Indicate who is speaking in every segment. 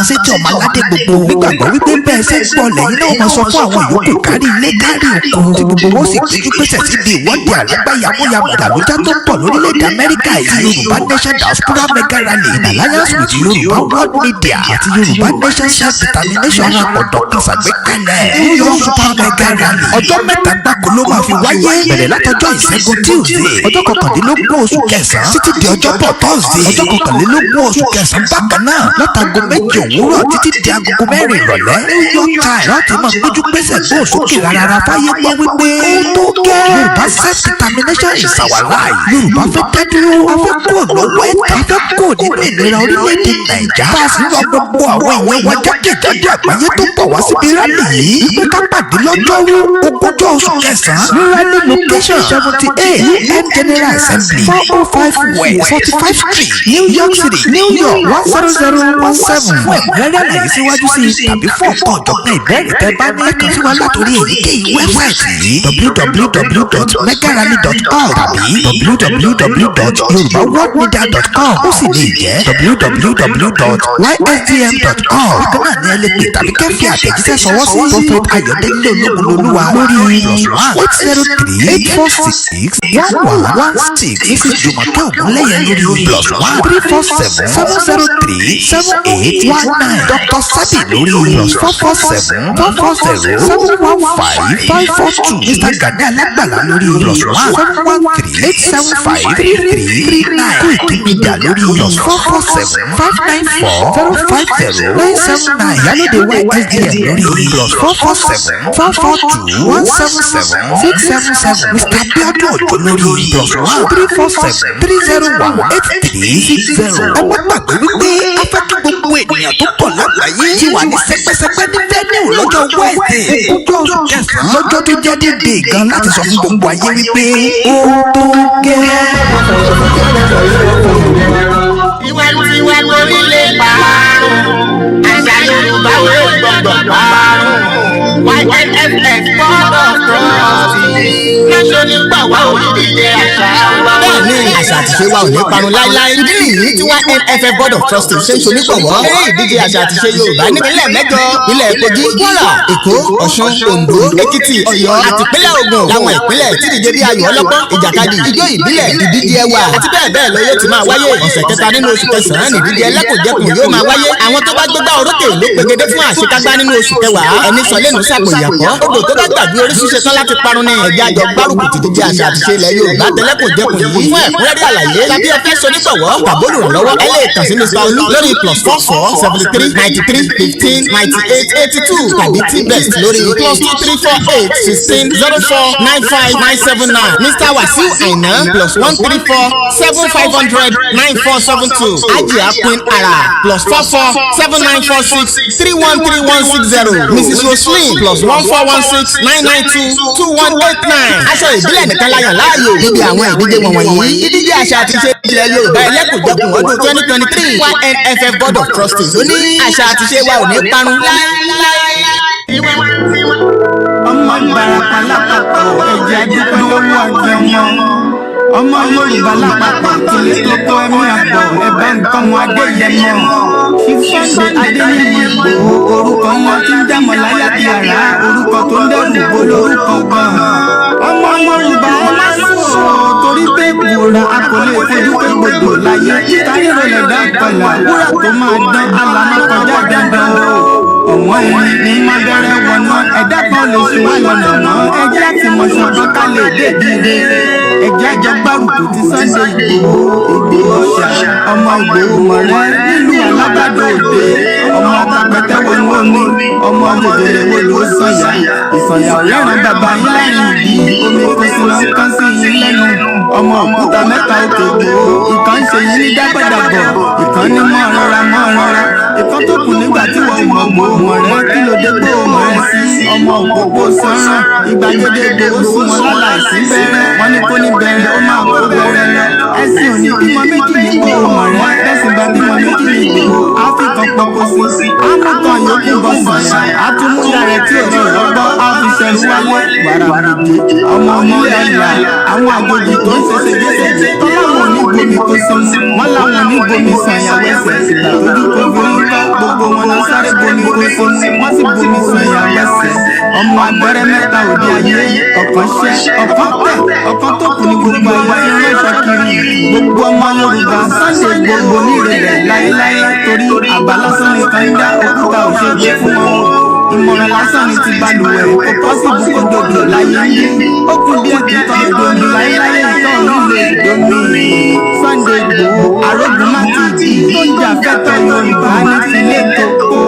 Speaker 1: Sétí ọmọ aládé gbogbo nígbàgbọ́ wípé bẹ́ẹ̀ ṣe ń gbọ́ lẹ́yìn náà máa sọ fún àwọn ìyókù kárí ilé kárí oko tí gbogbo wọn sì péjú pésẹ̀ síbi ìwọ́de àlágbá yamuyamu dàlójá tó ń bọ̀ lórílẹ̀‐èdè Amẹ́ríkà èyí Yorùbá Nation Diaspora Mega Rally in alliance with Yorùbá World Media àti Yorùbá Nation Self Determination ọ̀dọ́ kan ṣàgbékalẹ̀ New York Super Mega Rally ọjọ́ mẹ́ta gbáko ló máa fi wáyé bẹ̀rẹ̀ látọjọ́ ìṣẹ́gun Tuesday ọjọ́ kọkàndínlógún oṣù kẹsàn-án títí di ọjọ́bọ̀ Thursday ọjọ́ kọkànlélógún oṣù kẹsàn-án bákan náà látago méjì òwúrọ̀ títí di agogo mẹ́rin ìrọ̀lẹ́ New York Times láti máa gbójú pésẹ̀ gbó sókè rárá fáyé gbọ́ wípé ó tó gẹ́ Yorùbá self determination is our life Yorùbá fẹ́ dádúró a fẹ́ kúrò lọ́wọ́ ẹ̀ta a fẹ́ kúrò nínú ìnira orílẹ̀-èdè Nàìjà bá a sì lọ gbogbo àwọn èèyàn wa jákèjádò àgbáyé tó bọ̀ wá síbi rálì yìí pé ká pàdé lọ́jọ́rú ogúnjọ́ oṣù kẹsàn-án ní rally location 78 UN General Assembly 405 West 45 Street New York City New York 10017 fún ẹ̀kúnrẹ́rẹ́ àlàyé síwájú sí i tàbí fún ọ̀pọ̀ ọ̀jọ̀gbọ́n ìbéèrè tẹ́ bá ní ẹ̀kan sí wa látòrí èyíkéyìí wẹ́bsáìtì yìí www.megarally.org tàbí www.yorubaworldmedia.com ó sì lè jẹ́ www.ysdm.org kan náà ní ẹ lè pè tàbí kẹ́fì àtẹ̀jíṣẹ́ sọwọ́ sí Prophet Ayọ̀délé Ológunlolúwa lórí +80846611116 èsì Jùmọ̀kẹ́ Ògúnléyẹ lórí +1 347 703 7819 Dr. Sabi lórí +447 715 542 Mr. Gani Alágbàlá lórí +1 713 875 3339 koikimedia lórí +447 594 050 979 Ìyálóde YSDM lórí +447 442 177 677 Mr. Abiodun Ojo lórí +1 347 301 8360 ẹ má gbàgbé wípé a fẹ́ kí gbogbo ènìyàn tó pọ̀ lágbàáyé tí wà ní sẹpẹsẹpẹ ní venue lọ́jọ́ Wednesday ogún oṣù kẹsàn-án lọ́jọ́ tó jẹ́ dédé gan láti sọ fún gbogbo ayé wípé ó tó gẹ́.
Speaker 2: Ìwà lórí lè pa á. ìdíje àṣà wa.
Speaker 3: Bẹ́ẹ̀ni àṣà àti ṣe wa ò ní parun láíláí. Ìdí nìyí tí YNFF Board of Trustees ṣe ń ṣonígbọ̀wọ́ eré ìdíje àṣà àti ṣe Yorùbá nípínlẹ̀ mẹ́jọ. Ìpínlẹ̀ Kogi, Kwara, Èkó, Ọ̀ṣun, Oǹdó, Èkìtì, Ọ̀yọ́ àti ìpínlẹ̀ Ògùn. Láwọn ìpínlẹ̀ tí ìdíje bí ayò ọlọ́pọ́n, ìjàkadì, ijó ìbílẹ̀, ìdíje ẹwà àti bẹ́ẹ̀ bẹ́ẹ̀ lọ yóò ti máa wáyé. Ọ̀sẹ̀ kẹta nínú oṣù kẹsàn-án nìdíje ẹlẹ́kùnjẹkùn yóò máa wáyé. Àwọn tó bá gbégbá orókè ló pegedé fún àṣekágbá nínú oṣù kẹwàá. Ẹni sọ lẹ́nu sàpò ìyàpọ̀. Odò tó bá gbàgbé orí ṣíṣe tán láti parun ní ẹ̀jẹ̀ àjọ gbárùkù ti díje àṣà àti ṣe ilẹ̀ Yorùbá tẹlẹ́kùnjẹkùn yìí. Fún ẹ̀kúnrẹ́rẹ́ àlàyé tàbí ẹ fẹ́ ṣonígbọ̀wọ́ tàbí olùrànlọ́wọ́ ẹ lè kàn sí Mr. Olú lórí +44 73 93 15 98 82 tàbí T-Best lórí +2348 16 04 95 979. Mr. Wasiu Aina +134 7500 9472. Ajia Queen Ara +44 7946 313160. Mrs. Roslyn +1416 992 2189. Aṣọ ìbílẹ̀ nìkan láyàn láàyò níbi àwọn ìdíje wọ̀nyí. Ìdíje àṣà àti ṣe ilẹ̀ Yorùbá ẹlẹ́kùnjẹkùn ọdún 2023 YNFF Board of Trustees ló ní àṣà àti ṣe wa ò ní parun láíláí.
Speaker 4: Ọmọ Ìbàràpá lápapọ̀ ẹ̀jẹ̀ àdúgbò lọ́wọ́ àjẹmọ́. Ọmọ Yorùbá lápapọ̀ tilé tó kọ́ ẹ̀mí àgbọ̀ ẹ̀bá nǹkan mọ Adéyẹmọ. Sunday Adéyẹmọ Ìgbòho orúkọ ńlá tí ń dàmọ́ láyà bí àrá orúkọ tó ń dẹrù bo lórúkọ gan. Ọmọ Yorùbá ẹ má sọ torí pé wòrà a kò lè fojú pé gbòdò láyé táyé rọlẹ̀ dá kọlà wúrà tó máa dán alámọ́ kọjá dandan o. Ọ̀wọ́n ẹni ní má bẹ̀rẹ̀ wọ̀nà ẹ̀dá kan lè sùn wá lọ́nà mọ́ ẹjẹ́ àti mọ̀ṣọ́gbọ́n ká lè dé ìdílé ẹjẹ́ àjọ gbárùkù ti Sunday Ìgbòho ọ̀ṣà ọmọ Ìgbòho mọ̀rẹ́ nílùú alágbàdo òde ọmọ àtàpẹ̀tẹ̀ wọnú omi ọmọ jẹjẹrẹ wo ló sànyà ìsànyà ọ̀rẹ́ràn bàbá yín láàrin ìdí omi kò sí lọ kán sí yín lẹ́nu ọmọ òkúta mẹ́ta òkè Ìgbòho ìkan ṣe yín ní dágbàdàbọ̀ ìkan ní mọ́ rọra ìkan tó kù nígbà tí wọ́n mọ̀ Ìgbòho mọ̀rẹ́ kí ló dé Ìgbòho mọ̀rẹ́ sí ọmọ òpópó sọ́ràn ìgbàgede Ìgbòho sí wọn láláìsí bẹ̀rẹ̀ wọ́n ní kó ní bẹ̀rẹ̀ ó máa kó bẹ̀rẹ̀ lọ ẹ̀sìn òní bímọ méjì ní Ìgbòho mọ̀rẹ́ ẹ̀sìn bá bímọ méjì ní Ìgbòho áfíkan pọ̀pọ̀ sí ámúkan yòókù bọ̀ sànyà àtúmúyà rẹ̀ tí òjò rọ́gbọ́ áfíṣẹ́rú wálé wàràmùdì ọmọ onílé ọ̀la àwọn àgbègbè tó ń ṣẹṣẹ gbèsè tọ́láwọn onígbomi kò sọmọ wọn làwọn onígbomi sànyà wẹsẹ̀ ìgbà tójú kò borí ká gbogbo wọn lọ sáré bomi kò sọmọ wọn sì bomi sànyà wẹsẹ̀ ọmọ abẹ́rẹ́ mẹ́ta òde ayé ọ̀kan ṣẹ́ ọ̀kan tẹ̀ ọ̀kan tó kù ní gbogbo ayé tí ń ránṣọ kiri gbogbo ọmọ Yorùbá Sunday gbogbo nírèlè láéláé torí àgbà lásán nìkan ń dá òkúta òṣèlú fún wọn ìmọ̀ràn lásán ni ti balùwẹ̀ kò pọ́sibú kò dòdò láyé yìí ó kú bí ẹ̀kí tán ìdomi láyéláyé ìtọ́ orílẹ̀ ìdomi Sunday Ìgbòho arógun má ti dì tó ń jà fẹ́tọ̀ Yorùbá ní tilé tó kó.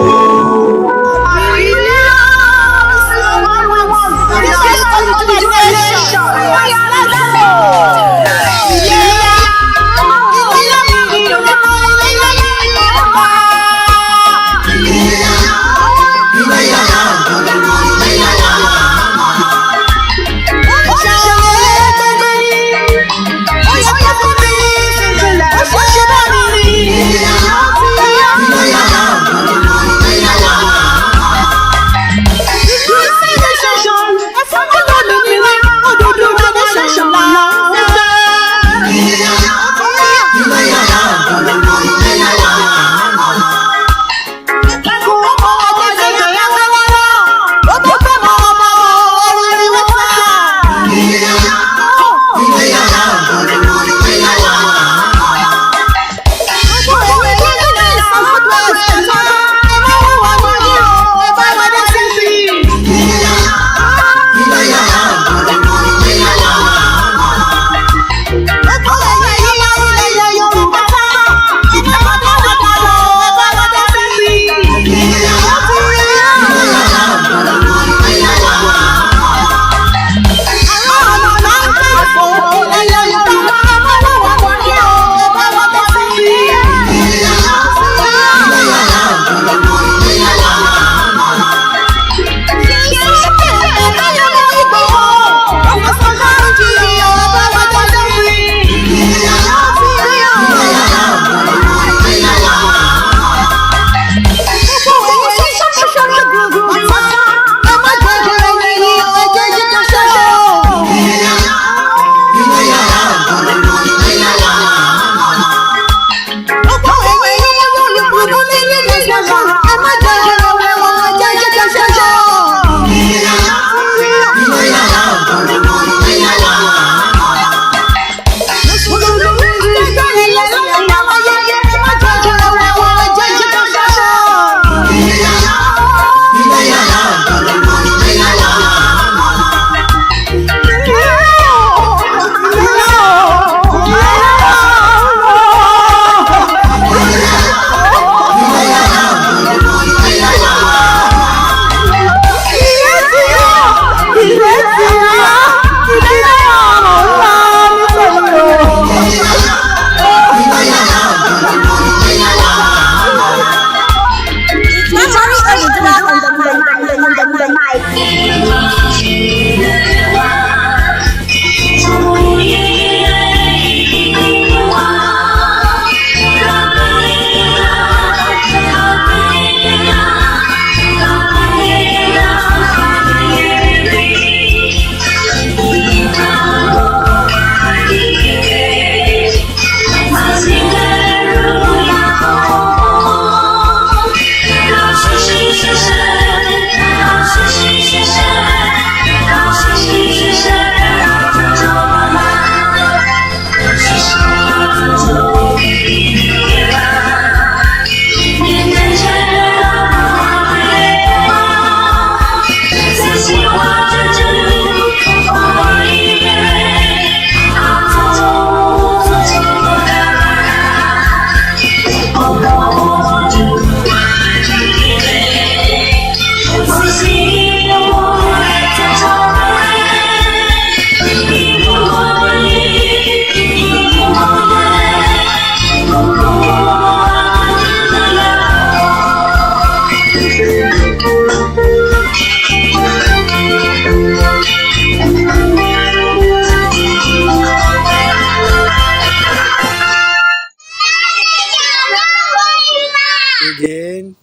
Speaker 5: again.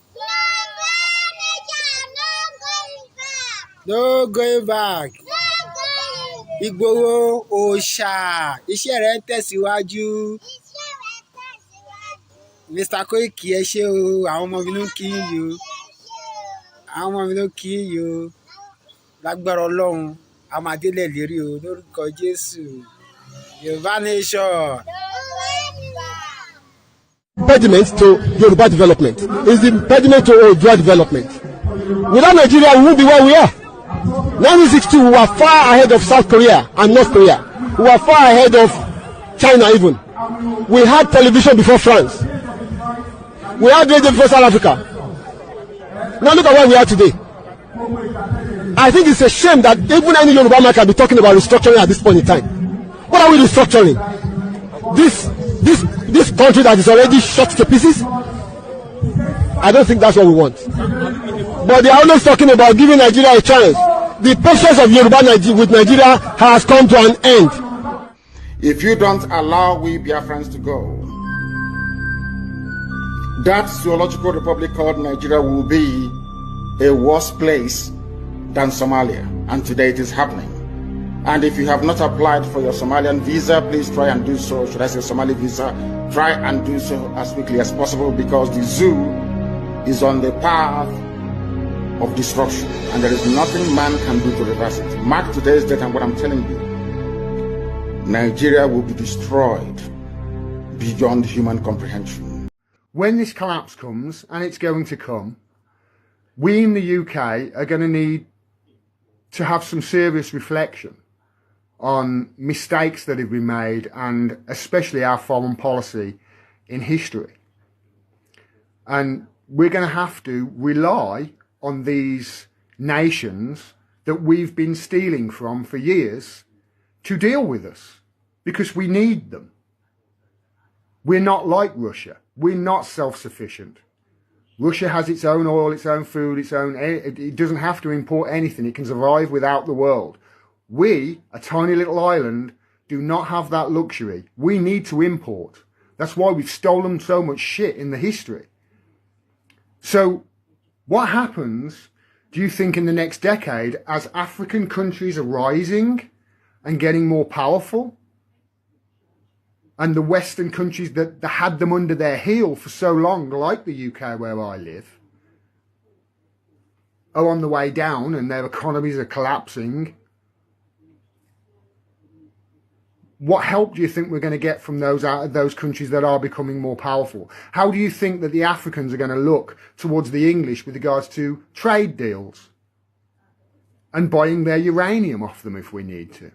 Speaker 5: No going back. Ìgbòho òòṣà iṣẹ́ rẹ̀ ń tẹ̀síwájú. Mr. Koiki ẹ ṣé o, àwọn ọmọ mi ló ń kí yín o. Àwọn ọmọ mi ló ń kí yín o. Lágbára Ọlọ́run, a máa délẹ̀ lérí o lórúkọ Jésù. Yorùbá nation.
Speaker 6: Impediment to Yoruba development is the impediment to Oodua development. Without Nigeria, we won't be where we are. 1962, we were far ahead of South Korea and North Korea. We were far ahead of China even. We had television before France. We had radio before South Africa. Now look at where we are today. I think it's a shame that even any Yoruba man can be talking about restructuring at this point in time. What are we restructuring? This country that is already shot to pieces? I don't think that's what we want. But they are always talking about giving Nigeria a chance. The patience of Yoruba with Nigeria has come to an end.
Speaker 7: If you don't allow we Biafrans to go, that zoological republic called Nigeria will be a worse place than Somalia. And today it is happening. And if you have not applied for your Somalian visa, please try and do so. Should I say Somali visa? Try and do so as quickly as possible, because the zoo is on the path of destruction, and there is nothing man can do to reverse it. Mark today's date and what I'm telling you. Nigeria will be destroyed beyond human comprehension.
Speaker 8: When this collapse comes, and it's going to come, we in the UK are going to need to have some serious reflection on mistakes that have been made, and especially our foreign policy in history. And we're going to have to rely on these nations that we've been stealing from for years to deal with us, because we need them. We're not like Russia. We're not self-sufficient. Russia has its own oil, its own food, it doesn't have to import anything. It can survive without the world. We, a tiny little island, do not have that luxury. We need to import. That's why we've stolen so much shit in the history. So what happens, do you think, in the next decade as African countries are rising and getting more powerful, and the Western countries that had them under their heel for so long, like the UK where I live, are on the way down and their economies are collapsing? What help do you think we're going to get from those countries that are becoming more powerful? How do you think that the Africans are going to look towards the English with regards to trade deals and buying their uranium off them if we need to?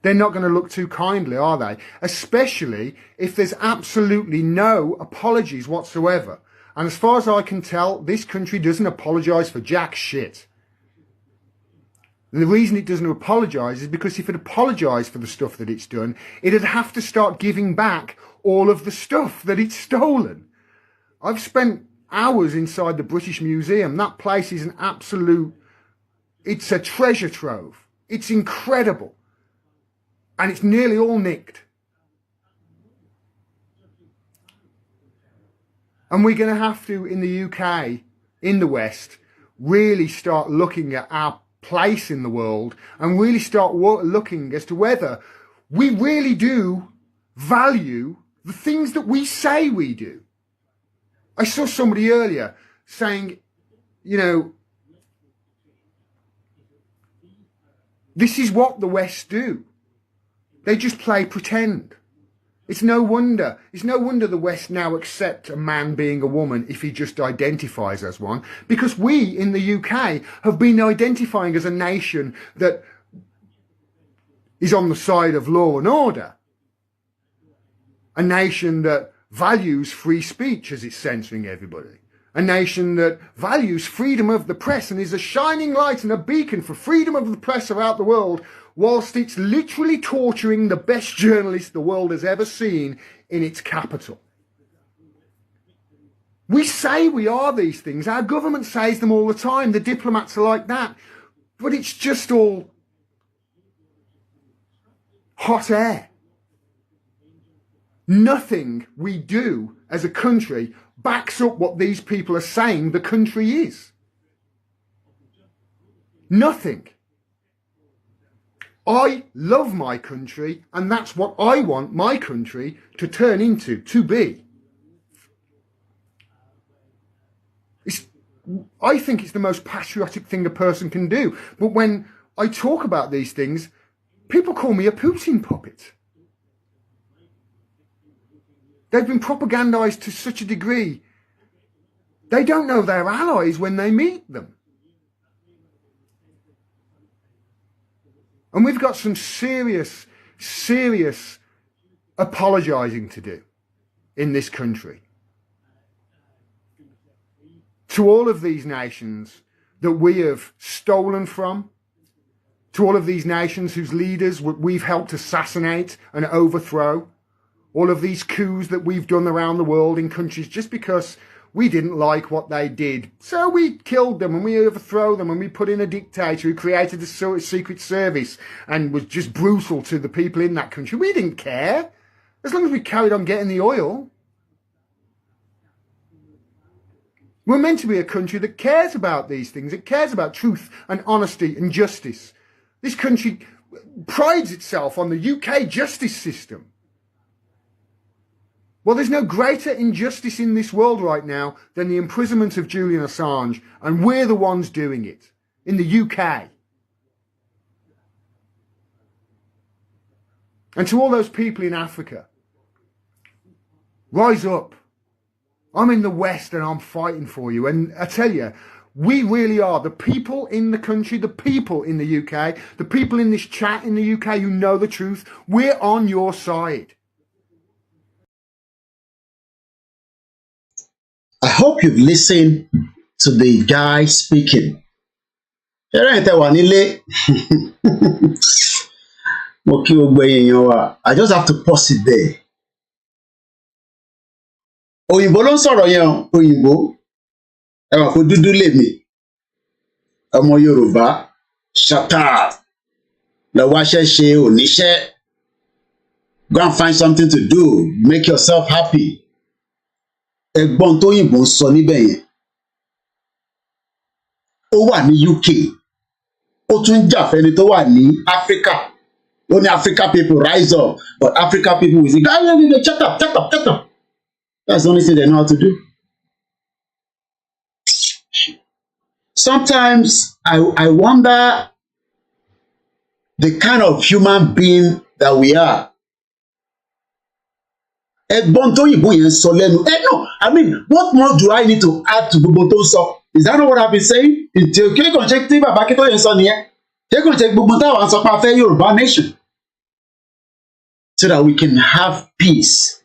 Speaker 8: They're not going to look too kindly, are they? Especially if there's absolutely no apologies whatsoever. And as far as I can tell, this country doesn't apologise for jack shit. And the reason it doesn't apologise is because if it apologised for the stuff that it's done, it'd have to start giving back all of the stuff that it's stolen. I've spent hours inside the British Museum. That place is an absolute, it's a treasure trove. It's incredible. And it's nearly all nicked. And we're going to have to, in the UK, in the West, really start looking at our place in the world and really start looking as to whether we really do value the things that we say we do. I saw somebody earlier saying, you know, this is what the West do. They just play pretend. It's no wonder the West now accept a man being a woman if he just identifies as one, because we in the UK have been identifying as a nation that is on the side of law and order. A nation that values free speech as it's censoring everybody. A nation that values freedom of the press and is a shining light and a beacon for freedom of the press throughout the world, whilst it's literally torturing the best journalists the world has ever seen in its capital. We say we are these things. Our government says them all the time. The diplomats are like that. But it's just all hot air. Nothing we do as a country backs up what these people are saying the country is. Nothing. I love my country, and that's what I want my country to turn into, to be. I think it's the most patriotic thing a person can do. But when I talk about these things, people call me a Putin puppet. They've been propagandized to such a degree. They don't know their allies when they meet them. And we've got some serious apologizing to do in this country. To all of these nations that we have stolen from, to all of these nations whose leaders we've helped assassinate and overthrow, all of these coups that we've done around the world in countries just because we didn't like what they did. So we killed them and we overthrew them and we put in a dictator who created a secret service and was just brutal to the people in that country. We didn't care, as long as we carried on getting the oil. We're meant to be a country that cares about these things. It cares about truth and honesty and justice. This country prides itself on the UK justice system. Well, there's no greater injustice in this world right now than the imprisonment of Julian Assange, and we're the ones doing it in the UK. And to all those people in Africa, rise up. I'm in the West and I'm fighting for you. And I tell you, we really are. The people in the country, the people in the UK, the people in this chat in the UK who know the truth, we're on your side.
Speaker 9: I hope you've listened to the guy speaking. I just have to pause it there. Òyìnbó ló ń sọ̀rọ̀ yẹn o, òyìnbó. Ẹ wà kó dúdú lèmi. Ọmọ Yorùbá, shut up. Lọ wáṣẹ́ ṣe oníṣẹ́. Go and find something to do. Make yourself happy. Ẹ̀gbọ́n tóyìnbó ń sọ níbẹ̀ yẹn. Ó wà ní UK. Ó tún jà fẹ́ni tó wà ní Africa. Ó ní Africa people rise up, but Africa people will say, shut up, shut up, shut up. That's the only thing they know how to do. Sometimes I wonder the kind of human being that we are. Ẹ̀gbọ́n tóyìnbó yẹn sọ lẹ́nu. No, I mean, what more do I need to add to gbogbo tó sọ? Is that not what I've been saying? Kí kàn ṣe tí bàbá kí tó yẹn sọ nìyẹn? Kí kàn ṣe gbogbo táwọn sọ pé a fẹ́ Yorùbá nation? So that we can have peace.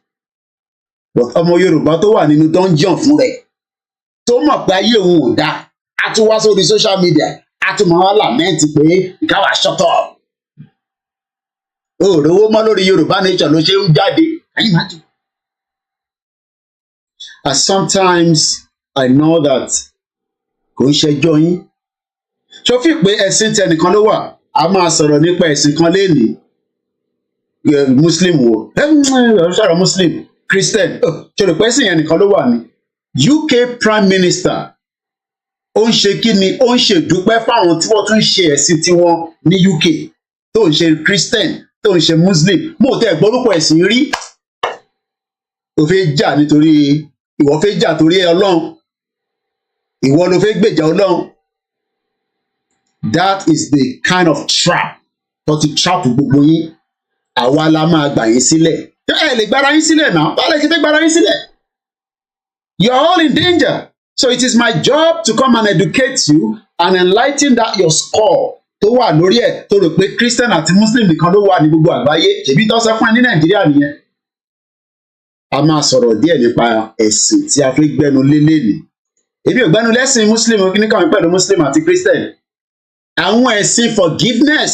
Speaker 9: But ọmọ Yorùbá tó wà nínú dungeon fún rẹ̀ tó mọ̀ pé ayé òun ò dáa, a tún wá sórí social media, a tún máa lament pé káwa shut up. Òrówó mọ́ lórí Yorùbá nation ló ṣe ń jáde. Can you imagine? And sometimes I know that kò ń ṣẹjọ́ yín. Ṣó fi pé ẹ̀sìn tẹnìkan ló wà, a máa sọ̀rọ̀ nípa ẹ̀sìn kan lénìí. Muslim wo? Sọ̀rọ̀ Muslim. Christian, ṣòro pé ẹ̀sìn yẹn nìkan ló wà ní. UK Prime Minister ó ń ṣe kí ni, ó ń ṣe ìdúpẹ́ fáwọn tí wọ́n tún ń ṣe ẹ̀sìn tiwọn ní UK tó ń ṣe Christian tó ń ṣe Muslim. Mo tẹ́ gbórúkọ ẹ̀sìn rí. Ó fẹ́ jà nítorí ìwọ fẹ́ jà torí Ọlọ́run. Ìwọ ló fẹ́ gbèjà Ọlọ́run. That is the kind of trap tó ti trap gbogbo yín. Àwa la máa gbà yín sílẹ̀. Ẹ lè gbára yín sílẹ̀ náà. Báwo lè ṣe fẹ́ gbára yín sílẹ̀? You are all in danger. So it is my job to come and educate you and enlighten that your score tó wà lórí ẹ̀ tó rò pé Christian àti Muslim nìkan ló wà ní gbogbo àgbáyé. Ṣèbí tó sọ fún ẹ ní Nàìjíríà nìyẹn. A máa sọ̀rọ̀ díẹ̀ nípa ẹ̀sìn tí a fi gbẹ́nu lé lénìí. Èmi ò gbẹ́nu lẹ́sìn Muslim kí ní kàn pẹ̀lú Muslim àti Christian. Àwọn ẹ̀sìn forgiveness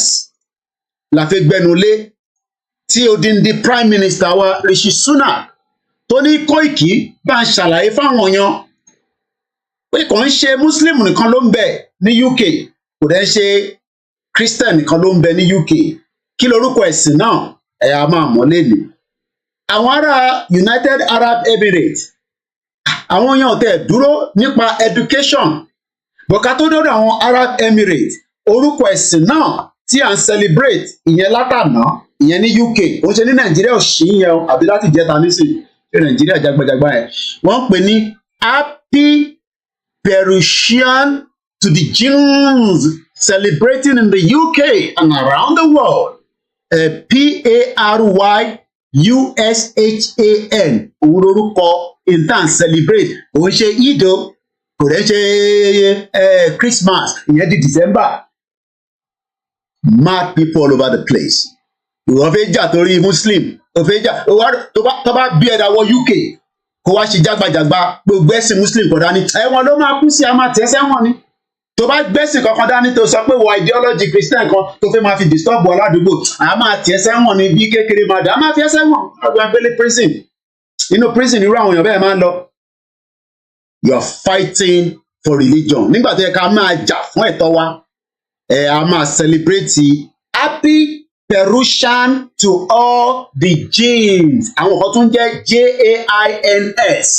Speaker 9: la fi gbẹ́nu lé. Tí odindi Prime Minister wa Rishi Sunak tó ní Koiki bá ń ṣàlàyé fáwọn èèyàn pé kò ń ṣe Muslim nìkan ló ń bẹ ní UK, kò dẹ̀ ń ṣe Christian nìkan ló ń bẹ ní UK. Kí lorúkọ ẹ̀sìn náà? Ẹ̀yà máa mọ̀ lénìí. Àwọn ará United Arab Emirates àwọn yẹn ò tẹ̀ dúró nípa education bọ̀ká tó dọ́dọ̀ àwọn Arab Emirates orúkọ ẹ̀sìn náà tí à ń celebrate ìyẹn látàná ìyẹn ní UK ó ṣe ní Nàìjíríà ò ṣì yẹn o àbí láti jẹta nísìnyí ṣe Nàìjíríà jagbajagba yẹn wọ́n ń pè ní Happy Paryushana to the Jews celebrating in the UK and around the world. Paryushan òun lorúkọ intan celebrate òun ṣe Ìdó kò dẹ̀ ṣe Christmas ìyẹn di December. Mad people all over the place. Ìwọ fẹ́ jà torí Muslim ó fẹ́ jà tó bá bí ẹ̀dá wọ UK kó wá ṣe jágbajàgba gbogbo ẹ̀sìn Muslim kò dání ẹ̀wọ̀n ló máa kú sí a máa tẹ̀ sẹ́wọ̀n ni. Tó bá gbẹ́sìn kankan dání tó sọ pé wọ ideology Christian kan tó fẹ́ máa fi disturb aládùúgbò a máa tiẹ̀ sẹ́wọ̀n ní bí kékeré máa dà á máa fi ẹ́ sẹ́wọ̀n ọgbà abẹ́lé prison inú prison irú àwọn èèyàn bẹ́ẹ̀ máa ń lọ. You are fighting for religion nígbà tó yẹ ká máa jà fún ẹ̀tọ́ wa a máa celebrate Happy Paryushana to all the Jews àwọn kan tún jẹ́ JAINS.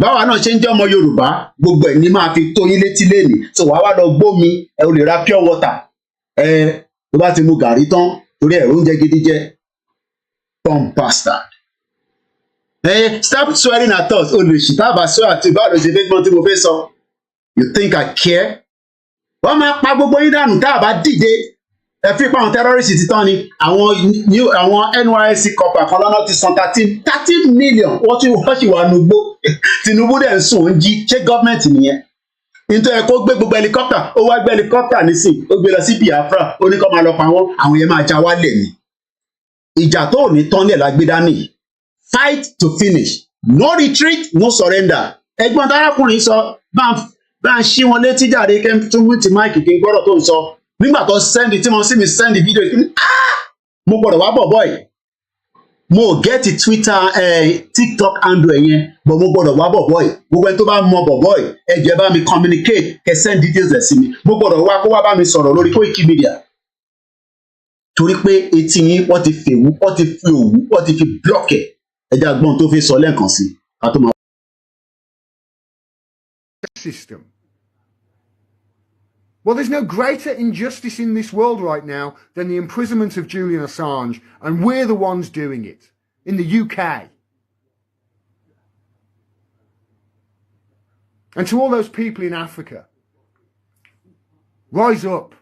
Speaker 9: Báwa náà ṣe ń jẹ́ ọmọ Yorùbá gbogbo ẹ̀ ní máa fi tó yín létí lénìí so wàá wá lọ gbómi ẹ ò lè ra pure water tó bá ti mu gàrí tán torí ẹ̀ oúnjẹ gidi jẹ bomb bastard. Stop swearing at us olùsí tábà sọ àti báwo ló ṣe fẹ́ gbọ́n tí mo fẹ́ sọ you think I care? Wọ́n máa pa gbogbo yín dànù tá a bá dìde ẹ fi pa àwọn terrorist ti tán ni àwọn NYSC copper kan lọ́nà ti san 13 million wọ́n sì wà nùgbó Tinubu dẹ̀ ń sùn ń jí ṣé gọ́ọ̀mẹ̀ntì nìyẹn nítorí ẹ kó gbé gbogbo helicopter ó wá gbé helicopter nísìn ó gbé lọ sí Biafra ó ní kó máa lọ pa wọ́n àwọn yẹn máa já wálẹ̀ ni ìjà tó ní tán lẹ̀ lágbé dání fight to finish no retreat no surrender ẹ̀gbọ́n tarakùnrin sọ bá ń ṣí wọn létí jáde kẹ́ ń tún wí ti máìkì kí n gbọ́dọ̀ tó ń sọ nígbà tó sẹ́ndì tí mo sì mi sẹ́ndì fídíò yìí mo gbọ́dọ̀ wá bọ̀ bọ́ì mo get Twitter TikTok handle ẹ̀yẹn but mo gbọ́dọ̀ wá bọ̀ bọ́ì gbogbo ẹni tó bá mọ bọ̀ bọ́ì ẹ jẹ́ bá mi communicate kẹ́ send details ẹ̀ sí mi mo gbọ́dọ̀ wá kó wá bá mi sọ̀rọ̀ lórí koikimedia torí pé etí yín wọ́n ti fi òwú wọ́n ti fi block ẹ̀ ẹ jẹ́ àgbọ̀n tó fi sọ lẹ́ẹ̀kan sí ká tó máa.
Speaker 8: System. Well, there's no greater injustice in this world right now than the imprisonment of Julian Assange, and we're the ones doing it in the UK. And to all those people in Africa, rise up.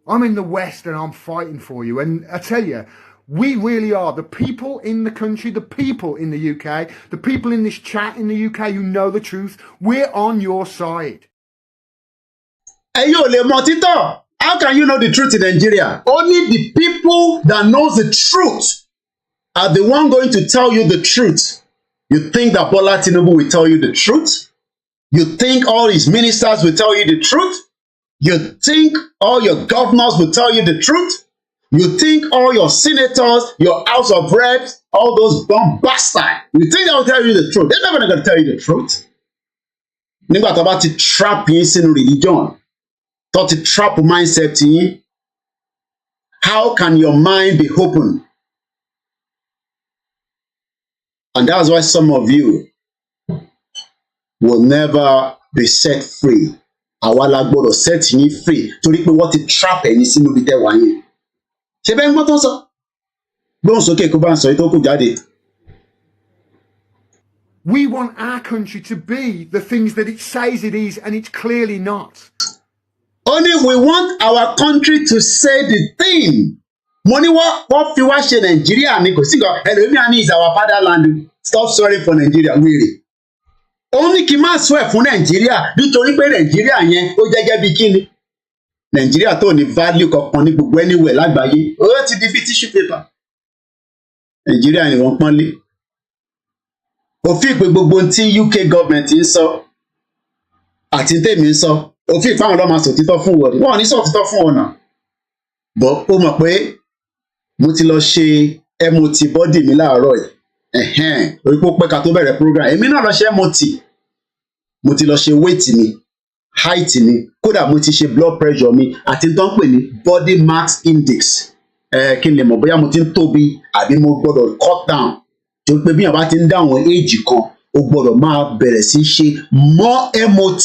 Speaker 8: I'm in the West and I'm fighting for you. And I tell you, we really are. The people in the country, the people in the UK, the people in this chat in the UK who know the truth, we're on your side.
Speaker 9: Eyo le mọ títọ́. How can you know the truth in Nigeria? Only the people that knows the truth are the one going to tell you the truth. You think that Bola Tinubu will tell you the truth? You think all his ministers will tell you the truth? You think all your governors will tell you the truth? You think all your senators, your House of Reps, all those bastards, you think they will tell you the truth? They're never going to tell you the truth. Nígbà tó bá ti trap yín sínú religion, tó ti trap mindset yín, how can your mind be open? And that's why some of you will never be set free. Àwa la gbọ́dọ̀ set yín free torí pé wọ́n ti trap ẹ̀yin sínú ibi tẹ́ wà yẹn. Ṣé bẹ́ẹ̀ ń gbọ́ tó ń sọ? Gbóhùn sókè kó bá ń sọ èyí tó kù jáde.
Speaker 8: We want our country to be the things that it says it is, and it's clearly not.
Speaker 9: Only we want our country to say the thing. Mo ní wọ́n fi wá ṣe Nàìjíríà ni kò sí nǹkan ẹlòmíà ní is our fatherland. Stop swearing for Nigeria wèrè. Only kí n máa swear fún Nàìjíríà nítorí pé Nàìjíríà yẹn ó jẹ́gẹ́ bí kíni. Nàìjíríà tó ní value kankan ní gbogbo anywhere lágbàáyé. Ó ti di bí tissue paper. Nàìjíríà ni wọ́n pọ́nlé. Òfin pé gbogbo tí UK government ń sọ àti tèmi ń sọ òfin fáwọn ọlọ́mọ sòtítọ́ fún wọn wọn ní sòtítọ́ fún wọn náà bọ́ ó mọ̀ pé mo ti lọ ṣe MOT bọ́dì mi láàárọ̀ yìí orí pé ó pẹ́ ká tó bẹ̀rẹ̀ program èmi náà lọ ṣe MOT mo ti lọ ṣe weight mi height mi kódà mo ti ṣe blood pressure mi àti tó ń pè ní body mass index kí n lè mọ̀ bóyá mo ti ń tóbi àbí mo gbọ́dọ̀ cut down tó pé bí yàn bá ti ń dáwọn éèjì kan o gbọ́dọ̀ máa bẹ̀rẹ̀ sí ṣe more MOT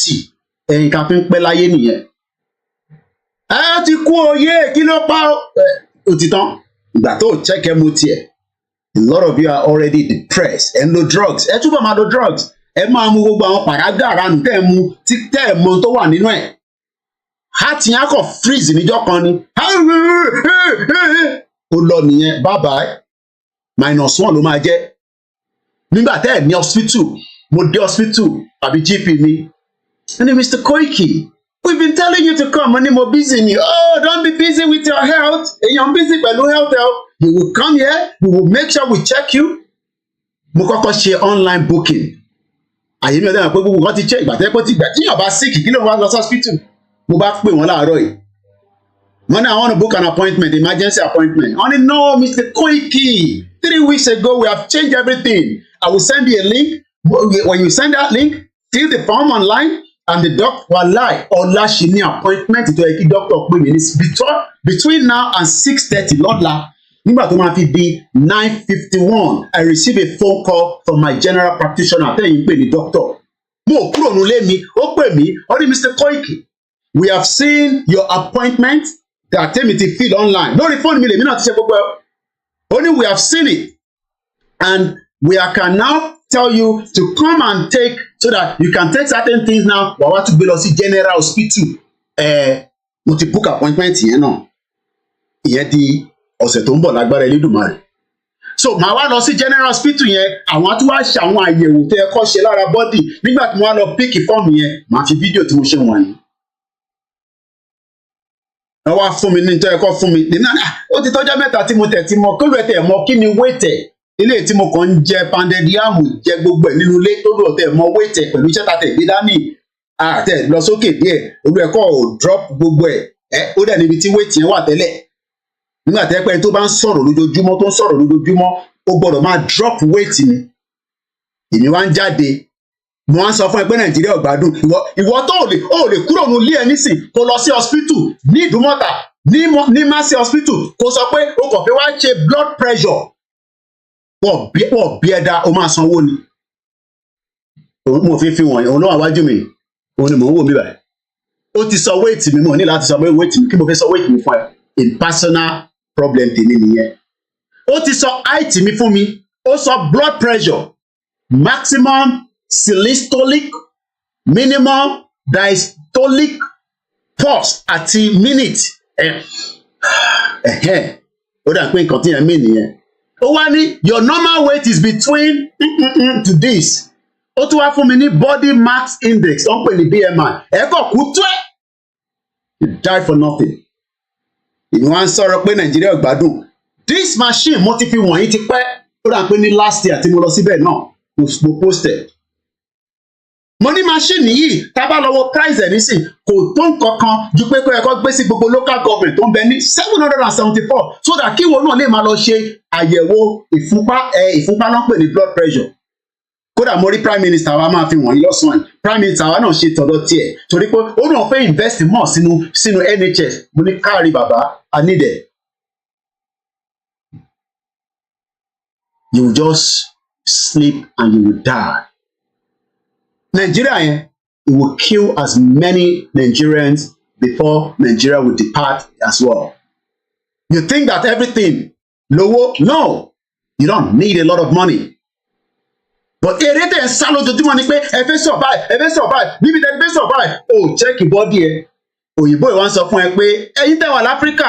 Speaker 9: ẹ̀yin ká fi ń pẹ́ láyé nìyẹn. Ẹ ti kú oyè kí ló pa ó ti tán ìgbà tó check MOT ẹ̀. A lot of you are already depressed ẹ ń lo drugs ẹ túbọ̀ máa lo drugs ẹ máa mu gbogbo àwọn pàrágàrà nù tẹ́ ẹ mu tí tẹ́ ẹ mọ tó wà nínú ẹ̀. Heart yẹn á kàn freeze níjọ́ kan ni ó lọ nìyẹn bye bye -1 ló máa jẹ́. Nígbà tẹ́ ẹ̀ ní hospital mo dé hospital àbí GP mi ẹni Mr. Koiki we've been telling you to come money more busy ni don't be busy with your health èèyàn busy pẹ̀lú health you will come here we will make sure we check you. Mo kọ́kọ́ ṣe online booking àyè mi ọ̀dọ́ yẹn pé gbogbo nǹkan ti check ìgbà tẹ́ pé ti gbà tíyàn bá sick kí ló ń wá lọ sí hospital mo bá pè wọ́n láàárọ̀ yìí wọ́n ní I want to book an appointment emergency appointment wọ́n ní no Mr. Koiki 3 weeks ago we have changed everything I will send you a link when you send that link fill the form online and the doctor walai ọ̀la ṣe ní appointment tó yẹ kí doctor pè mí ní between now and 6:30 lọ́la nígbà tó máa fi di 9:51 I receive a phone call from my general practitioner tẹ́yìn pè ní doctor mo kúrò nílé mi ó pè mí ó ní Mr. Koiki we have seen your appointment that tell me to fill online lórí fóònù mi lèmi náà ti ṣe gbogbo ẹ ó ní we have seen it and we can now tell you to come and take so that you can take certain things now wà wá tún gbé lọ sí general hospital mo ti book appointment yẹn náà ìyẹn di ọ̀sẹ̀ tó ń bọ̀ lágbára Elédùmarè so màá wá lọ sí general hospital yẹn àwọn tó wá ṣe àwọn àyẹ̀wò tó yẹ kó ṣe lára bọ́dì nígbà tí mo wá lọ píkì fọ́ọ̀mù yẹn màá fi fídíò tí mo ṣe wọ̀nyí ẹ wá fún mi ní tó yẹ kó fún mi nínú ó ti tọ́jọ́ mẹ́ta tí mo tẹ̀ tí mo kó lóò tẹ̀ mọ́ kí ni wéètẹ̀ ilé tí mo kàn ń jẹ pandediamu jẹ gbogbo ẹ̀ nínú ilé tó lóò tẹ̀ mọ́ wéètẹ̀ pẹ̀lú iṣẹ́ tàtẹ̀ gbé dání àtẹ̀ lọ sókè díẹ̀ olú ẹ̀kọ́ ò drop gbogbo ẹ̀ ó dẹ̀ níbi tí wéètì yẹn wà tẹ́lẹ̀ nígbà tẹ́ pẹ́ tó bá ń sọ̀rọ̀ lójoojúmọ́ tó ń sọ̀rọ̀ lójoojúmọ́ ó gbọ́dọ̀ máa drop wéètì ni èmi wá ń jáde mo wá ń sọ fún ẹ pé Nàìjíríà ò gbádùn ìwọ tó ò lè kúrò ní ilé ẹ nísìn kó lọ sí hospital ní Ìdúmọ̀tà ní Mercy hospital kó sọ pé o kàn fẹ́ wá ṣe blood pressure wọ́n bí ẹ̀dá o máa sanwó ni mo fi wọ̀nyí òun náà wájú mi òun ni mò ń wò mí báyìí ó ti sọ wéètì mi mo ní láti sọ pé wéètì mi kí mo fẹ́ sọ wéètì mi fún ẹ impersonal problem tèmi nìyẹn ó ti sọ height mi fún mi ó sọ blood pressure maximum systolic minimum diastolic pulse àti minute ó dà pé nǹkan tí yẹn mí nìyẹn ó wá ní your normal weight is between to this ó tún wá fún mi ní body mass index ó ń pè ní BMI ẹ̀kọ́ kú tó ẹ̀ you die for nothing ìwọ̀n á ń sọ̀rọ̀ pé Nàìjíríà ò gbádùn this machine mo ti fi wọ̀nyí ti pẹ́ ó dà pé ní last year tí mo lọ síbẹ̀ náà mo posted mo ní machine yìí tá a bá lọ wo price ẹ̀ nísìn kò tó nǹkan kan ju pé kó yẹ kó gbé sí gbogbo local government tó ń bẹ ní 774 so that kí ìwọ náà lè máa lọ ṣe àyẹ̀wò ìfúnpá náà pè ní blood pressure kódà mo rí prime minister wa máa fi wọ̀nyí lọ́sàn-án prime minister wa náà ṣe tọ̀dọ̀ tiẹ̀ torí pé ó náà fẹ́ invest more sínú NHS mo ní káàrí bàbá I need it. You will just sleep and you will die. Nigeria yẹn it will kill as many Nigerians before Nigeria will depart as well. You think that everything lowo? No, you don't need a lot of money. But èrè tẹ̀ ń sá lójoojúmọ́ ni pé ẹ fẹ́ survive níbi tẹ̀ ẹ fẹ́ survive oh check your body ẹ òyìnbó ìwà ń sọ fún ẹ pé ẹ̀yin tẹ̀ wà láfíríkà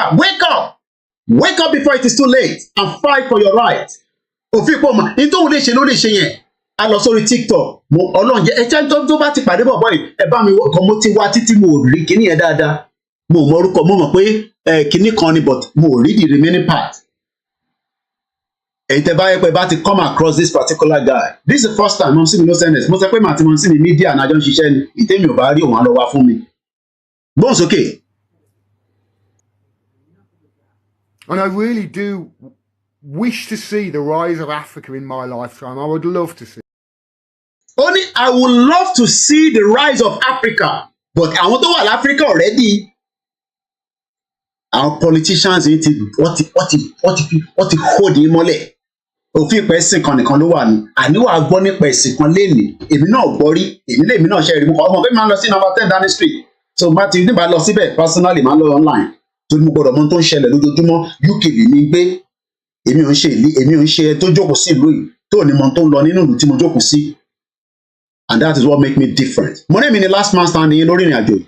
Speaker 9: wake up before it is too late and fight for your right. Òfin pọ̀ mọ́ ní tóun lè ṣe ló lè ṣe yẹn a lọ sórí TikTok mo Ọlọ́run jẹ́ ẹ̀jẹ̀ tó bá ti pàdé bọ̀bọ̀ yìí ẹ bá mi kàn mo ti wá títí mo rí kíní yẹn dáadáa mo mọ orúkọ mo mọ̀ pé kíní kan ni but mo rí the remaining part. Èyí tẹ́ bá yẹ pé bá ti come across this particular guy this is the first time mo sì mi no send mo sọ pé màá ti mọ sí ní media ànájọ́ ń ṣiṣẹ́ ni ìtẹ́mi ò bá rí òun á lọ wá fún mi. Gbóhùn sókè.
Speaker 8: And I really do wish to see the rise of Africa in my lifetime. I would love to see.
Speaker 9: Only I would love to see the rise of Africa, but àwọn tó wà l'Africa already. Our politicians wọ́n ti hold yín mọ́lẹ̀. òfin ìpẹ́ ẹ̀sìn kan nìkan ló wà ní àníwá gbọ́ nípa ẹ̀sìn kan lénìí èmi náà gbọ́ rí èmi náà ṣe rí mú kọ́ ọmọ pé máa lọ sí number 10 Downing Street so bá ti nígbà lọ síbẹ̀ personally máa lọ online torí mo gbọ́dọ̀ mọ̀ tó ń ṣẹlẹ̀ lójoojúmọ́ UK lè ní gbé èmi ò ń ṣe tó jókòó sí ìlú yìí tó ní mọ̀ tó ń lọ nínú ìlú tí mo jókòó sí and that is what make me different mo ní mi ni last man standing lórí ìrìn àjò yìí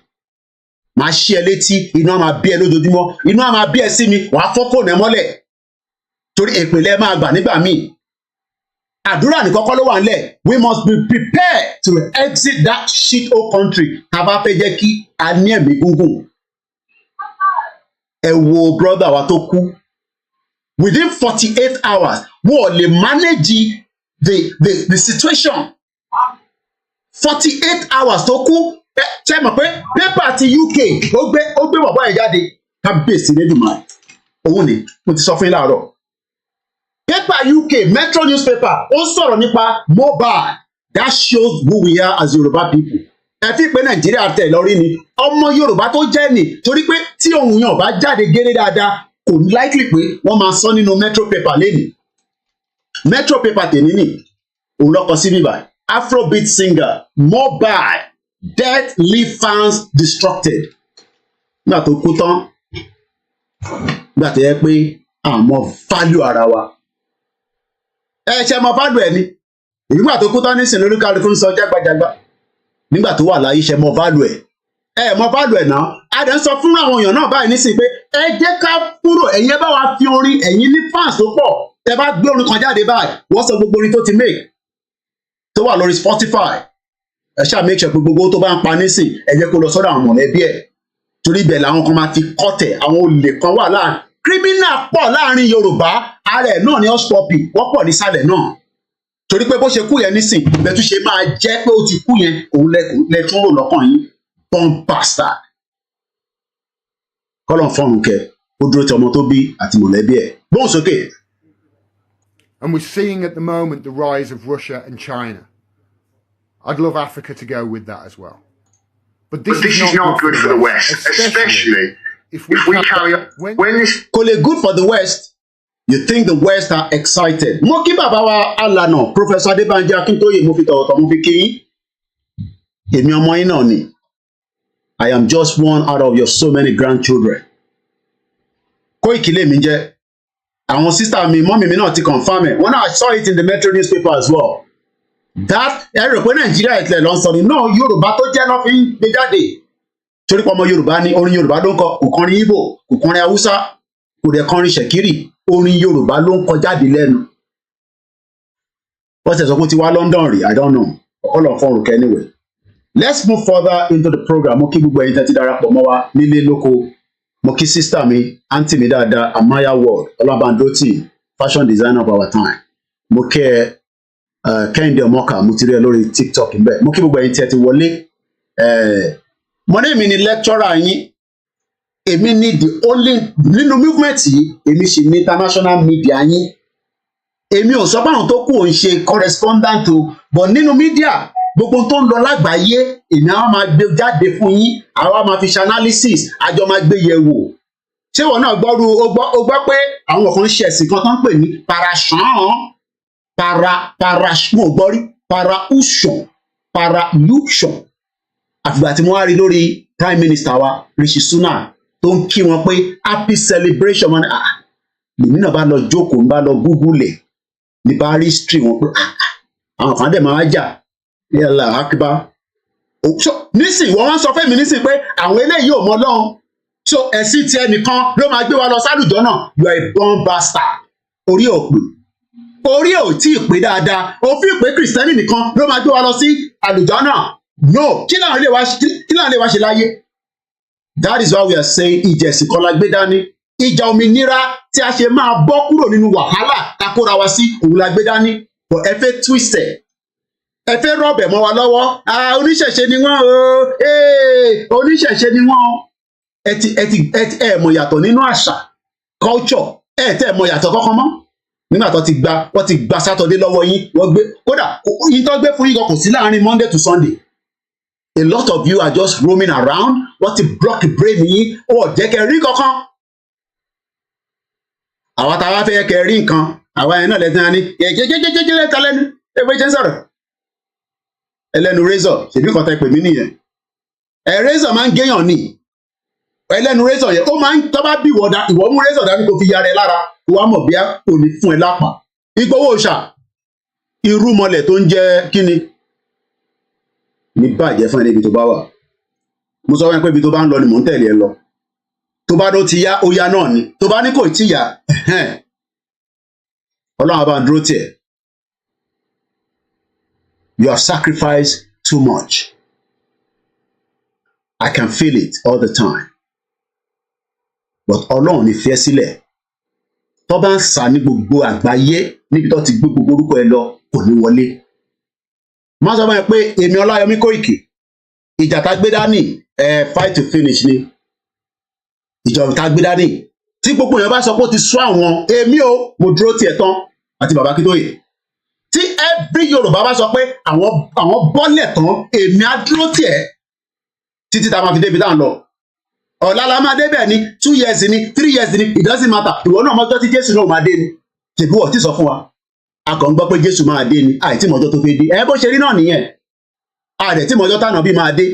Speaker 9: máa ṣí ẹ létí inú á máa bí ẹ lójoojúmọ́ inú á máa bí ẹ sí mi wàá fọ́ fóònù ẹ mọ́lẹ̀ torí ìpìlẹ̀ máa gbà nígbà míì àdúrà ní kọ́kọ́ ló wà nílẹ̀ we must be prepared to exit that shit hole country tá a bá fẹ́ jẹ́ kí a ní ẹ̀mí gúngùn ẹ wo brother wa tó kú within 48 hours wọ́n lè manage the situation 48 hours tó kú ṣe mọ̀ pé pépà ti UK ó gbé bàbá ẹ̀ jáde kábíyèsí lẹ́dùnmáà òun ni mo ti sọ fún yín láàárọ̀ pépà UK Metro newspaper ó sọ̀rọ̀ nípa Mohbad that shows who we are as Yoruba people ẹ fi pé Nàìjíríà tẹ̀ lórí ni ọmọ Yorùbá tó jẹ́ ni torí pé tí ohun yẹn ò bá jáde géré dáadáa kò ní likely pé wọ́n máa sọ nínú Metro paper lẹ́nìí Metro paper tèmi nì òun lọ́kọ sí bíbá Afrobeat singer Mohbad death leave fans distracted nígbà tó kú tán nígbà tó yẹ pé àmọ́ value ara wa ṣe mọ value ẹ ni nígbà tó kú tán nísìnyí lórí kálukú ń sọ jágbajàgba nígbà tó wà láyé ṣe mọ value ẹ mọ value ẹ náà a dẹ̀ ń sọ fún àwọn èèyàn náà báyìí nísìnyí pé ẹ jẹ́ ká kúrò ẹ̀yin bá wa fi orin ẹ̀yin ní fans tó pọ̀ ẹ bá gbé orin kan jáde báyìí wọ́n sọ gbogbo orin tó ti make tó wà lórí Spotify ẹ ṣáà make sure pé gbogbo tó bá ń pa nísìn ẹ jẹ́ kó lọ sọ́dọ̀ àwọn mọ̀lẹ́bí ẹ̀ torí ibẹ̀ làwọn kan máa fi kọ́tẹ̀ àwọn olè kan wà láàrin criminal pọ̀ láàrin Yorùbá ààrẹ náà ni ọ̀ṣpọ̀pì wọ́n pọ̀ nísàlẹ̀ náà torí pé bó ṣe kú yẹn nísìn bẹ́tú ṣe máa jẹ́ pé ó ti kú yẹn òun lẹ́tún rò lọ́kàn yín born bastard kọ́lọ̀ fọ́ọ̀nù kẹ ó dúró ti ọmọ tó bí àti mọ̀lẹ́bí ẹ̀ gbóhùn sókè.
Speaker 8: And we're seeing at the moment the rise of Russia and China. I'd love Africa to go with that as well. But this is not good for the West, especially if we carry on. When this
Speaker 9: good for the West, you think the West are excited. Mo kí bàbá wa Alana, Professor Adébánjí Akíntóyè, mo fi tọ̀wọ̀tọ̀ mo fi kí yín. Èmi ọmọ yín náà ni. I am just one out of your so many grandchildren. Koikile mi jẹ́. Àwọn sister mi, mọ́mì mi náà ti confirm it. When I saw it in the Metro newspaper as well. That ẹ rò pé Nàìjíríà ìtìlẹ̀ lọ sọ ni náà Yorùbá tó jẹ́ náà fi ń gbé jáde. Torí pé ọmọ Yorùbá ní orin Yorùbá ló ń kọ, kò kọrin Ìgbò, kò kọrin Haúsá, kò dẹ̀ kọrin Ṣẹ̀kírì, orin Yorùbá ló ń kọ jáde lẹ́nu. Wọ́n ti sọ pé ó ti wá London rí, I don't know. All of them anyway. Let's move further into the program. Mo kí gbogbo ẹ̀yin tẹ́ ti darapọ̀ mọ́ wa nílé lóko. Mo kí sister mi, aunty mi dáadáa, Amaya Ward, Ọlábàndótì, fashion designer of our time. Mo kí ẹ Kẹ́hìndé Ọmọkà, mo ti rí ẹ lórí TikTok ńbẹ̀. Mo kí gbogbo ẹ̀yin tí ẹ ti wọlé. Mo ní èmi ni lecturer yín. Èmi ni the only nínú movement yìí, èmi sì ní international media yín. Èmi ò sọ pé àwọn tó kù ò ń ṣe correspondent o, but nínú media gbogbo tó ń lọ lágbàáyé èmi àwọn máa gbé jáde fún yín, àwa máa fi ṣe analysis, àjọ máa gbé yẹ̀ wò. Ṣé wọn náà gbọ́rú o gbọ́ pé àwọn kan ṣe ẹ̀sìn kan tó ń pè ní Paryushana àfìgbà tí mo wá rí lórí prime minister wa Rishi Sunak tó ń kí wọn pé happy celebration wọn lèmi náà bá lọ jókòó ń bá lọ Google ẹ̀ ní bá rí history wọn pé àwọn kan dẹ̀ máa jà yàrá àkíbá nísìnyí wọ́n sọ fẹ́mi nísìnyí pé àwọn eléyìí ò mọ Ọlọ́run so ẹ̀sìn tí ẹnìkan ló máa gbé wa lọ sálùjọ náà you are a born bastard orí ò tí ì pé dáadáa òfin pé kìrìsìtẹ́nì nìkan ló máa gbé wa lọ sí àlùjọ náà no kí làwọn lè wá ṣe láyé that is why we are saying ìjà ẹ̀sìn kan la gbé dání ìjà òmìnira tí a ṣe máa bọ́ kúrò nínú wàhálà takora wa sí òun la gbé dání but ẹ fẹ́ twist ẹ fẹ́ rọ̀bẹ̀ mọ́ wa lọ́wọ́ oníṣẹ̀ṣe ni wọ́n o oníṣẹ̀ṣe ni wọ́n ẹ mọ̀ yàtọ̀ nínú àṣà culture tẹ́ mọ̀ yàtọ̀ kankan mọ́ nígbà tó wọ́n ti gba Saturday lọ́wọ́ yín wọ́n gbé kódà yín tó gbé fún yín kò sí láàrin Monday to Sunday a lot of you are just roaming around wọ́n ti block brain yín ó jẹ́ kẹ́ rí kankan àwọn táwa fẹ́ kẹ́ rí nǹkan àwa yẹn náà lẹ́tàn ní kékékékéké lẹ́ta lẹ́nu ẹgbẹ́ jẹ́ sọ̀rọ̀ ẹlẹ́nu razor ṣèbí kan tẹ pè mí nìyẹn razor máa ń géèyàn ní ẹlẹ́nu razor yẹn ó máa ń tọ́ bá bí ìwọ mú razor dání kó fi yára ẹ lára kó wá mọ̀ bí kò ní fún ẹ lápá ìgbówó ṣà irú mọlẹ̀ tó ń jẹ́ kíni ní bàjẹ́ fún ẹ níbi tó bá wà mo sọ wọn pé ibi tó bá ń lọ ni mò ń tẹ̀lé ẹ lọ tó bá ló ti yá ó yá náà ni tó bá ní kò tí yá ọlọ́run àbá ń dúró tiẹ̀ you have sacrificed too much I can feel it all the time but ọlọ́run ní fẹ́ sílẹ̀ tó bá ń sà ní gbogbo àgbáyé níbi tó ti gbé gbogbo orúkọ ẹ lọ kò ní wọlé má sọ fún ẹ pé èmi Ọláyọmí Kóìkì ìjà tá gbé dání fight to finish ni ìjọba tá gbé dání tí gbogbo èèyàn bá sọ pé ó ti sún àwọn èmi o mo dúró tiẹ̀ tán àti bàbá Akíntóyè tí every Yorùbá bá sọ pé àwọn bọ́lẹ̀ tán èmi á dúró tiẹ̀ títí tá a máa fi débi tá à ń lọ ọ̀la la máa débẹ̀ ní 2 years ni 3 years ni it doesn't matter ìwọ náà mọ́jọ́ tí Jésù náà máa dé ni tèbí wọ́n ti sọ fún wa a kàn ń gbọ́ pé Jésù máa dé ni àìtí mọ́jọ́ tó fẹ́ dé bó ṣe rí náà nìyẹn àdẹ̀ tí mọ́jọ́ tànà bí máa dé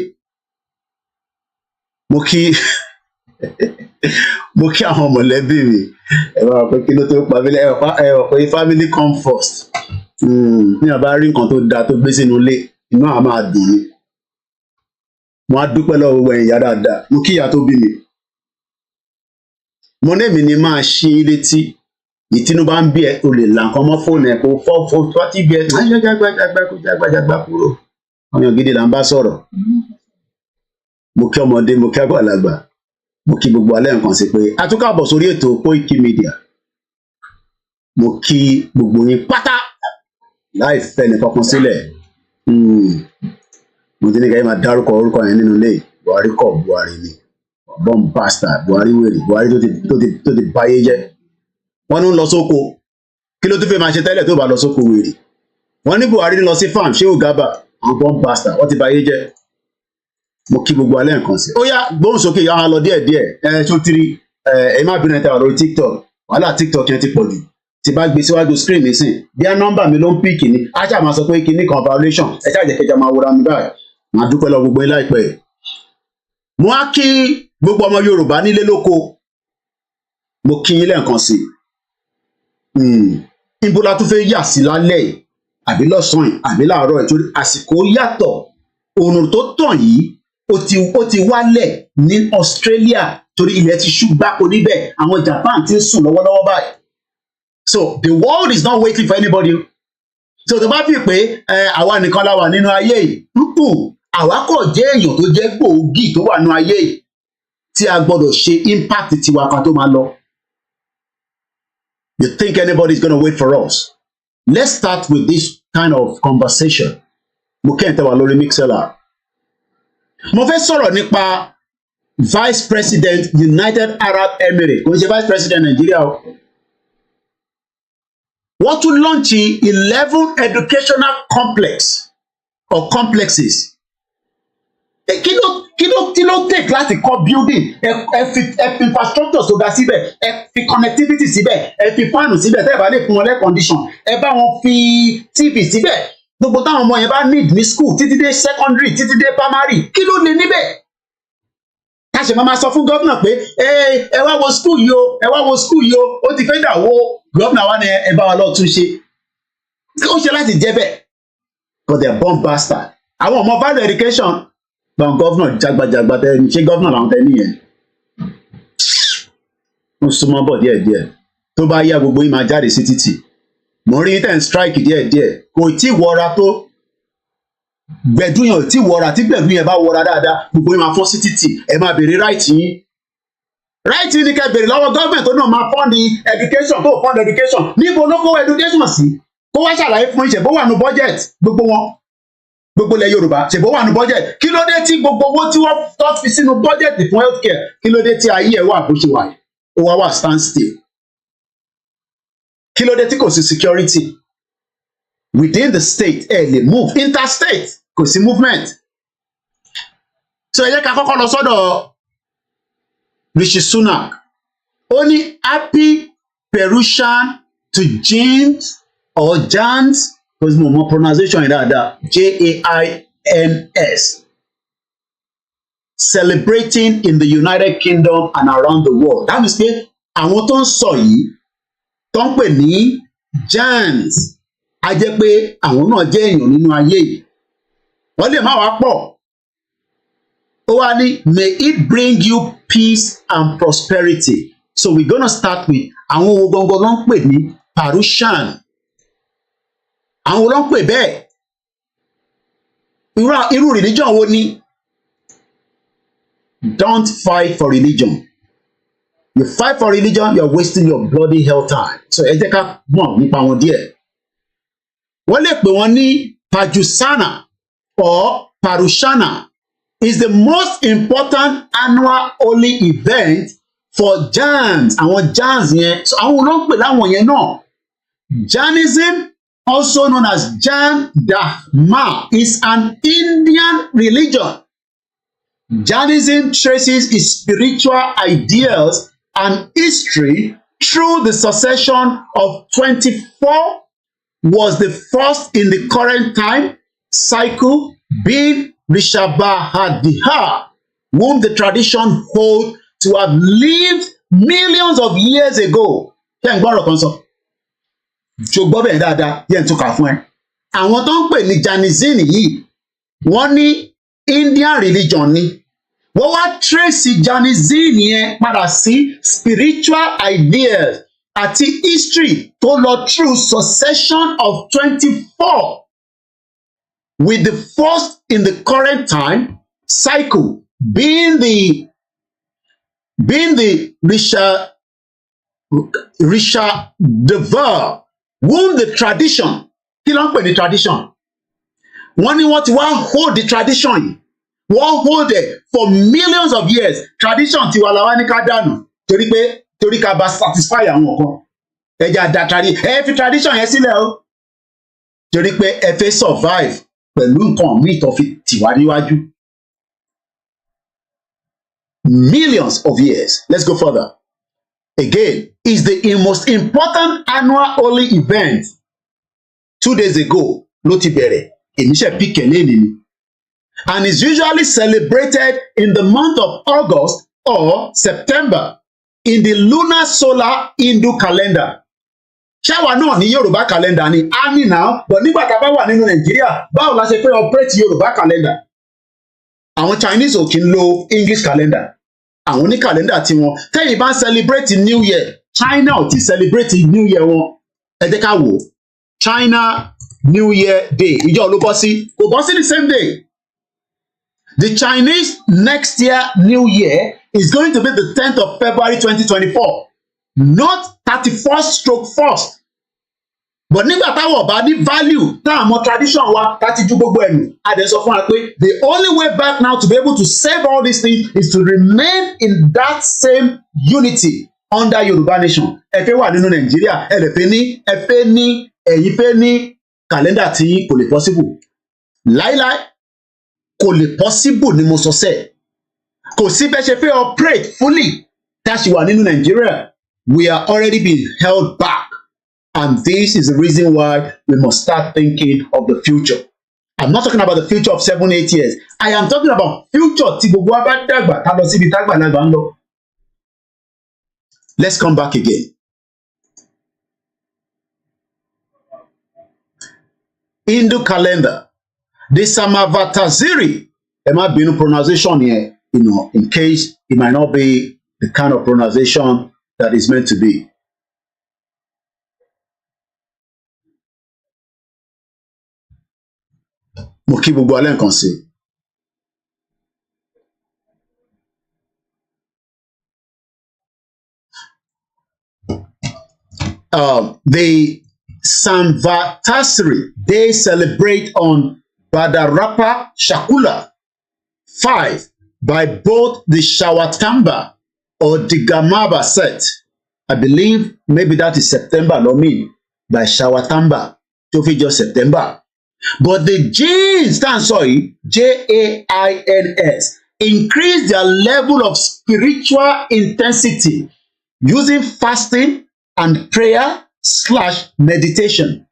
Speaker 9: mo kí àwọn mọ̀lẹ́bí mi ẹ bá wà pé kí ló tó pa mí ẹ wà pé family come first ní àbá rí nǹkan tó dáa tó gbé sínú ilé inú àwọn máa dùn mí mo á dúpẹ́ lọ́wọ́ gbogbo ẹ̀yin ìyá dáadáa mo kí ìyá tó bí mi mo ní èmi ni máa ṣí létí ìtinú bá ń bí ẹ o lè là nǹkan mọ́ fóònù ẹ kó fọ́ tó ti bí ẹ jágbájágbá kúrò ọyàn gidi là ń bá sọ̀rọ̀ mo kí ọmọdé mo kí àgbàlagbà mo kí gbogbo alẹ́ nǹkan sí pé a tún káàbọ̀ sórí ètò koikimedia mo kí gbogbo yín pátá láì fẹ́ nìkan kan sílẹ̀ mo ti ní ká yín máa dárúkọ orúkọ yẹn nínú ilé Buhari kọ Buhari ni bomb bastard Buhari wèrè Buhari tó ti báyé jẹ́ wọ́n ní ń lọ sóko kí ló tún fẹ́ máa ṣe tẹ́lẹ̀ tó bá lọ sóko wèrè wọ́n ní Buhari ń lọ sí farm ṣé Ugaba àwọn bomb bastard wọ́n ti báyé jẹ́ mo kí gbogbo alẹ́ nǹkan sí ó yá gbóhùn sókè yà á lọ díẹ̀díẹ̀ tó tiri ẹ má bínú ẹ tẹ́wà lórí TikTok wàhálà TikTok yẹn ti pọ̀ jù tí bá gbé síwájú screen nísìn bí a nọ́mbà mi ló ń píìkì ni á ṣáà máa sọ pé kinní kan violation ẹ ṣáà jẹ́ kẹjá máa wúra mi báyìí màá dúpẹ́ lọ gbogbo yín láìpẹ́ mo á kí gbogbo ọmọ Yorùbá nílé lóko mo kí yín lẹ́ẹ̀kan sí ibo la tún fẹ́ yà sí lálẹ́ àbí lọ́sàn-án àbí láàárọ̀ ìtorí àsìkò yàtọ̀ òòrùn tó tàn yìí ó ti wálẹ̀ ní Australia torí ilẹ̀ ti ṣú gbáko níbẹ̀ àwọn Japan ti ń sùn lọ́wọ́lọ́wọ́ báyìí so the world is not waiting for anybody so tó bá fi pé àwa nìkan la wà nínú ayé yìí àwa kò jẹ́ èèyàn tó jẹ́ gbòógì tó wà nínú ayé yìí tí a gbọ́dọ̀ ṣe impact tiwa kan tó máa lọ. You think anybody is going to wait for us? Let's start with this kind of conversation. Mo kẹ́ ẹ̀ tẹ́ wà lórí Mixlr. Mo fẹ́ sọ̀rọ̀ nípa Vice President United Arab Emirates kò ń ṣe Vice President Nigeria o. Wọ́n tún lọ́ǹchì 11 educational complexes. Kí ló take láti kọ́ building ẹ fi infrastructure tó ga síbẹ̀ ẹ fi connectivity síbẹ̀ ẹ fi fáànù síbẹ̀ tẹ́ ẹ bá lè fún wọn air condition ẹ bá wọn fi TV síbẹ̀ gbogbo táwọn ọmọ yẹn bá need ní school títí dé secondary títí dé primary kí ló lè níbẹ̀ ká ṣe máa sọ fún gómìnà pé ẹ wá wo school yìí o ẹ wá wo school yìí o ó ti fẹ́ dà wo gómìnà wa ni ẹ bá wa lọ tún ṣe ó ṣe láti jẹ́ bẹ́ẹ̀ but they are bomb bastard àwọn ọmọ value education gbọ́n gómìnà jagbajagba tẹ ṣé gómìnà làwọn tẹ nìyẹn ó súnmọ́ bọ̀ díẹ̀díẹ̀ tó bá yá gbogbo yín máa jáde sí títì mo rí ten strike díẹ̀díẹ̀ kò tí wọra tó gbẹ̀dú yẹn ò tí wọra tí gbẹ̀dú yẹn bá wọra dáadáa gbogbo yín máa fọ́n sí títì ẹ máa béèrè right yín ni kẹ́ béèrè lọ́wọ́ gọ́ọ̀mẹ̀ntì tó náà máa fund education tó fund education níbo ló kó education sí kó wá ṣàlàyé fún ìṣẹ̀ bó wà ní budget gbogbo wọn gbogbo ilẹ̀ Yorùbá ṣèbó wà ní budget kí ló dé tí gbogbo owó tí wọ́n tọ́ fi sínú budget fún healthcare kí ló dé tí ayé ẹ̀ wà bó ṣe wà ó wá wà stand still kí ló dé tí kò sí security within the state ẹ lè move interstate kò sí movement so ẹ jẹ́ ká kọ́kọ́ lọ sọ́dọ̀ Rishi Sunak ó ní happy Paryushana to Jains or Jans, because more pronunciation in that, Jains, celebrating in the United Kingdom and around the world. That means pé àwọn tó ń sọ yìí tó ń pè ní Jans, a jẹ́ pé àwọn náà jẹ́ èèyàn nínú ayé yìí. Wọ́n lè má wá pọ̀. Ó wá ní, may it bring you peace and prosperity. So we're gonna start with àwọn wo gangan ló ń pè ní Paryushana. Àwọn wo ló ń pè bẹ́ẹ̀? Irú religion wo ni? Don't fight for religion. You fight for religion, you're wasting your bloody hell time. So ẹ jẹ́ ká mọ̀ nípa wọn díẹ̀. Wọ́n lè pè wọ́n ní Paryushana or Paryushana. Is the most important annual holy event for Jans. Àwọn Jans yẹn, so àwọn ló ń pè láwọn yẹn náà. Jainism, also known as Jain Dharma, is an Indian religion. Jainism traces its spiritual ideals and history through the succession of 24, was the first in the current time cycle, being Rishabhadihar, whom the tradition holds to have lived millions of years ago. Kẹ́ ń gbọ́rọ̀ kan sọ. Ṣùgbọ́n bẹ́ẹ̀ dáadáa, yẹn tún kà fún ẹ. Àwọn tó ń pè ní Jainism yìí, wọ́n ní Indian religion ni. Wọ́n wá trace Jainism yẹn padà sí spiritual ideas àti history tó lọ through succession of 24, with the first in the current time cycle being the Rishabhadihar, whom the tradition, kí ló ń pè ní tradition? Wọ́n ní wọ́n ti wá hold the tradition yìí. Wọ́n hold it for millions of years. Tradition tiwa la wá ní ká dànù torí ká bá satisfy àwọn kan. Ẹja da fi tradition yẹn sílẹ̀ o. Torí pé ẹ fẹ́ survive pẹ̀lú nǹkan míì tó fi tìwá níwájú. Millions of years. Let's go further. Again, is the most important annual holy event. 2 days ago, ló ti bẹ̀rẹ̀. Èmi ṣe pick ni. And is usually celebrated in the month of August or September in the lunar solar Hindu calendar. Ṣáwa náà ní Yoruba calendar ni a ní now, but nígbà tá a bá wà nínú Nàìjíríà, báwo la ṣe fẹ́ operate Yoruba calendar? Àwọn Chinese ò kí ń lo English calendar. Àwọn ní calendar tiwọn. Tẹ́yìn bá ń celebrate New Year, China ò ti celebrate New Year wọn. Ẹ jẹ́ ká wò. China New Year Day. Ìjọ́ ló bọ́ sí. Kò bọ́ sí the same day. The Chinese next year New Year is going to be the 10th of February 2024, not 31st/1st. But nígbà táwọn ọba ní value táwọn tradition wa láti ju gbogbo ẹnu, a dẹ̀ sọ fún wa pé the only way back now to be able to save all these things is to remain in that same unity under Yoruba nation. Ẹ fẹ́ wà nínú Nàìjíríà, ẹ fẹ́ ní kàlẹ́ndà tí kò lè possible. Láíláí kò lè possible ni mo sọ sẹ́. Kò sí bẹ́ẹ̀ ṣe fẹ́ operate fully tá a ṣì wà nínú Nàìjíríà. We are already being held back. And this is the reason why we must start thinking of the future. I'm not talking about the future of 7-8 years. I am talking about future tí gbogbo wa bá dàgbà ká lọ síbi tágbàlagbà ń lọ. Let's come back again. Hindu calendar. The Samavatasiri. Ẹ má bínú pronunciation here, in case it might not be the kind of pronunciation that is meant to be. Mo kí gbogbo alẹ́ nǹkan sí. The Samvatasri, they celebrate on Badarapa Shakula 5 by both the Shawatamba or the Gamaba set. I believe maybe that is September, no mean, by Shawatamba, to figure September. But the Jains, Jains, increase their level of spiritual intensity using fasting and prayer, meditation.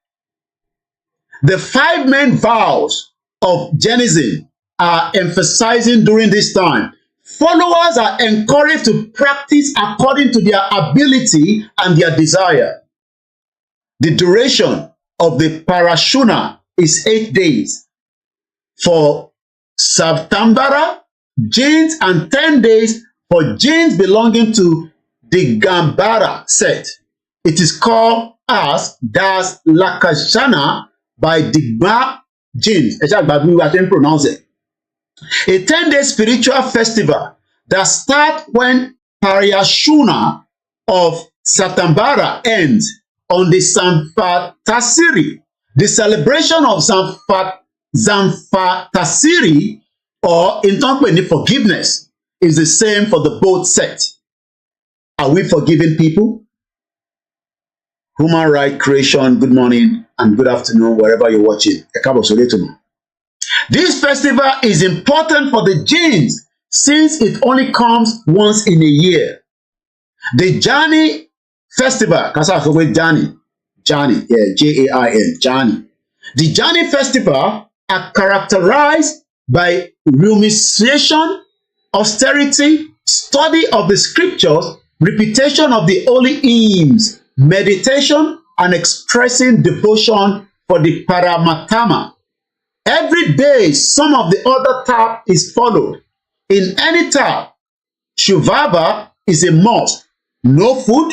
Speaker 9: The 5 main vows of Jainism are emphasizing during this time. Followers are encouraged to practice according to their ability and their desire. The duration of the Paryushana is 8 days. For Saptambara, Jains, and 10 days for Jains belonging to the Gambara set. It is called as Das Lakashana by Digba Jains. We can pronounce it. A 10-day spiritual festival that starts when Paryushana of Saptambara ends on the Sanfatasiri. The celebration of Sanfatasiri, or in Tongue forgiveness, is the same for the both sects. Are we forgiving people? Human Rights Creation, good morning and good afternoon wherever you're watching. This festival is important for the Jains since it only comes once in a year. The Jani festival, Jani, J-A-I-N, Jani. The Jani festival are characterized by rumination, austerity, study of the scriptures, repetition of the holy hymns, meditation, and expressing devotion for the Paramatama. Every day, some of the other tap is followed. In any tap, Shuvaba is a must. No food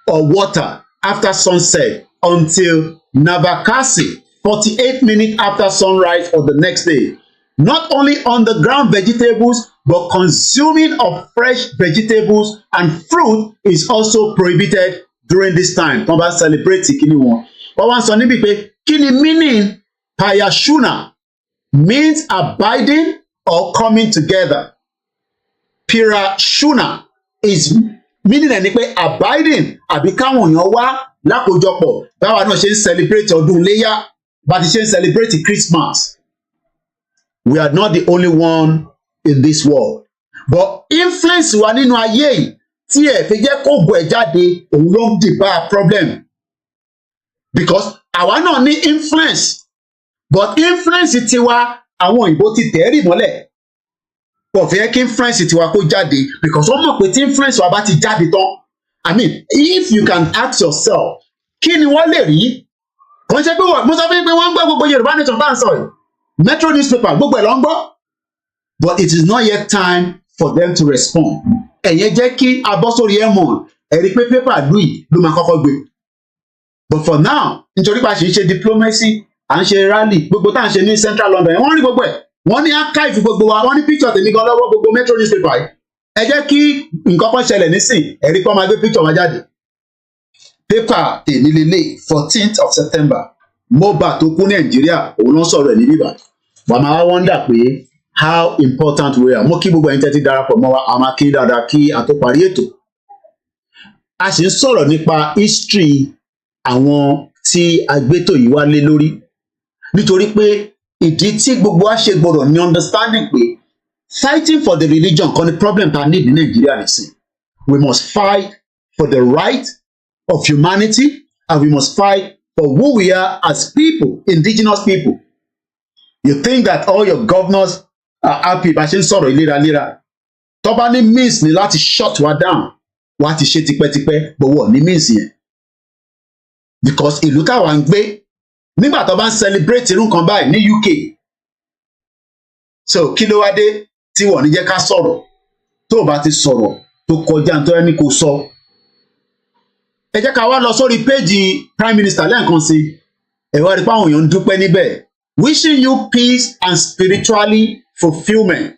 Speaker 9: or water after sunset until Navakasi, 48 minutes after sunrise for the next day. Not only underground vegetables, but consuming of fresh vegetables and fruit is also prohibited during this time. Tó bá celebrate kíni wọn. Wọ́n wá sọ níbi pé kíni meaning Paryushana means abiding or coming together. Paryushana is meaning ẹni pé abiding àbí káwọn èèyàn wá lákòójọpọ̀ báwa náà ṣe ń celebrate ọdún Iléyá bá ti ṣe ń celebrate Christmas. We are not the only one in this world. But influence wa nínú ayé yìí tí ẹ fi jẹ́ kó gbọ́ ẹ̀ jáde òun ló ń dìbà problem. Because àwa náà ní influence. But influence tiwa àwọn òyìnbó ti tẹ̀ẹ́rì mọ́lẹ̀. Kò fẹ́ kí influence tiwa kó jáde because wọ́n mọ̀ pé tí influence wa bá ti jáde tán. I mean, if you can ask yourself, kí ni wọ́n lè rí? Kò ń ṣe pé mo sọ fún yín pé wọ́n ń gbọ́ gbogbo Yorùbá nation bá ń sọ yìí. Metro newspaper gbogbo ẹ̀ ló ń gbọ́. But it is not yet time for them to respond. Ẹ̀yẹ́ jẹ́ kí abọ́sórí ẹ̀ mọ̀ ẹ̀rí pé pépà lùi ló máa kọ́kọ́ gbé. But for now, nítorí pé a ṣe ń ṣe diplomacy, à ń ṣe rally, gbogbo tá à ń ṣe ní Central London, wọ́n rí gbogbo ẹ̀. Wọ́n ní archive gbogbo wa, wọ́n ní picture tèmi gan lọ́wọ́ gbogbo Metro newspaper yìí. Ẹ jẹ́ kí nǹkan kan ṣẹlẹ̀ nísìn, ẹ̀rí pé wọ́n máa gbé picture wa jáde. Paper tèmi lélẹ̀ 14th of September. Moba tó kú Nàìjíríà, òun náà sọ̀rọ̀ ẹ̀ ní bíbá. Wàá máa wonder pé how important we are. Mo kí gbogbo ẹ̀yin tẹ́tí darapọ̀ mọ́ wa, a máa kí dáadáa kí a tó parí ètò. A sì ń sọ̀rọ̀ nípa history àwọn tí agbétò yìí wá lé lórí. Nítorí pé ìdí tí gbogbo wa ṣe gbọdọ̀ ní understanding pé fighting for the religion kan ní problem ta need ní Nàìjíríà nìsín. We must fight for the right of humanity and we must fight for who we are as people, indigenous people. You think that all your governors are happy bá ṣe ń sọ̀rọ̀ ìléraléra. Tó bá ní means ni láti shut wa down, wá ti ṣe tipẹ́tipẹ́ gbowó ní means yẹn. Because ìlú táwa ń gbé nígbà tó bá ń celebrate irú nǹkan báyìí ní UK. So kí ló wá dé tí wọ́n ní jẹ́ ká sọ̀rọ̀ tó bá ti sọ̀rọ̀ tó kọjá nítorí ẹni kò sọ. Ẹ jẹ́ ká wá lọ sórí péjì Prime Minister lẹ́ẹ̀kan sí. Ẹ wá rí pé àwọn èèyàn ń dúpẹ́ níbẹ̀. Wishing you peace and spiritually fulfillment.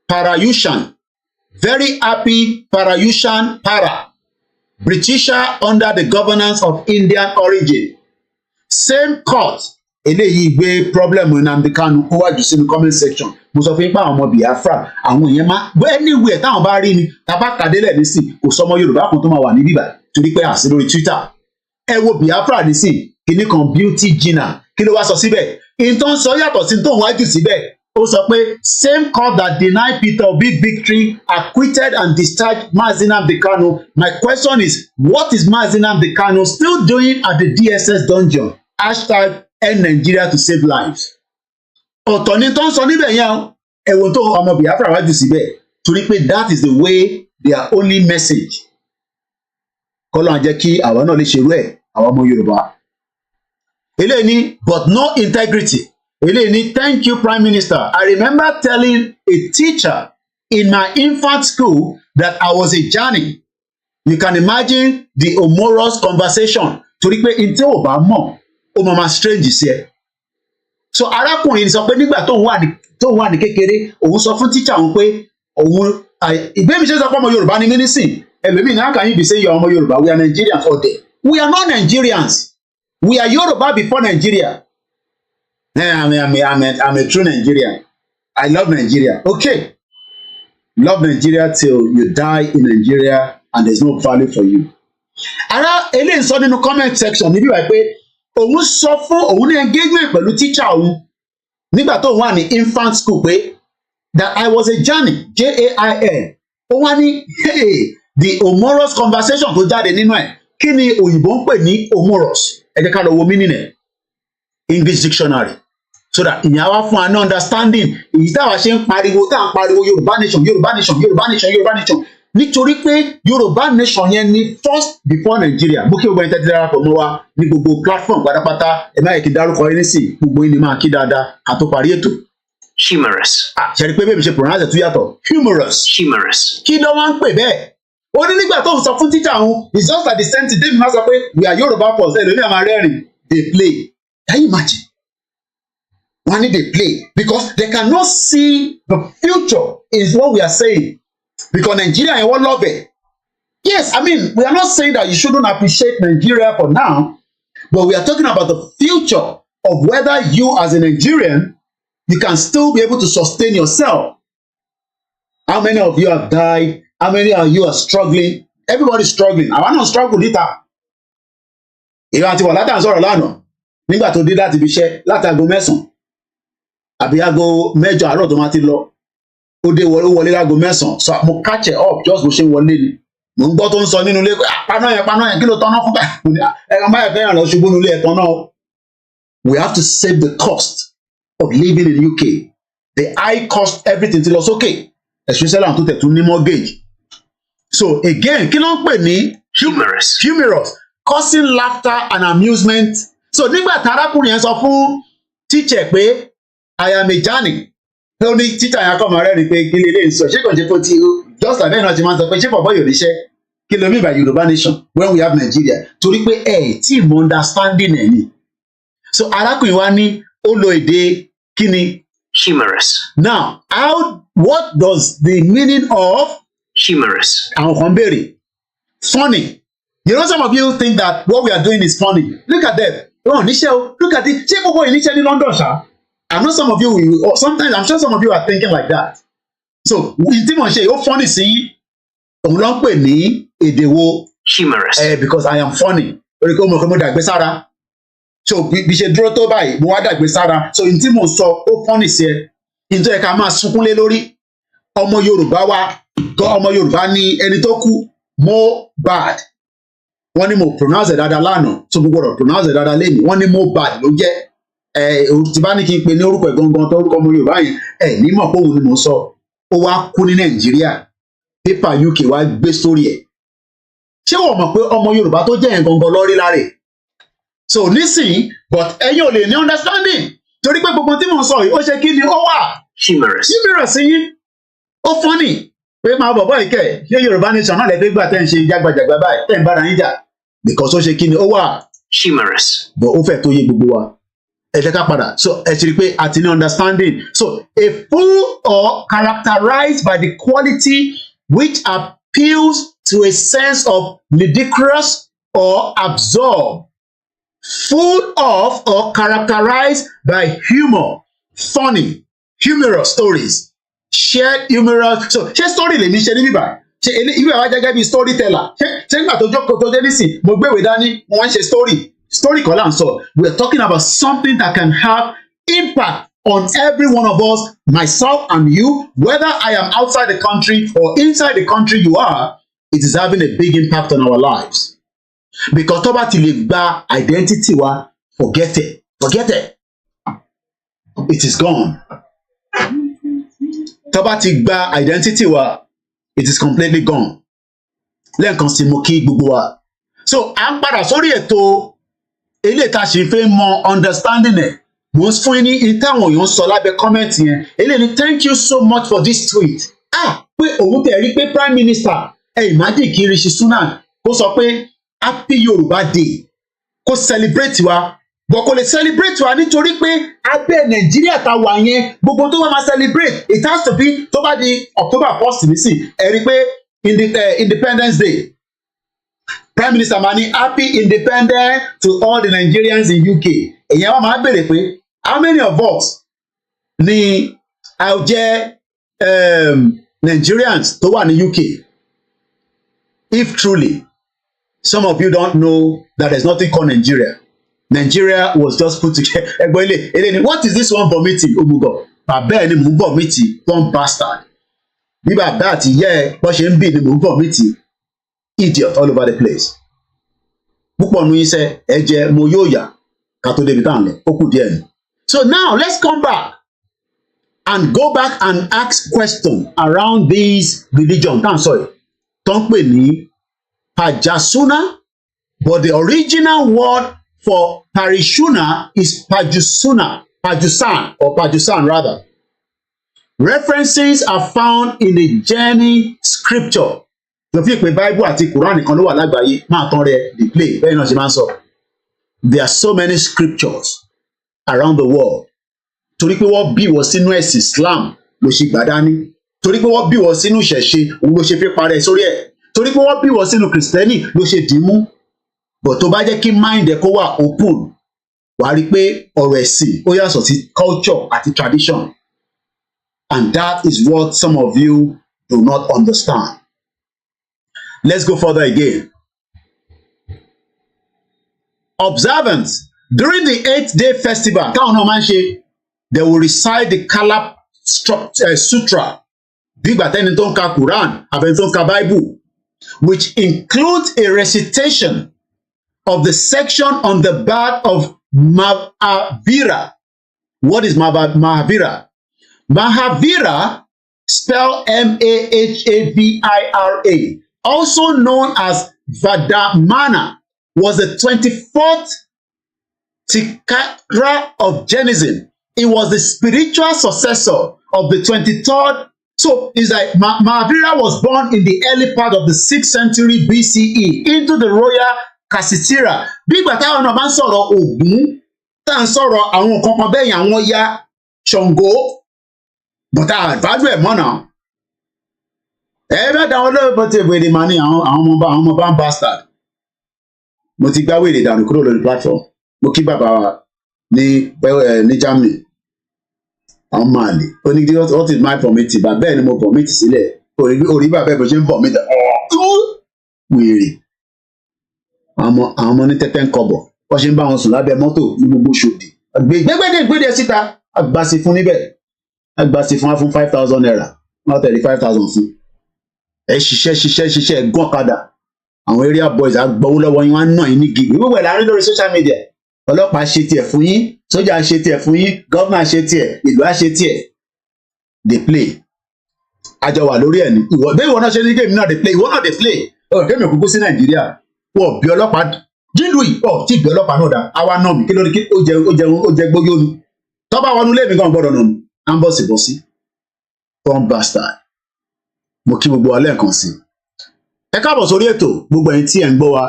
Speaker 9: Paryushana. Very happy Paryushana Para. Britisher under the governance of Indian origin. Same court. Eléyìí gbé problem Nnamdi Kanu kó wájú sínú comment section. Mo sọ fún yín pé àwọn ọmọ Biafra, àwọn èèyàn máa bọ́ anywhere táwọn bá rí ni tàbá kàdélẹ̀ nísìn kò sọmọ Yorùbá kan tó máa wà ní bíbá torí pé àṣẹ lórí Twitter. Ẹ wo Biafra nísìn, kìíní kan beauty Gina, kí ló wá sọ síbẹ̀? Ìtàn sọ yàtọ̀ sí tó ń wájú síbẹ̀. ó sọ pé same court that denied Peter Obi victory acquitted and discharged Mazi Nnamdi Kanu. My question is, what is Mazi Nnamdi Kanu still doing at the DSS dungeon? Hashtag end Nigeria to save lives. Ọ̀tọ̀ ni tó ń sọ níbẹ̀ yẹn ẹ̀wọ̀n tó ọmọ Biafra wájú síbẹ̀ torí pé that is the way their only message. Kọ́lọ́n jẹ́ kí àwọn náà lè ṣerú ẹ̀ àwọn ọmọ Yorùbá. Eléyìí ni but no integrity. Eléyìí ni thank you Prime Minister. I remember telling a teacher in my infant school that I was a Jani. You can imagine the humorous conversation torí pé n tí ò bá mọ̀ ó máa strange sí ẹ. So arákùnrin sọ pé nígbà tó wà ní kékeré òun sọ fún teacher òun pé òun ìgbémi ṣe sọ pé ọmọ Yorùbá ni mínísìn ẹlòmíì náà can you be saying you are ọmọ Yorùbá? We are Nigerians all day. We are not Nigerians. We are Yoruba before Nigeria. I'm a true Nigerian. I love Nigeria. Okay. Love Nigeria till you die in Nigeria and there's no value for you. Ara eléyìí sọ nínú comment section níbí wáyé pé òun sọ fún òun ní engagement pẹ̀lú teacher òun nígbà tó wà ní infant school pé that I was a Jani, J-A-I-N. Ó wá ní the humorous conversation tó jáde nínú ẹ̀ kí ni òyìnbó ń pè ní humorous? Ẹ jẹ́ ká lọ wo meaning ẹ̀ English dictionary so that ìyẹn wá fún wa ní understanding èyí táwa ṣe ń pariwo Yorùbá nation Yorùbá nation Yorùbá nation Yorùbá nation nítorí pé Yorùbá nation yẹn ni first before Nigeria. Mo kí gbogbo ẹni tẹ́tí darapọ̀ mọ́ wa ní gbogbo platform pátápátá ẹ má yẹ kí dárúkọ yín nísìn gbogbo yín ni máa kí dáadáa àtó parí ètò.
Speaker 2: Humorous.
Speaker 9: Ṣe rí pé bẹ́ẹ̀ mi ṣe pronounce tó yàtọ̀ humorous.
Speaker 2: Humorous.
Speaker 9: Kí ló wá ń pè bẹ́ẹ̀? Ó ní nígbà tó ń sọ fún teacher òun it's just like the same thing David máa sọ pé we are Yoruba first ẹ̀ lóní àmà rẹ́rìn they play. Can you imagine? Wọ́n ní they play because they cannot see the future is what we are saying because Nigeria yẹn wọ́n love it. Yes, I mean we are not saying that you shouldn't appreciate Nigeria for now but we are talking about the future of whether you as a Nigerian you can still be able to sustain yourself. How many of you have died? How many of you are struggling? Everybody is struggling. Àwọn náà struggle níta. Ìwà àti wà látà ń sọ̀rọ̀ lánàá nígbà tó dé láti ibi iṣẹ́ látago 9 àbí aago 8 àárọ̀ tó máa ti lọ. Ó dé wọlé láago 9 so mo catch it up just bó ṣe wọlé ni. Mo ń gbọ́ tó ń sọ nínú ilé pé paná yẹn kí ló tọ́ná fún báyìí. Ẹ̀ka máa yẹ fẹ́ràn lọ ṣubú nínú ilé ẹ̀tọ́ náà. We have to save the cost of living in UK. The high cost everything ti lọ sókè. Especially àwọn tó tẹ̀ tún ní mortgage. So again, kí ló ń pè ní humorous, causing laughter and amusement. So nígbà tí arákùnrin yẹn sọ fún teacher pé I am a Jani, ó ní teacher yẹn kọ́ máa rẹ́rìn pé kí lè lè sọ ṣé kò ṣe kó tí just like bẹ́ẹ̀ náà ti máa ń sọ pé ṣé bọ̀bọ̀ yóò ríṣẹ́ kí ló mean by Yorùbá nation when we have Nigeria torí pé tí mo understanding ẹ̀ ni. So arákùnrin wa ní ó lo èdè kí ni?
Speaker 2: Humorous.
Speaker 9: Now, what does the meaning of
Speaker 2: humorous?
Speaker 9: Àwọn kan béèrè. Funny. You know, some of you think that what we are doing is funny. Look at them. Oh, níṣẹ́. Look at it. Ṣé gbogbo ìníṣẹ́ ní London ṣá? I know some of you, or sometimes I'm sure some of you are thinking like that. So, ìdí mọ̀ ṣe ó funny sí òun ló ń pè ní èdè wo?
Speaker 2: Humorous.
Speaker 9: Because I am funny. Orí kò mọ̀ pé mo dàgbé sára. So bí ṣe dúró tó báyìí mo wá dàgbé sára. So ìdí mọ̀ sọ ó funny sí ẹ. Ìdí ẹ̀ ká máa sunkún lé lórí. Ọmọ Yorùbá ní ẹni tó kú Mohbad. Wọ́n ní mo pronounce ẹ̀ dáadáa lánàá tó gbogbo ọ̀rọ̀ pronounce ẹ̀ dáadáa lẹ́yìn. Wọ́n ní Mohbad ló jẹ́ tí bá ní kí n pe ní orúkọ ẹ̀ gangan tó orúkọ ọmọ Yorùbá yẹn ní mọ̀ pé òun ni mo sọ. Ó wá kú ní Nàìjíríà. Pépà UK wá gbé sórí ẹ̀. Ṣé wọ́n mọ̀ pé ọmọ Yorùbá tó jẹ́ yẹn gangan lọ́rí láre? So nísìnyí but ẹ̀yin ò lè ní understanding torí pé gbogbo tí mo sọ yìí ó ṣe kí ni ó wà.
Speaker 2: Humorous
Speaker 9: yín. Ó funny pé máa bọ̀bọ̀ ìkẹ́ ṣé Yorùbá nation náà lẹ́gbẹ́ gbà tẹ́ ń ṣe jágbàjàgbà báyìí tẹ́ ń bára yín jà because ó ṣe kí ni ó wà.
Speaker 2: Humorous.
Speaker 9: But ó fẹ́ tó yé gbogbo wa. Ẹ jẹ́ ká padà so ẹ ti rí pé a ti ní understanding. So a fool or characterized by the quality which appeals to a sense of ludicrous or absurd. Full of or characterized by humor, funny, humorous stories. Shared humorous. So ṣé story lèmi ṣe ní bíbá? Ṣé ìwé àwọn ajẹ́gẹ́ bíi storyteller? Ṣé nígbà tó jókòó tó dé nísìn mo gbéwèé dání mo wá ń ṣe story. Story kọ́ là ń sọ. We are talking about something that can have impact on every one of us, myself and you, whether I am outside the country or inside the country you are, it is having a big impact on our lives. Because tó bá ti lè gba identity wa, forget it. It is gone. Tó bá ti gba identity wa, it is completely gone. Lẹ́ẹ̀kan sí mo kí gbogbo wa. So, à ń padà sórí ètò eléyìí tá a ṣe fẹ́ mọ understanding ẹ̀. Mo ń fún yín ní ìtàwọn èèyàn sọ lábẹ́ comment yẹn. Eléyìí ni thank you so much for this tweet. Pé òun tẹ̀ rí pé prime minister imagine kí Rishi Sunak kó sọ pé happy Yoruba day kó celebrate wa but kò lè celebrate wa nítorí pé abẹ́ Nàìjíríà tá wà yẹn gbogbo tó wà máa celebrate it has to be tó bá di October 1st nísìn ẹ rí pé Independence Day prime minister máa ní happy independence to all the Nigerians in UK èyàn wà máa bèrè pé how many of us ni a jẹ́ Nigerians tó wà ní UK if truly some of you don't know that there's nothing called Nigeria. Nigeria was just put together. What is this one vomiting? Omugo. Bàbá ẹni mò ń vomiting, one bastard. Bí bàbá àti ìyá ẹ bó ṣe ń bì ni mò ń vomiting. Idiot all over the place. Púpọ̀ nu yín sẹ́ ẹ jẹ́ mo yóò yà ká tó débi tán lẹ̀ ó kù díẹ̀ ni. So now let's come back and go back and ask questions around these religion. Tá à ń sọ yìí. Tó ń pè ní Paryushana, but the original word for Paryushana is Paryusan rather. References are found in the Jenny scripture. Tó fi pé Bible àti Quran nìkan ló wà lágbàáyé máa tán rẹ display bẹ́ẹ̀ náà ṣe máa ń sọ. There are so many scriptures around the world. Torí pé wọ́n bí wọ́n sínú ẹ̀sìn Islam ló ṣe gbà dání. Torí pé wọ́n bí wọ́n sínú ìṣẹ̀ṣe òun ló ṣe fi parẹ́ sórí ẹ̀. Torí pé wọ́n bí wọ́n sínú Kristẹni ló ṣe dì í mú. But tó bá jẹ́ kí mind ẹ̀ kó wà open wà á rí pé ọ̀rọ̀ ẹ̀sìn ó yàtọ̀ sí culture àti tradition. And that is what some of you do not understand. Let's go further again. Observance. During the 8-day festival, táwọn náà máa ń ṣe, they will recite the Kala Sutra. Bí ìgbà tẹ́ni tó ń ka Quran, àbẹ̀ni tó ń ka Bible, which includes a recitation of the section on the birth of Mahavira. What is Mahavira? Mahavira, spelled Mahavira, also known as Vadamana, was the 24th Tikara of Jainism. It was the spiritual successor of the 23rd. So it's like Mahavira was born in the early part of the 6th century BCE into the royal Kasitira. Bí ìgbà táwọn náà bá ń sọ̀rọ̀ Ògún, tá à ń sọ̀rọ̀ àwọn nǹkan kan bẹ́yìn àwọn ya Ṣàngó, bọ̀tà àgbájú ẹ̀ mọ́nà. Bá dáwọn olóògbé tí èbò èdè máa ní àwọn ọmọ bá ń bastard. Mo ti gbá wèrè dànù kúrò lórí platform. Mo kí bàbá wa ní Germany. Àwọn máa lè. Ó ní what is my vomit? Bàbá ẹ̀ ni mo vomit sílẹ̀. Orí bàbá ẹ̀ bó ṣe ń vomit. Wèrè. Àwọn ọmọ ní tẹ́tẹ́ ń kọbọ̀. Wọ́n ṣe ń bá wọn sùn lábẹ́ mọ́tò ní gbogbo ṣòdì. Gbẹ́gbẹ́dẹ́ síta. Àgbàsí fún níbẹ̀. Àgbàsí fún wa fún 5,000 naira. Wọ́n tẹ̀lé 5,000 fún. Ẹ ṣiṣẹ́ gún ọ̀kadà. Àwọn area boys àgbọ̀wọ́ lọ́wọ́ yín wọ́n á nà yín ní gidi. Gbogbo ẹ̀ láàrin lórí social media. Ọlọ́pàá ṣe tiẹ̀ fún yín, sójà ṣe tiẹ̀ fún yín, gọ́vnà ṣe tiẹ̀, ìlú á ṣe tiẹ̀. They play. Àjọ wà lórí ẹ̀ ní. Bẹ́ẹ̀ ìwọ náà ṣe ní game náà dey play. Ìwọ náà dey play. Kémi òkúkú sí Nàìjíríà. Wọ́n bí ọlọ́pàá. Jílù yìí, tí bí ọlọ́pàá náà dá. Àwa náà mi kí ló ní kí ó jẹ gbóyó ni. Tọ́ba wọnú ilé mi gan gbọ́dọ̀ nù. À ń bọ̀ sí bọ̀ sí. Born bastard. Mo kí gbogbo alẹ́ nǹkan sí. Ẹ káàbọ̀ sórí ètò gbogbo ẹ̀yin tí ẹ̀ ń gbọ́ wa.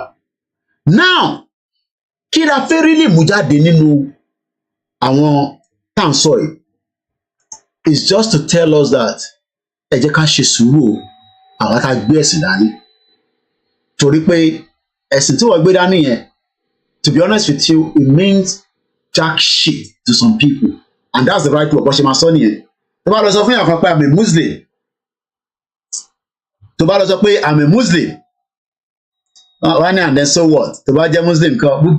Speaker 9: Now, kí la fẹ́ rí lè mú jáde nínú àwọn tá à ń sọ yìí? It's just to tell us that ẹ jẹ́ ká ṣe sùúrù àwọn tá a gbé ẹ̀sìn dání. Torí pé ẹ̀sìn tí wọ́n gbé dání yẹn, to be honest with you, it means jack shit to some people. And that's the right word. Bó ṣe máa sọ nìyẹn. Tó bá lọ sọ fún yàn kan pé I'm a Muslim. Tó bá lọ sọ pé I'm a Muslim. Why and then so what? Tó bá jẹ́ Muslim kan, who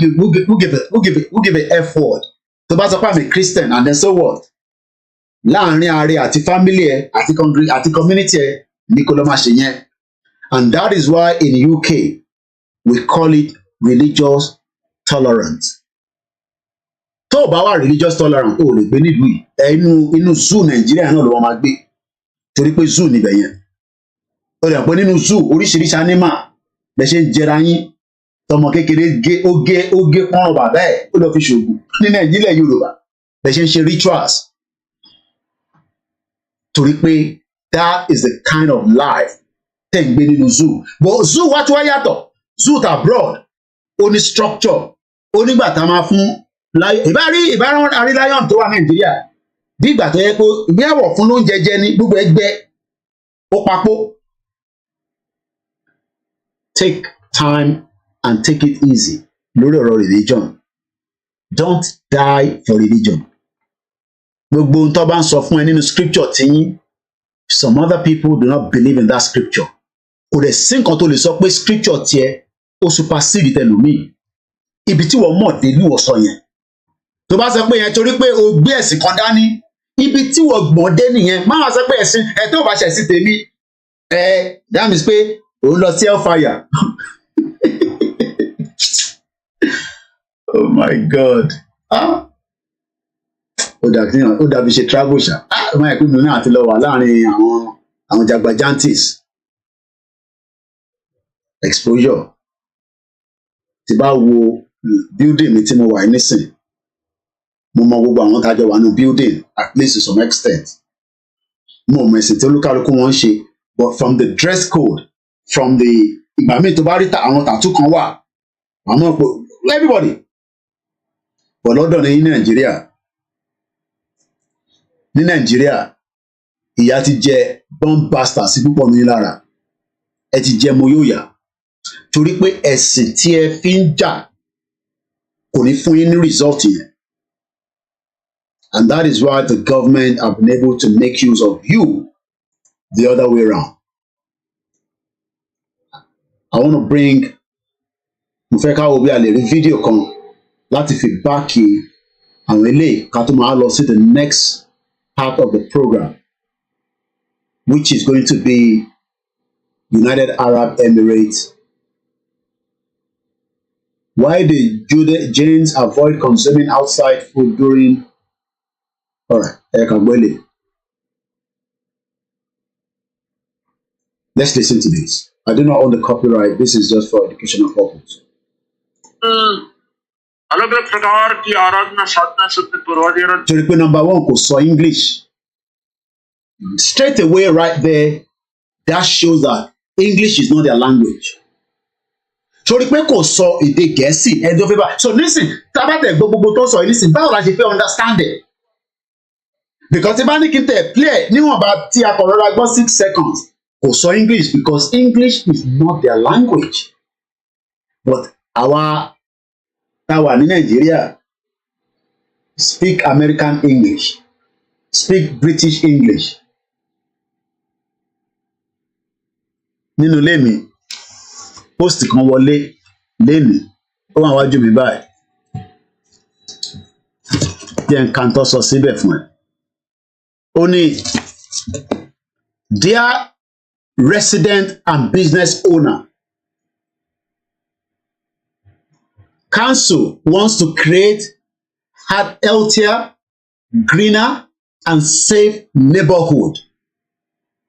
Speaker 9: give a F word? Tó bá sọ pé I'm a Christian and then so what? láàrin ààrẹ àti family ẹ àti community ẹ ní kó lọ máa ṣe yẹn. And that is why in UK we call it religious tolerance. Tó o bá wà religious tolerant o lè gbé nílùú yìí inú zoo Nàìjíríà náà ló wọ́n máa gbé torí pé zoo níbẹ̀ yẹn. O lè pẹ́ nínú zoo oríṣiríṣi animal bẹ́ẹ̀ ṣe ń jẹra yín tọmọ kékeré ó gé pọ́nrán bàbá ẹ̀ ó lọ fi ṣògùn ní Nàìjíríà Yorùbá bẹ́ẹ̀ ṣe ń ṣe rituals torí pé that is the kind of life tẹ̀ ń gbé nínú zoo. But zoo wá tí wá yàtọ̀ zoo ta abroad ó ní structure ó nígbà tá a máa fún ìbáràn lion tó wà Nàìjíríà bí ìgbà tó yẹ pé ìgbéyàwó fún lóúnjẹ jẹ ní gbogbo ẹgbẹ́ ó papò. Take time and take it easy lórí ọ̀rọ̀ religion. Don't die for religion. Gbogbo ohun tó bá ń sọ fún ẹ nínú scripture tí some other people do not believe in that scripture. Kò dẹ̀ sí nǹkan tó lè sọ pé scripture tiẹ̀ ó supersede tẹlòmíì. Ibi tí wọ́n mọ̀ dé ní wọ́n sọ yẹn. Tó bá sọ pé yẹn torí pé o gbé ẹ̀sìn kan dání ibi tí wọ́n gbọ́n dé nìyẹn má wá sọ pé ẹ̀sìn ẹ̀ tó bá ṣẹ̀ sí tèmi that means pé òun lọ sí hellfire. Oh my God. Ó dàbí ṣe travel ṣá. Ọmọ ẹ̀kú mi náà ti lọ wà láàrin àwọn jagbajantis. Exposure. Tí bá wo building mi tí mo wà nísìn, mo mọ gbogbo àwọn tájọ wà ní building at least to some extent. Mo mọ ẹ̀sìn tí olúkálùkù wọn ń ṣe, but from the dress code, from the ìgbà míì tó bá rí àwọn tàtú kan wà, àwọn ọ̀pọ̀ everybody. But lọ́dọ̀ ní Nàìjíríà, ìyà ti jẹ bombastar sí púpọ̀ ní lára. Ẹ ti jẹ moyóyà. Torí pé ẹ̀sìn tí ẹ fi ń jà kò ní fún yín ní result yẹn. And that is why the government have been able to make use of you the other way around. I want to bring mo fẹ́ ká wo bí a lè rí fídíò kan láti fi báàkì àwọn eléyìí ká tó máa lọ sí the next part of the program, which is going to be United Arab Emirates. Why did Jains avoid consuming outside food during? All right, let's listen to this. I do not own the copyright. This is just for educational purpose.
Speaker 10: अलग-अलग प्रकार की आराधना साधना सत्य पूर्वाधिकार.
Speaker 9: So number one kò sọ English. Straight away right there, that shows that English is not their language. Torí pé kò sọ èdè Gẹ̀ẹ́sì ẹjọ́ fẹ́ bá. So nísìn tábàtẹ̀ gbogbo tó sọ nísìn báwo la ṣe fẹ́ understand it? Because tí bá ní kí n tẹ̀ play níwọ̀nba tí a kọ̀ rọra gbọ́ 6 seconds kò sọ English because English is not their language. But àwa táwa ní Nàìjíríà speak American English, speak British English. Nínú ilé mi post kan wọlé lénìí ó wà wájú mi báyìí jẹ́ nǹkan tó sọ síbẹ̀ fún ẹ. Ó ní dear resident and business owner, council wants to create a healthier, greener and safe neighborhood.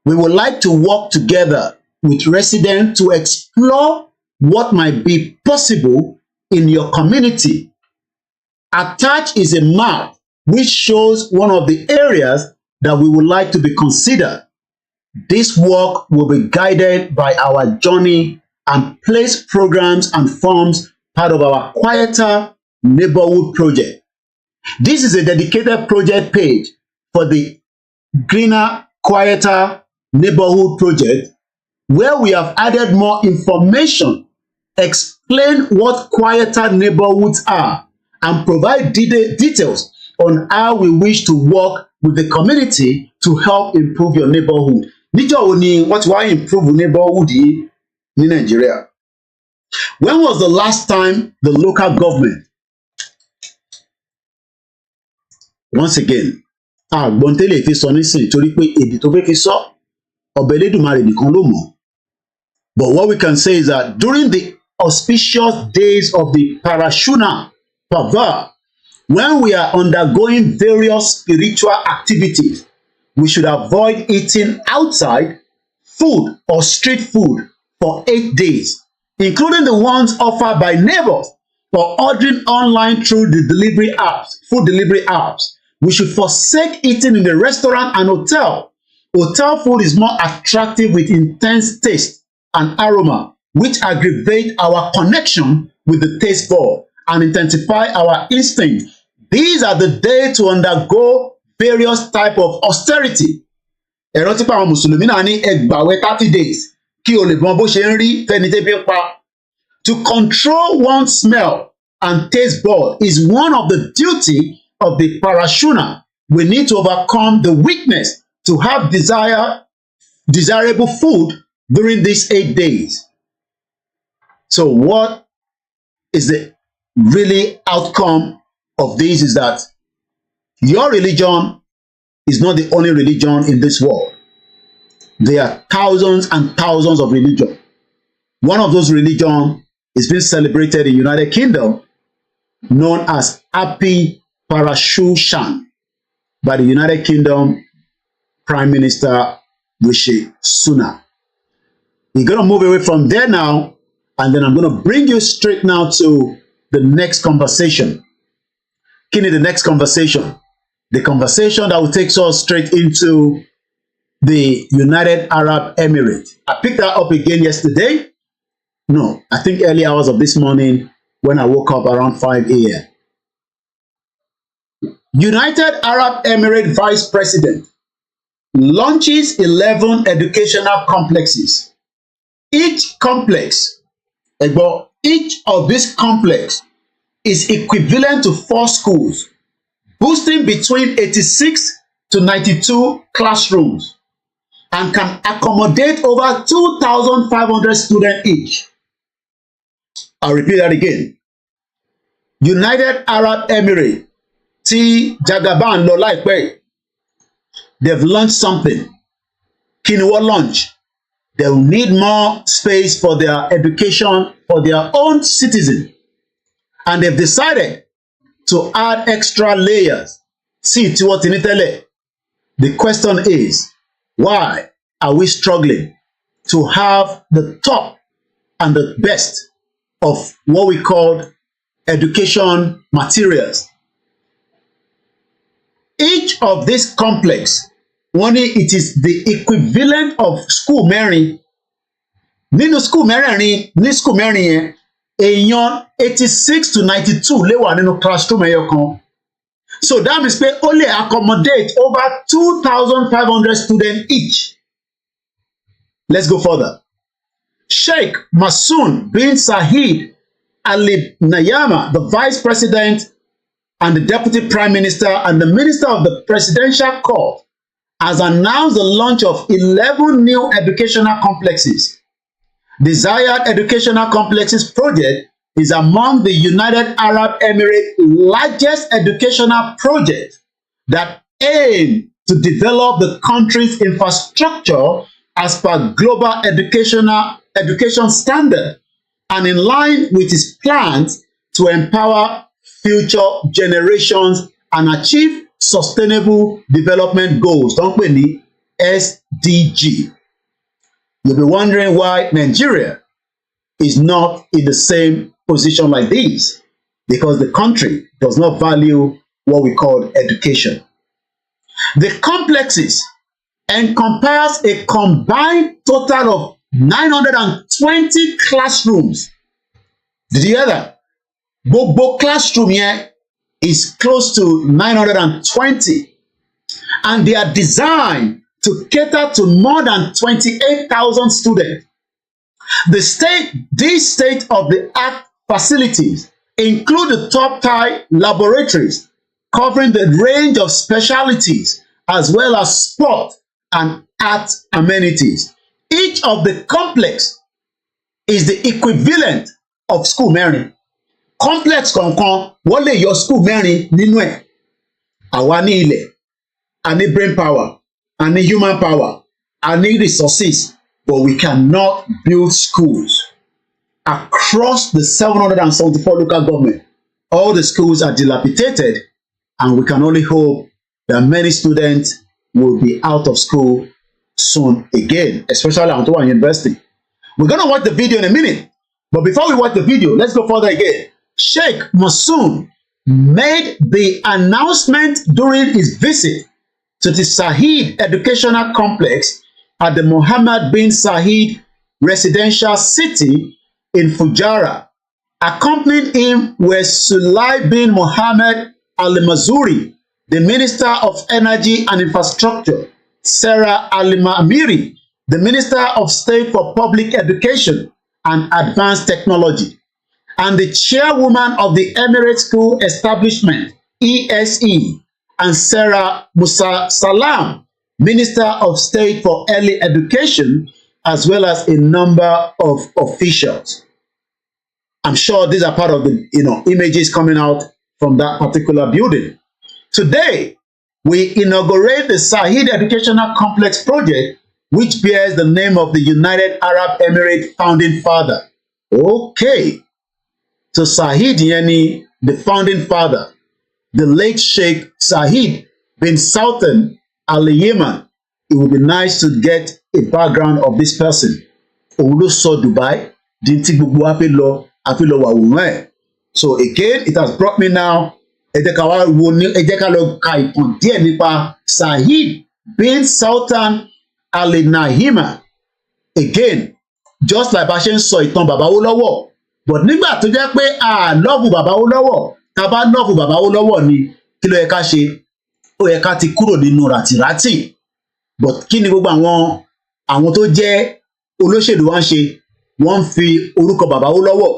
Speaker 9: We would like to work together with residents to explore what might be possible in your community. Attached is a map which shows one of the areas that we would like to be considered. This work will be guided by our journey and place programs and forms part of our quieter neighborhood project. This is a dedicated project page for the greener, quieter neighborhood project, where we have added more information, explain what quieter neighborhoods are, and provide details on how we wish to work with the community to help improve your neighborhood. Níjọ́ wo ni wọ́n ti wá improve neighborhood yìí ní Nàìjíríà? When was the last time the local government, once again, àgbọn tẹ́lẹ̀ fi sọ nísìnyí torí pé èdè tó fẹ́ fi sọ ọba Elédùmarè nìkan ló mọ̀. But what we can say is that during the auspicious days of the Paryushana, when we are undergoing various spiritual activities, we should avoid eating outside food or street food for 8 days, including the ones offered by neighbors or ordering online through the delivery apps, food delivery apps. We should forsake eating in the restaurant and hotel. Hotel food is more attractive with intense taste and aroma, which aggravate our connection with the taste bud and intensify our instinct. These are the days to undergo various type of austerity. Ẹ̀rọ tí pa àwọn Mùsùlùmí náà ní ẹgbàwẹ̀ 30 days kí o lè mọ bó ṣe ń rí fẹ́ni tẹ́bí ń pa. To control one's smell and taste bud is one of the duty of the Paryushana. We need to overcome the weakness to have desirable food during these 8 days. So what is the really outcome of this is that your religion is not the only religion in this world. There are thousands and thousands of religions. One of those religions is being celebrated in the United Kingdom, known as Happy Paryushana by the United Kingdom Prime Minister Rishi Sunak. We're going to move away from there now, and then I'm going to bring you straight now to the next conversation. Kini, the next conversation. The conversation that will take us straight into the United Arab Emirates. I picked that up again yesterday. No, I think early hours of this morning when I woke up around 5 a.m. United Arab Emirates Vice President launches 11 educational complexes. Each complex, each of these complexes is equivalent to 4 schools, boasting between 86 to 92 classrooms, and can accommodate over 2,500 students each. I'll repeat that again. United Arab Emirates, tí Jagaban lọ láìpẹ́, they've launched something. Kí ni wọ́n launch? They will need more space for their education for their own citizens. And they've decided to add extra layers. See, tí wọ́n ti ní tẹ́lẹ̀. The question is, why are we struggling to have the top and the best of what we call education materials? Each of these complex, it is the equivalent of school mẹ́rin. Nínú school mẹ́rẹ̀ẹ̀rin, ní school mẹ́rin yẹn, èèyàn 86 to 92 lè wà nínú classroom ẹyọ kan. So that means pé ó lè accommodate over 2,500 students each. Let's go further. Sheikh Masoud bin Saeed Al Nahyan, the Vice President and the Deputy Prime Minister and the Minister of the Presidential Court, has announced the launch of 11 new educational complexes. Desired Educational Complexes project is among the United Arab Emirates' largest educational project that aim to develop the country's infrastructure as per global education standard and in line with its plans to empower future generations and achieve sustainable development goals. Don't pè ní SDG. You'll be wondering why Nigeria is not in the same position like this, because the country does not value what we call education. The complexes encompass a combined total of 920 classrooms. Did you hear that? Gbogbo classroom here is close to 920, and they are designed to cater to more than 28,000 students. These state-of-the-art facilities include the top-tier laboratories covering the range of specialties as well as sport and art amenities. Each of the complex is the equivalent of school mẹ́rin. Complex kọ̀ọ̀kan wọ́n lè yọ school mẹ́rin nínú ẹ̀. Àwa ní ilẹ̀, I need brain power, I need human power, I need resources, but we cannot build schools across the 774 local government. All the schools are dilapidated, and we can only hope that many students will be out of school soon again, especially on Towa University. We're going to watch the video in a minute, but before we watch the video, let's go further again. Sheikh Masood made the announcement during his visit to the Said Educational Complex at the Mohammed bin Said Residential City in Fujairah. Accompanying him were Sulai bin Mohammed Al-Mazuri, the Minister of Energy and Infrastructure, Sarah Al-Amiri, the Minister of State for Public Education and Advanced Technology, and the chairwoman of the Emirate School Establishment, ESE, and Sarah Musa Salam, Minister of State for Early Education, as well as a number of officials. I'm sure these are part of the images coming out from that particular building. Today, we inaugurate the Said Educational Complex project, which bears the name of the United Arab Emirates founding father. Okay. So Said Yani, the founding father, the late Sheikh Said bin Sultan Al Yemen. It would be nice to get a background of this person. Òun ló sọ Dubai di tí gbogbo wa fẹ́ lọ wà wòrán ẹ̀. So again, it has brought me now. Ẹ jẹ́ ká lọ ka ìtàn díẹ̀ nípa Said bin Sultan Al Nahyan. Again, just like bá ṣe ń sọ ìtàn bàbá Awólọ́wọ̀, but nígbà tó jẹ́ pé a lọ́ọ̀bù bàbá Awólọ́wọ̀, tá bá lọ́ọ̀bù bàbá Awólọ́wọ̀ ni kí ló yẹ ká ṣe? Ó yẹ ká ti kúrò nínú ràtìràtì. But kí ni gbogbo àwọn tó jẹ́ olóṣèlú wa ń ṣe? Wọ́n ń fi orúkọ bàbá Awólọ́wọ̀,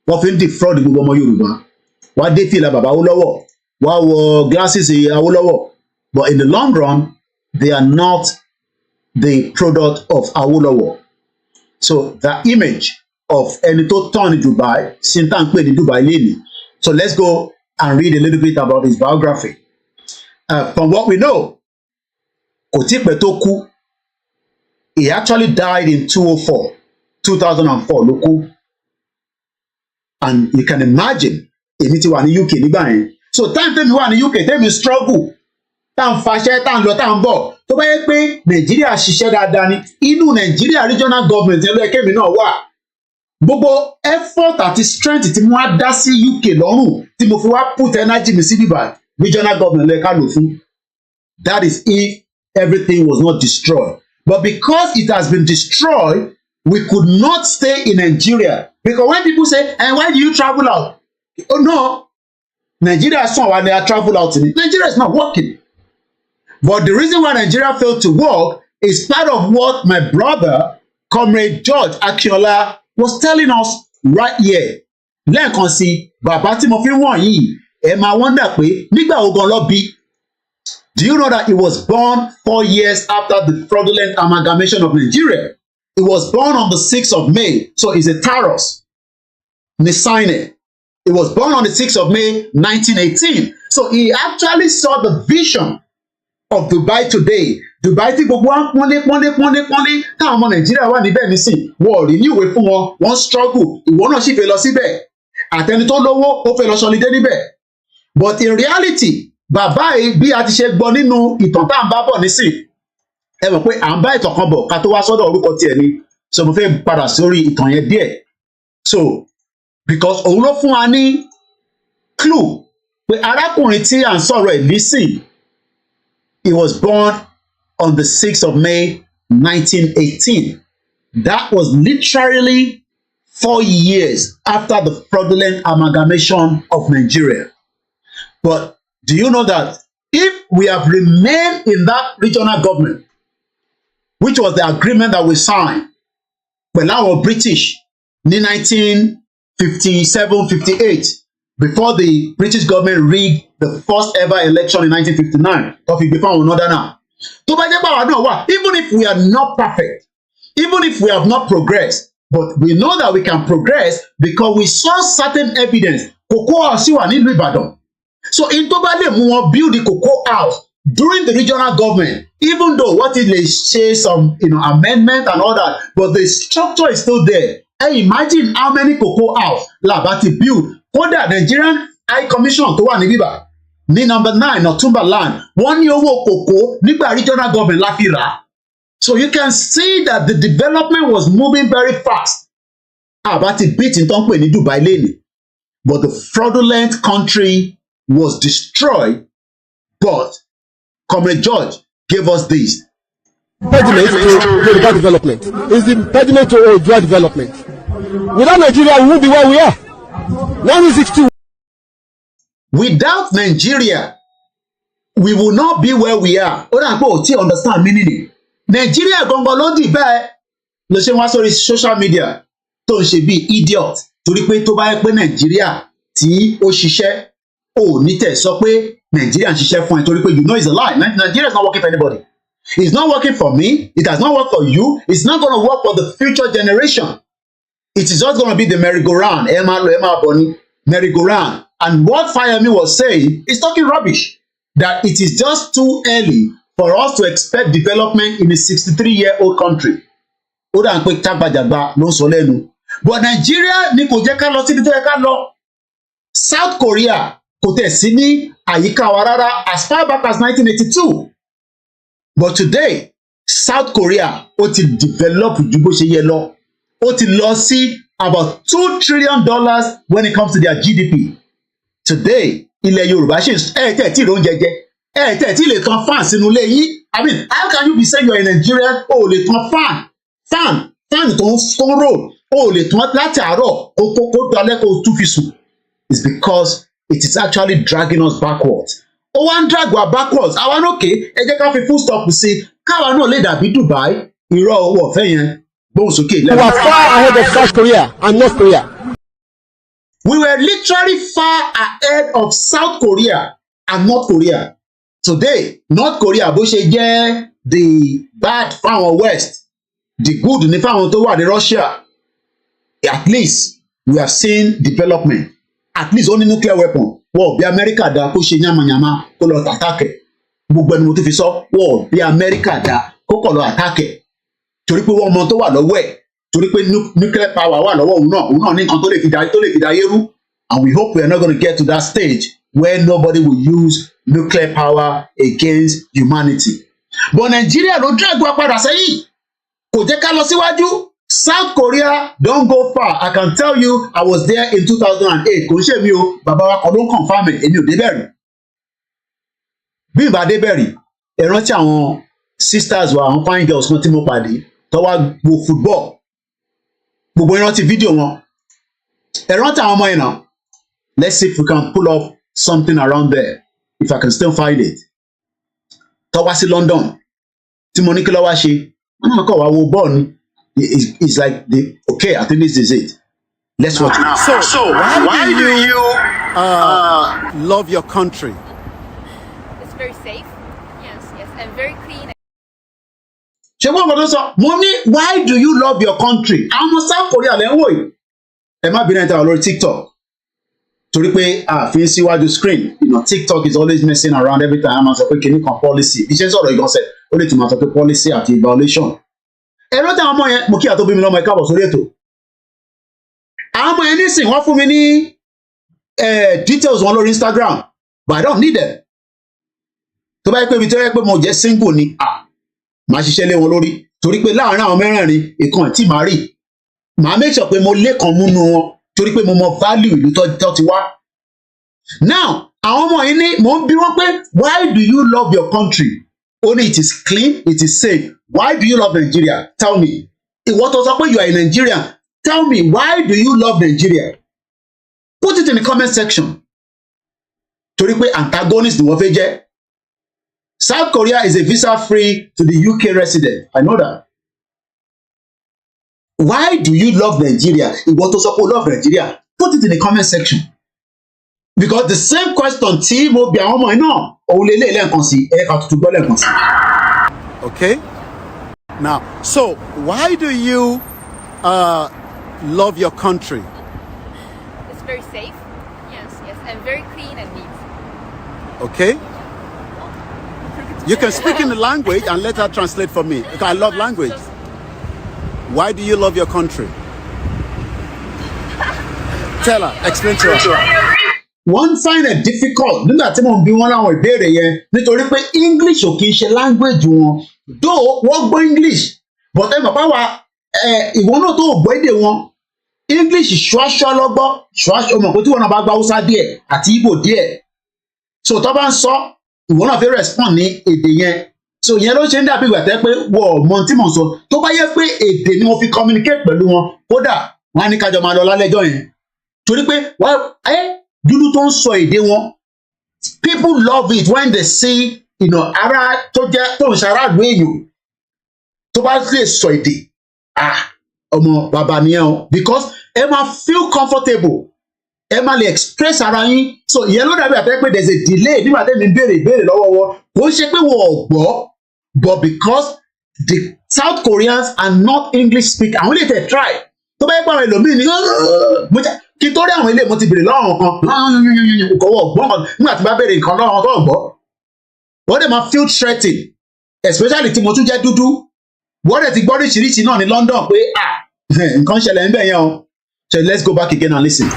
Speaker 9: wọ́n fi ń defraud gbogbo ọmọ Yorùbá. Wá dé fìlà bàbá Awólọ́wọ̀, wá wọ glasses Awólọ́wọ̀. But in the long run, they are not the product of Awólọ́wọ̀. So the image of ẹni tó tán ní Dubai, sí tá ń pè ní Dubai lẹ́nìí. So let's go and read a little bit about his biography. From what we know, kò tí pẹ́ tó kú. He actually died in 2004 ló kú. And you can imagine, èmi ti wà ní UK nígbà yẹn. So time tẹ́mi wà ní UK, tẹ́mi struggle, tá ń faṣẹ́, tá ń lọ, tá ń bọ̀. Tó bá yẹ pé Nàìjíríà ṣiṣẹ́ dáadáa ni, inú Nàìjíríà regional government yẹn ló yẹ kémi náà wà. Gbogbo effort àti strength tí mo wá dá sí UK lọ́rùn, tí mo fi wá put energy mi sí bíbá, regional government ló yẹ ká lò fún. That is if everything was not destroyed. But because it has been destroyed, we could not stay in Nigeria. Because when people say, and why do you travel out? Oh no, Nigeria is not when they are travel out in it. Nigeria is not working. But the reason why Nigeria failed to work is part of what my brother, Comrade George Akinola, was telling us right here. Lẹ́ẹ̀kan sí, bàbá tí mo fi wọ̀n yìí, ẹ máa wonder pé nígbà wo gan ló bí? Do you know that he was born 4 years after the fraudulent amalgamation of Nigeria? He was born on the 6th of May, so he's a Taurus. Nisane. He was born on the 6th of May, 1918. So he actually saw the vision of Dubai today. Dubai tí gbogbo wa pọ́nlé táwọn ọmọ Nàìjíríà wà níbẹ̀ nísìn. Wọ́n rí ní ìwé fún wọn, wọ́n struggle. Ìwọ náà sì fẹ́ lọ síbẹ̀. Àtẹni tó lówó, ó fẹ́ lọ sọlidé níbẹ̀. But in reality, bàbá yìí bí a ti ṣe gbọ́ nínú ìtàn tá à ń bá bọ̀ nísìn, ẹ mọ̀ pé à ń bá ìtàn kan bọ̀ ká tó wá sọ́dọ̀ orúkọ tiẹ̀ ni. So mo fẹ́ padà sórí ìtàn yẹn díẹ̀. So because òun ló fún wa ní clue pé arákùnrin tí à ń sọ̀rọ̀ ẹ̀ nísìn, he was born on the 6th of May 1918. That was literally 4 years after the fraudulent amalgamation of Nigeria. But do you know that if we have remained in that regional government, which was the agreement that we signed pẹ̀lú àwọn British ní 1957-58, before the British government rigged the first ever election in 1959, tó fi gbé fáwọn Northern náà. Tó bá jẹ́ báwa náà wà, even if we are not perfect, even if we have not progressed, but we know that we can progress because we saw certain evidence. Cocoa house sì wà nílùú Ìbàdàn. So in tó bá lè mú wọn build the cocoa house during the regional government, even though what it may say some amendment and all that, but the structure is still there. Hey, imagine how many cocoa house labati build. Kódà Nigerian High Commission tó wà ní bíbá ní number 9 Northumberland, wọ́n ní owó cocoa nígbà regional government láti rà. So you can see that the development was moving very fast. Abati beat in tó ń pè ní Dubai lẹ́nu. But the fraudulent country was destroyed. But Comrade George gave us this.
Speaker 6: Impediment to Yoruba development is the impediment to Odua development. Without Nigeria, we won't be where we are. 1962.
Speaker 9: Without Nigeria, we will not be where we are. Ó dà pé ò tí understand meaning. Nigeria gangan ló dì bẹ́ẹ̀ ló ṣe wá sórí social media tó ń ṣe bí idiot torí pé tó bá yẹ pé Nigeria tí ó ṣiṣẹ́ ò ní tẹ̀ sọ pé Nigeria ń ṣiṣẹ́ fún ẹ torí pé you know it's a lie. Nigeria is not working for anybody. It's not working for me. It has not worked for you. It's not going to work for the future generation. It is just going to be the merry-go-round. Merry-go-round. And what FOLAYEMI was saying is talking rubbish. That it is just too early for us to expect development in a 63-year-old country. Ó dà ń pé tágbàjàgbà ló ń sọ lẹ́nu. But Nigeria ni kò jẹ́ ká lọ síbi tó yẹ ká lọ. South Korea kò tẹ̀ sí ní àyíká wa rárá as far back as 1982. But today, South Korea ó ti develop ju bó ṣe yẹ lọ. Ó ti lọ sí about $2 trillion when it comes to their GDP. Today, ilẹ̀ Yorùbá ṣe tẹ̀ tí ìròyìn jẹjẹ. Tẹ̀ tí lè tan fan sínú ilé yín. I mean, how can you be saying you're a Nigerian? O lè tan fan tó ń rò. O lè tan láti àárọ̀ kó dalẹ́ kó tún fi sùn. It's because it is actually dragging us backwards. Ó wá ń drag wa backwards. Àwa náà ké ẹ jẹ́ ká fi full stop sí káwa náà lè dàbí Dubai. Irọ́ owó ọ̀fẹ́ yẹn gbóhùn sókè.
Speaker 6: We were far ahead of South Korea and North Korea.
Speaker 9: We were literally far ahead of South Korea and North Korea. Today, North Korea bó ṣe jẹ́ the bad fáwọn West, the good ní fáwọn tó wà ní Russia. At least we have seen development. At least only nuclear weapon. Wọ́n bí America dá kó ṣe yánmayànmá kó lọ tàtàkẹ̀. Gbogbo ẹni mo ti fi sọ wọ́n bí America dá kó kọ̀ lọ àtàkẹ̀. Torí pé wọ́n mọ tó wà lọ́wọ́ ẹ̀. Torí pé nuclear power wà lọ́wọ́ òun náà ní nǹkan tó lè fi dá yérú. And we hope we are not going to get to that stage where nobody will use nuclear power against humanity. But Nigeria ló drag wa padà sẹ́yìn. Kò jẹ́ ká lọ síwájú. South Korea don't go far. I can tell you I was there in 2008. Kò ń ṣe mi o, bàbá wa kan ló ń confirm ẹ̀, èmi ò débẹ̀ rí. Bí ìbá débẹ̀ rí, ẹ rántí àwọn sisters wa, àwọn fine girls kan tí mo pàdé tó wá wo football. Gbogbo ẹ rántí fídíò wọn. Ẹ rántí àwọn ọmọ yẹn náà. Let's see if we can pull up something around there, if I can still find it. Tó wá sí London, tí mo ní kí ló wá ṣe, wọ́n náà kọ̀ wá wo bọ́ọ̀ ni. It's like, okay, I think this is it. Let's watch it.
Speaker 11: So why do you love your country?
Speaker 12: It's very safe. Yes, and very clean.
Speaker 9: Ṣé wọ́n gbọ́dọ̀ sọ, mo ní, why do you love your country? Àwọn ọmọ South Korea lẹ́ ń wò yìí. Ẹ má bínú ẹ̀ tẹ́wà lórí TikTok. Torí pé àfin síwájú screen, TikTok is always messing around every time. A máa sọ pé kìíní kan policy. Bí ṣe ń sọ̀rọ̀ ìgbọ̀nsẹ̀, ó lè tún máa sọ pé policy àti violation. Ẹ̀rọ tí àwọn ọmọ yẹn mo kí àtó bí mi lọ́mọ ẹ káàbọ̀ sórí ètò. Àwọn ọmọ yẹn nísìn wọ́n fún mi ní details wọn lórí Instagram, but I don't need them. Tó bá yẹ pé ibi tó yẹ pé mo jẹ́ single ni màá ṣiṣẹ́ lé wọn lórí torí pé láàárín àwọn mẹ́rẹ̀ẹ̀rin ìkan tí màá rí màá make sure pé mo lékan múnú wọn torí pé mo mọ value ìlú tó ti wá. Now àwọn ọmọ yìí ní mò ń bí wọn pé why do you love your country? Only it is clean, it is safe. Why do you love Nigeria? Tell me. Ìwọ tó sọ pé you are a Nigerian. Tell me, why do you love Nigeria? Put it in the comment section. Torí pé antagonist ni wọ́n fẹ́ jẹ́. South Korea is a visa-free to the UK resident. I know that. Why do you love Nigeria? Ìwọ tó sọ pé o love Nigeria. Put it in the comment section. Because the same question tí mo bi àwọn ọmọ yìí náà òun lè lé lẹ́ẹ̀kan sí ẹ̀ka tuntun gbọ́ lẹ́ẹ̀kan sí.
Speaker 11: Okay. Now, so why do you love your country?
Speaker 12: It's very safe. Yes, and very clean and neat.
Speaker 11: Okay. You can speak in the language and let her translate for me, because I love language. Why do you love your country? Tell her, explain to her.
Speaker 9: One find it difficult nígbà tí mo ń bi wọ́n láwọn ìbéèrè yẹn nítorí pé English ò kì í ṣe language wọn. Though wọ́n gbọ́ English, but ẹ mọ̀ pàwọ́ ìwọ náà tó gbọ́ èdè wọn. English ṣọ́ṣọ́ lọ́gbọ́, ṣọ́ṣọ́ ọmọ pé tí wọ́n náà bá gba Hausa díẹ̀ àti Igbo díẹ̀. So tó bá ń sọ, ìwọ náà fẹ́ respond ní èdè yẹn. So yẹn ló ṣe ń dàbí ìgbà tẹ́ pé wọ́n mọ tí mò ń sọ. Tó bá yẹ pé èdè ni mo fi communicate pẹ̀lú wọn, kódà wọ́n á ní kájọ máa lọ lálẹ́jọ́ yẹn. Torí pé dúdú tó ń sọ èdè wọn, people love it when they see ara tó jẹ́ tó ń ṣaráàlú èèyàn tó bá lè sọ èdè ọmọ bàbá nìyẹn o, because ẹ máa feel comfortable, ẹ máa lè express ara yín. So ìyẹn ló dàbí àtẹ́ pé there is a delay nígbà tẹ́mi béèrè ìbéèrè lọ́wọ́ wọn, kò ń ṣe pé wọn ò gbọ́, but because the South Koreans are not English speaking, àwọn ilé tẹ̀ try tó bá yẹ pé àwọn ẹlòmíì ní kí n tó rí àwọn ilé mo ti béèrè lọ́wọ́ kan kọ́wọ́ ọ̀gbọ́n kan nígbà tí bá béèrè nǹkan lọ́wọ́ tó gbọ́, wọ́n dẹ̀ máa feel threatened, especially tí mo tún jẹ́ dúdú. Wọ́n dẹ̀ ti gbọ́ oríṣiríṣi náà ní London pé nǹkan ṣẹlẹ̀ níbẹ̀ yẹn o. So let's go back again and listen.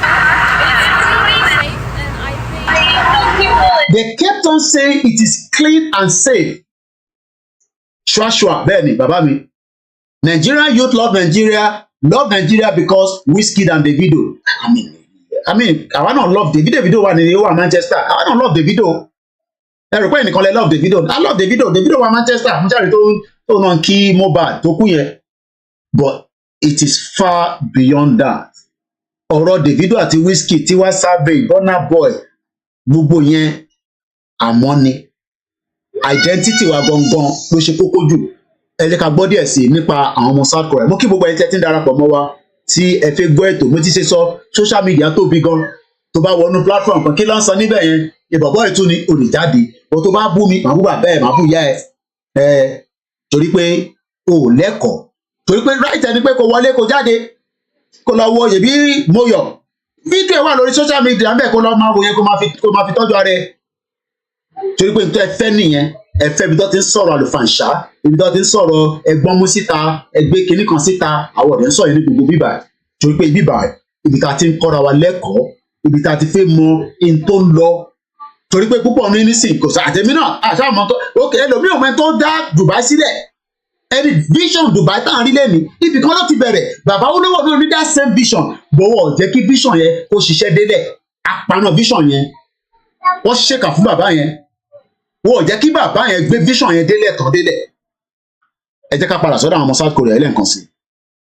Speaker 9: They kept on saying it is clean and safe. Shua bẹ́ẹ̀ ni bàbá mi. Nigerian youth love Nigeria because Wizkid and Davido. I mean, àwa náà love Davido wà ní ó wà Manchester. Àwa náà love Davido. Ẹ rò pé ẹnìkan lè love Davido. I love Davido wà Manchester. Mo ṣàrí tó náà kí Mohbad tó kú yẹn. But it is far beyond that. Ọ̀rọ̀ Davido àti Wizkid tí wá Savage, Burna Boy, gbogbo yẹn àmọ́ ni. Identity wa gangan ló ṣe kókó jù. Ẹ lè ká gbọ́ díẹ̀ sí nípa àwọn ọmọ South Korea. Mo kí gbogbo ẹni tí ẹ ti ń darapọ̀ mọ́ wa tí ẹ fẹ́ gbọ́ ètò. Mo ti ṣe sọ social media tóbi gan. Tó bá wọnú platform kan kí ló ń sọ níbẹ̀ yẹn? Ìbọ̀bọ̀ ìtún ni ò lè jáde. Bó tó bá bú mi, màá bú bàbá ẹ̀, màá bú ìyá ẹ̀. Torí pé o ò lẹ́kọ̀ọ́. Torí pé right ẹni pé kò wọlé kò jáde. Kò lọ wo yèbí Moyo. Fídíò ẹ̀ wà lórí social media ń bẹ̀ kó lọ máa wo yẹn kó máa fi tọ́jú ara ẹ̀. Torí pé nítorí ẹ fẹ́ nìyẹn. Ẹ fẹ́ ibi tó ti ń sọ̀rọ̀ àlùfàǹṣá, ibi tó ti ń sọ̀rọ̀ ẹgbọ́n mú síta, ẹgbẹ́ kinní kan síta, àwọn ọ̀dẹ̀ ń sọ̀rọ̀ ní gbogbo bíbà. Torí pé bíbà ibi tá a ti ń kọ́ra wa lẹ́kọ̀ọ́, ibi tá a ti fẹ́ mọ in tó ń lọ. Torí pé púpọ̀ ní nísìn kò sá àtẹ̀mí náà àṣà àmọ́ tó ókè ẹlòmíì ò mẹ́ tó dá Dubai sílẹ̀. Ẹni vision Dubai tá à ń rí lẹ́ni ibì kan ló ti bẹ̀rẹ̀. Bàbá olówó náà ní that same vision. Bọ̀wọ̀ jẹ́ kí vision yẹn kó ṣiṣẹ́ délẹ̀. Apaná vision yẹn. Wọ́n ṣèkà fún bàbá yẹn. Wọ́n jẹ́ kí bàbá yẹn gbé vision yẹn délẹ̀ tán délẹ̀. Ẹ jẹ́ ká padà sọ́dọ̀ àwọn ọmọ South Korea ẹlẹ́ǹkan sí.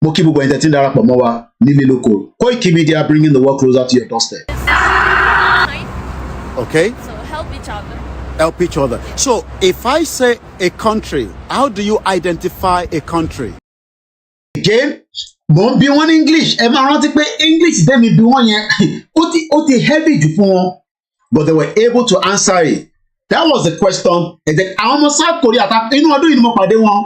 Speaker 9: Mo kí gbogbo ẹni tẹ́ tí ń darapọ̀ mọ́ wa nílé lóko. KOKIMEDIA bringing the world closer to your doorstep.
Speaker 11: Okay?
Speaker 12: So help each other.
Speaker 11: Help each other. So if I say a country, how do you identify a country?
Speaker 9: Again, mo ń bi wọ́n ní English. Ẹ máa rántí pé English tẹ́mi bi wọ́n yẹn ó ti heavy jù fún wọn. But they were able to answer it. That was the question. Àwọn ọmọ South Korea inú ọdún yìí ni mo pàdé wọn.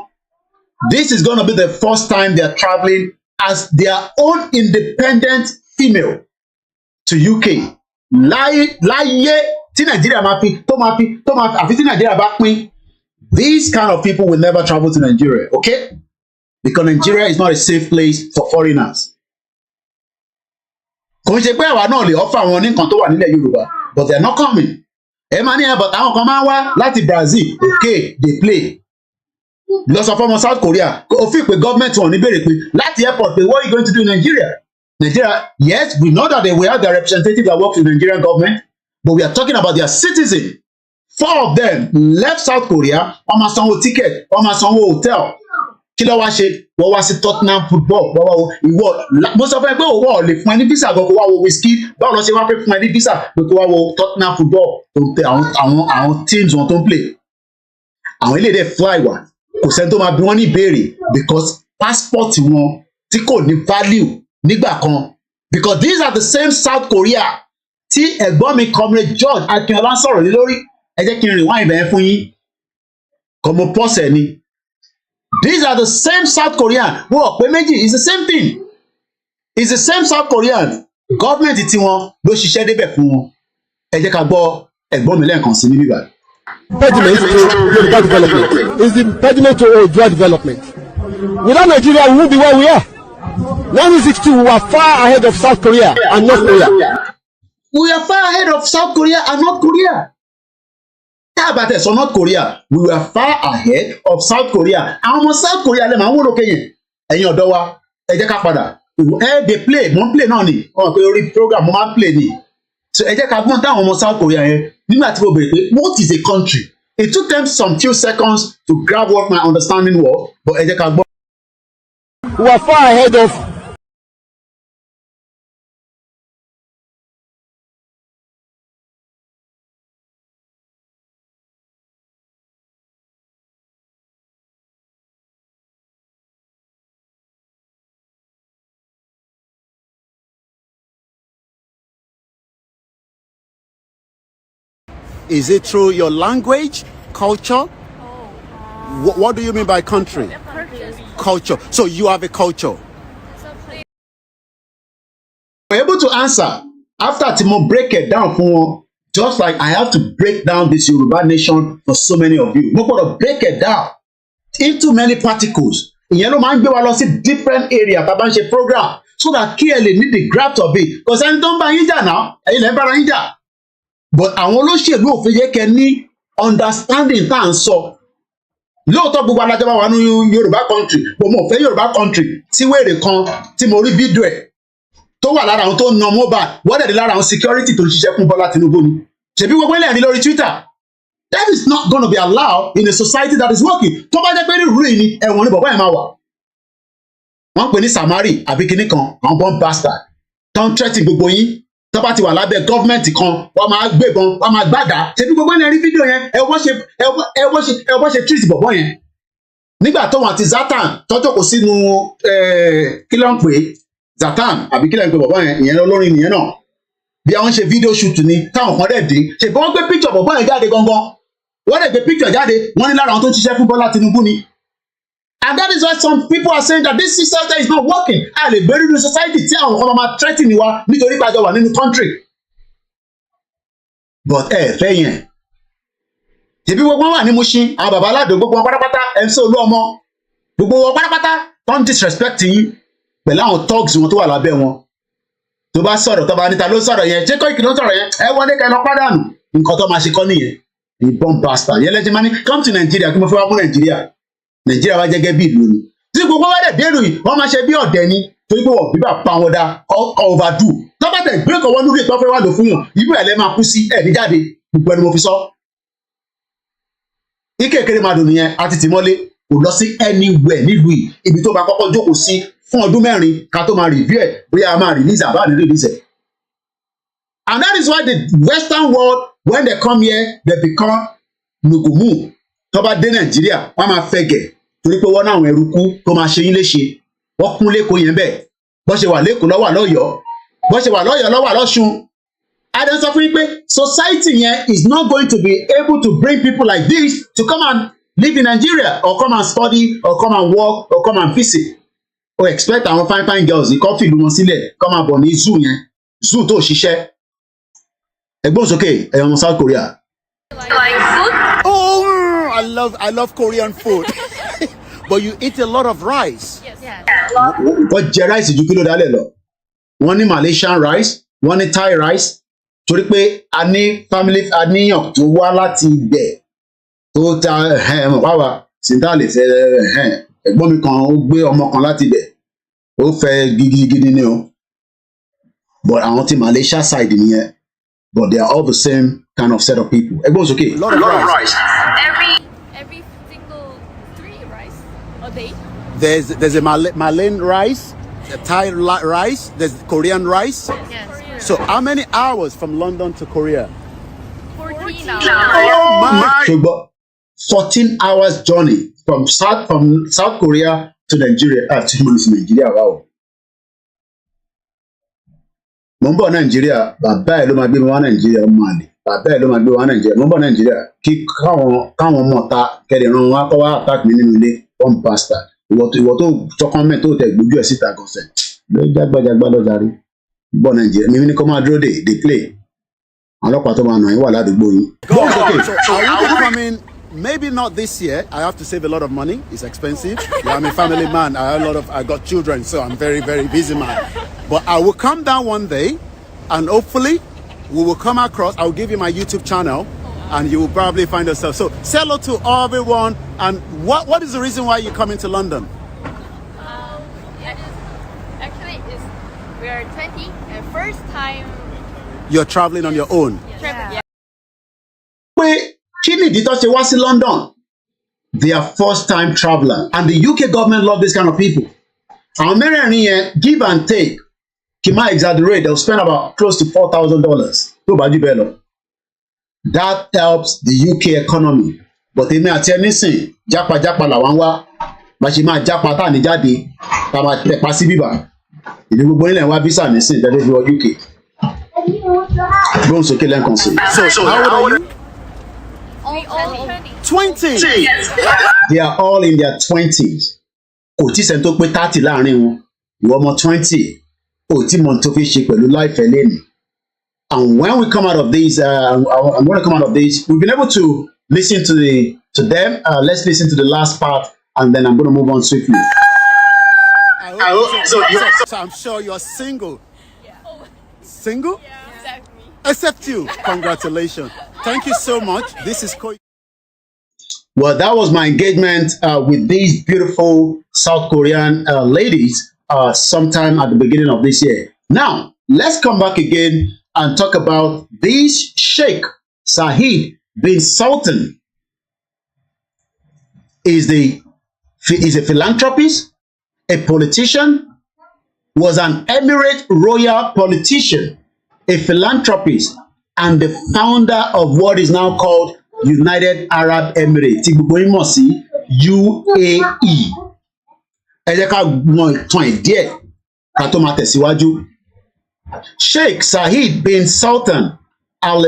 Speaker 9: This is going to be the first time they are traveling as their own independent female to UK. Láyé tí Nàìjíríà máa fi àfi tí Nàìjíríà bá pín. These kind of people will never travel to Nigeria, okay? Because Nigeria is not a safe place for foreigners. Kò ń ṣe pé àwa náà lè offer àwọn oníkan tó wà nílẹ̀ Yorùbá, but they are not coming. Ẹ máa ní but àwọn kan máa ń wá láti Brazil, okay, they play. Lọ sọ fọmọ South Korea, òfin pé government wọn ní béèrè pé láti airport pé what are you going to do in Nigeria? Nigeria, yes, we know that we have their representative that works in the Nigerian government, but we are talking about their citizens. 4 of them left South Korea, wọ́n máa sanwó ticket, wọ́n máa sanwó hotel. Kí ló wá ṣe? Wọ́n wá sí Tottenham football. Wọ́n wá wo ìwọ. Mo sọ fún ẹ pé òwò ò lè fún ẹ ní visa gan kó wá wo Wizkid. Báwo lọ ṣe wá fẹ́ fún ẹ ní visa pé kó wá wo Tottenham football tó ń tẹ àwọn teams wọn tó ń play. Àwọn ilé dẹ̀ fly wá. Kò sẹ́ni tó máa bí wọ́n ní ìbéèrè because passport wọn tí kò ní value nígbà kan. Because these are the same South Korea tí ẹ̀gbọ́n mi Comrade George Akínọlá sọ̀rọ̀ lé lórí. Ẹ jẹ́ kí n rìn wá ìbẹ̀yẹn fún yín. Kọ̀mọ̀ pọ́sẹ̀ ni. These are the same South Korean. Wọ́n pé méjì, it's the same thing. It's the same South Korean. Government tí wọn ló ṣiṣẹ́ débẹ̀ fún wọn. Ẹ jẹ́ ká gbọ́ ẹ̀gbọ́n mi lẹ́ẹ̀kan sí níbí báyìí.
Speaker 6: impediment to Yoruba development. It's the impediment to Odua development. Without Nigeria, we won't be where we are. 1962, we were far ahead of South Korea and North Korea.
Speaker 9: We are far ahead of South Korea and North Korea. How about so North Korea? We were far ahead of South Korea. And South Korea, le ma wo loke yen. Ẹ̀yin ọ̀dọ́ wa, ẹ jẹ́ ká padà. They play, mo play náà ni. Ó pé orí program mo máa play ni. So ẹ jẹ́ ká gbọ́n táwọn ọmọ South Korea yẹn. Nígbà tí mo bèrè pé what is a country? It took them some few seconds to grab what my understanding was, but ẹ jẹ́ ká gbọ́.
Speaker 6: We are far ahead of
Speaker 11: Is it through your language, culture? What do you mean by country? Culture. So you have a culture.
Speaker 9: We're able to answer after Timo break it down for just like I have to break down this Yoruba nation for so many of you. No got to break it down into many particles. Ìyẹn ló máa ń gbé wa lọ sí different area tá a bá ń ṣe program so that kí ẹ lè ní the grasp of it. Because ẹni tó ń bá yín jà náà ẹ̀yin lè ń bára yín jà. But àwọn olóṣèlú ò fi yẹ kẹ́ ní understanding tá à ń sọ. Lóòótọ́ gbogbo alájọba wà ní Yorùbá country but mo fẹ́ Yorùbá country tí wèrè kan tí mo rí fídíò ẹ̀ tó wà lára àwọn tó ń na mobile wọ́n dẹ̀ lára àwọn security tó ń ṣiṣẹ́ fún Bọ́lá Tinubu ni. Ṣèbí gbogbo ilẹ̀ rí lórí Twitter. That is not going to be allowed in a society that is working. Tó bá jẹ́ pé rírú yìí ni ẹ̀wọ̀n ni bàbá yẹn máa wà. Wọ́n pè ní Samari àbí kinní kan àwọn bomb bastard tó ń threaten gbogbo yín. Tó bá ti wà lábẹ́ gọ́ọ̀mẹ̀ntì kan wọ́n máa gbébọn wọ́n máa gbàdá. Ṣèbí gbogbo ilẹ̀ rí fídíò yẹn ẹ wọ́n ṣe treat bọ̀bọ̀ yẹn. Nígbà tóun àti Zatan tọ́jọ́ kò sínú kí ló ń pè é Zatan àbí kí ló ń pè bọ̀bọ̀ yẹn ìyẹn olórin nìyẹn náà. Bí àwọn ṣe fídíò shoot ni táwọn kan dẹ̀ dé ṣèbí wọ́n gbé picture bọ̀bọ̀ yẹn jáde gangan. Wọ́n lè gbé picture jáde wọ́n ní lára àwọn tó ń ṣiṣẹ́ fún Bọ́lá Tinubu ni. And that is why some people are saying that this system is not working. A lè gbé nínú society tí àwọn kan máa threaten wa nítorí pé a jọ wà nínú country. But fẹ́ yẹn. Ṣèbí gbogbo wọn wà ní Mushin, àwọn bàbá aládùn gbogbo wọn pátápátá, MC Olúọmọ, gbogbo wọn pátápátá tó ń disrespect yín pẹ̀lú àwọn thugs wọn tó wà lábẹ́ wọn. Tó bá sọ̀rọ̀ tó bá níta ló sọ̀rọ̀ yẹn, ṣé Koiki ló sọ̀rọ̀ yẹn, ẹ wọlé kẹ́ lọ pádànù. Nǹkan tó máa ṣe kọ́ nìyẹn. Ìbọn bastard. Yẹn lẹ́jẹ̀ máa ní come to Nigeria kí mo fẹ́ wá mú Nigeria. Nàìjíríà wá jẹ́gẹ́ bí ìlú ni tí gbogbo wa dẹ̀ dérò yìí wọ́n máa ṣe bí ọ̀dẹ̀ ni torí pé wọ́n bíbà pa wọn dá overdo tọ́pọ̀tẹ̀ gbé kọ̀ wọ́n lórí ìtọ́fẹ́ wà lò fún yàn ibú ẹ̀ lẹ́ máa kú sí ẹ̀mí jáde gbogbo ẹni mo fi sọ. Ìkékeré máa dùn nìyẹn àti tìmọ́lé kò lọ sí anywhere nílùú yìí ibi tó bá kọ́kọ́ jókòó sí fún ọdún mẹ́rin ká tó máa review ẹ̀ bóyá a máa release àbá ní release ẹ̀. And that is why the Western world when they come here they become nugumu. Tó bá dé Nàìjíríà wọ́n máa fẹ̀gẹ̀ torí pé wọ́n náwọn eruku tó máa ṣe yín léṣe wọ́n kún lẹ́kọ̀ọ́ yẹn bẹ́ẹ̀ bó ṣe wà lẹ́kọ̀ọ́ lọ́wọ́ lọ́yọ̀ọ́ bó ṣe wà lọ́yọ̀ọ́ lọ́wọ́ lọ́ṣun. Adé sọ fún yín pé society yẹn is not going to be able to bring people like this to come and live in Nigeria or come and study or come and work or come and visit. O expect àwọn fine girls yìí kọ́ fìlú wọn sílẹ̀ kọ́ máa bọ̀ ní zoo yẹn zoo tó ṣiṣẹ́. Ẹgbọ́n sókè ẹ̀yọ́ ọmọ South Korea.
Speaker 11: I love Korean food. But you eat a lot of rice.
Speaker 12: Yes.
Speaker 9: Wọ́n jẹ rice ju kí ló dálẹ̀ lọ. Wọ́n ní Malaysian rice, wọ́n ní Thai rice. Torí pé a ní family àníyàn tó wá láti ibẹ̀ tó ta wáwa síta lè fẹ́ ẹ̀gbọ́n mi kan ó gbé ọmọ kan láti ibẹ̀ ó fẹ́ gidigidi ni o. But àwọn tí Malaysia side nìyẹn. But they are all the same kind of set of people. Ẹ̀gbọ́n sókè.
Speaker 10: A lot of rice.
Speaker 12: Every single 3 rice a day.
Speaker 11: There's a Malayan rice, a Thai rice, there's Korean rice.
Speaker 12: Yes.
Speaker 11: So how many hours from London to Korea?
Speaker 12: 14 hours.
Speaker 11: Oh my!
Speaker 9: 14 hours journey from South Korea to Nigeria. To Nigeria, wow. Mo ń bọ̀ Nàìjíríà bàbá ẹ̀ ló máa gbé mi wá Nàìjíríà ọmọ àlè bàbá ẹ̀ ló máa gbé wá Nàìjíríà mo ń bọ̀ Nàìjíríà kí káwọn ọmọ ta kẹlẹ̀ ran wọn kọ́ wá attack mi nínú ilé one bastard ìwọ tó tọkànmẹ́ tó tẹ̀ gbójú ẹ̀ síta gọ̀ọ̀sẹ̀ ló jágbájágbá lọ́jà rí bọ̀ Nàìjíríà mi ní kó máa dúró dé play ọlọ́pàá tó máa nà yín wà ládùúgbò yín.
Speaker 11: Okay, so I will be coming. Maybe not this year. I have to save a lot of money. It's expensive. Yeah, I'm a family man. I got children, so I'm very, very busy man. But I will come down one day, and hopefully, we will come across. I will give you my YouTube channel, and you will probably find yourself. So, say hello to everyone. And what is the reason why you're coming to London?
Speaker 12: We are 20 and first time.
Speaker 11: You're traveling on your own.
Speaker 12: Yeah.
Speaker 9: Pé kí ni ìdí tó ṣe wá sí London? They are first time traveller, and the UK government love this kind of people. Àwọn mẹ́rẹ̀ẹ̀rin yẹn give and take. Kì máa exaggerate, they'll spend about close to $4,000 tó bá jù bẹ́ẹ̀ lọ. That helps the UK economy. But èmi àti ẹni sìn jápajàpa làwọn wá bá ṣe máa jápa tá à ní jáde tá máa tẹpa sí bíbà. Ìlú gbogbo nílẹ̀ wá visa nísìn tẹ́lẹ̀ fi wọ UK. Gbóhùn sókè lẹ́ǹkan sí.
Speaker 11: So how old are you?
Speaker 12: All
Speaker 11: 20.
Speaker 9: They are all in their 20s. Kò tí sẹ́ni tó pé 30 láàrin wọn. Ìwọ ọmọ 20. Kò tí mọ̀ tó fi ṣe pẹ̀lú láìfẹ́ lẹ́nu. And when we come out of this, I'm going to come out of this. We've been able to listen to them. Let's listen to the last part, and then I'm going to move on swiftly.
Speaker 11: So I'm sure you're single.
Speaker 12: Yeah.
Speaker 11: Single?
Speaker 12: Yeah. Exactly.
Speaker 11: Except you. Congratulations. Thank you so much. This is
Speaker 9: Well, that was my engagement with these beautiful South Korean ladies sometime at the beginning of this year. Now, let's come back again and talk about this Sheikh Zayed bin Sultan. Is a philanthropist, a politician, was an Emirate royal politician, a philanthropist, and the founder of what is now called United Arab Emirates, tí gbogbo yín mọ̀ sí UAE. Ẹ jẹ́ ká mọ ìtàn ẹ̀ díẹ̀ ká tó máa tẹ̀síwájú. Sheikh Zayed bin Sultan Al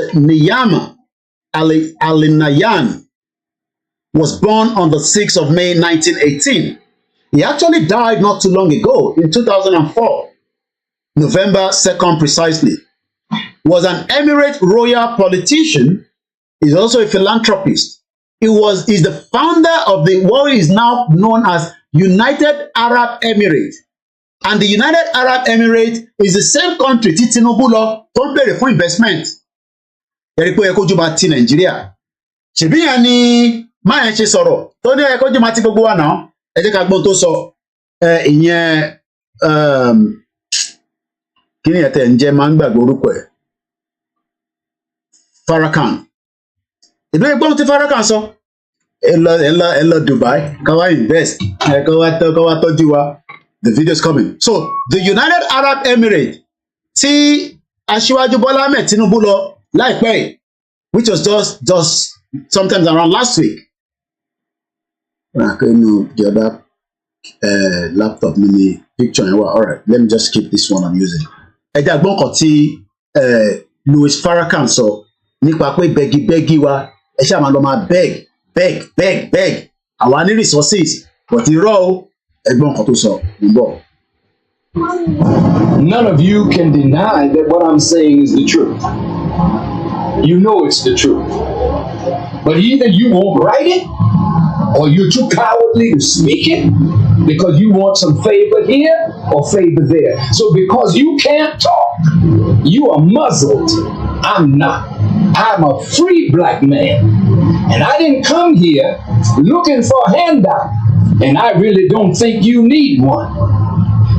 Speaker 9: Nahyan was born on the 6th of May 1918. He actually died not too long ago, in 2004, November 2nd precisely. Was an Emirate royal politician. He's also a philanthropist. He's the founder of what is now known as United Arab Emirates. And the United Arab Emirates is the same country tí Tinubu lọ tó ń bèrè fún investment. Ẹ̀rí pé ẹ kójú máa ti Nàìjíríà. Ṣèbí yẹn ni máa yẹn ṣe sọ̀rọ̀ tó ní ẹ kójú máa ti gbogbo wa náà. Ẹ jẹ́ ká gbọ́n tó sọ ìyẹn kí ni ẹ̀tẹ̀ ń jẹ́ máa ń gbàgbé orúkọ ẹ̀. Farrakhan. Ìlú ẹgbọ́n tí Farrakhan sọ. Ẹ lọ Dubai, ká wá invest, ká wá tọ́jú wa. The video is coming. So the United Arab Emirates tí Aṣíwájú Bọ́lá Ahmed Tinubu lọ láìpẹ́, which was just sometimes around last week. The other laptop mini picture. All right, let me just keep this one I'm using. Ẹ jẹ́ àgbọ̀n kan tí Louis Farrakhan sọ nípa pé bẹ́gibẹ́gi wa ẹ ṣáà máa lọ máa beg. Àwa ní resources, but irọ́ o.
Speaker 13: None of you can deny that what I'm saying is the truth. You know it's the truth. But either you won't write it, or you're too cowardly to speak it, because you want some favor here or favor there. So because you can't talk, you are muzzled. I'm not. I'm a free black man. And I didn't come here looking for a handout. And I really don't think you need one.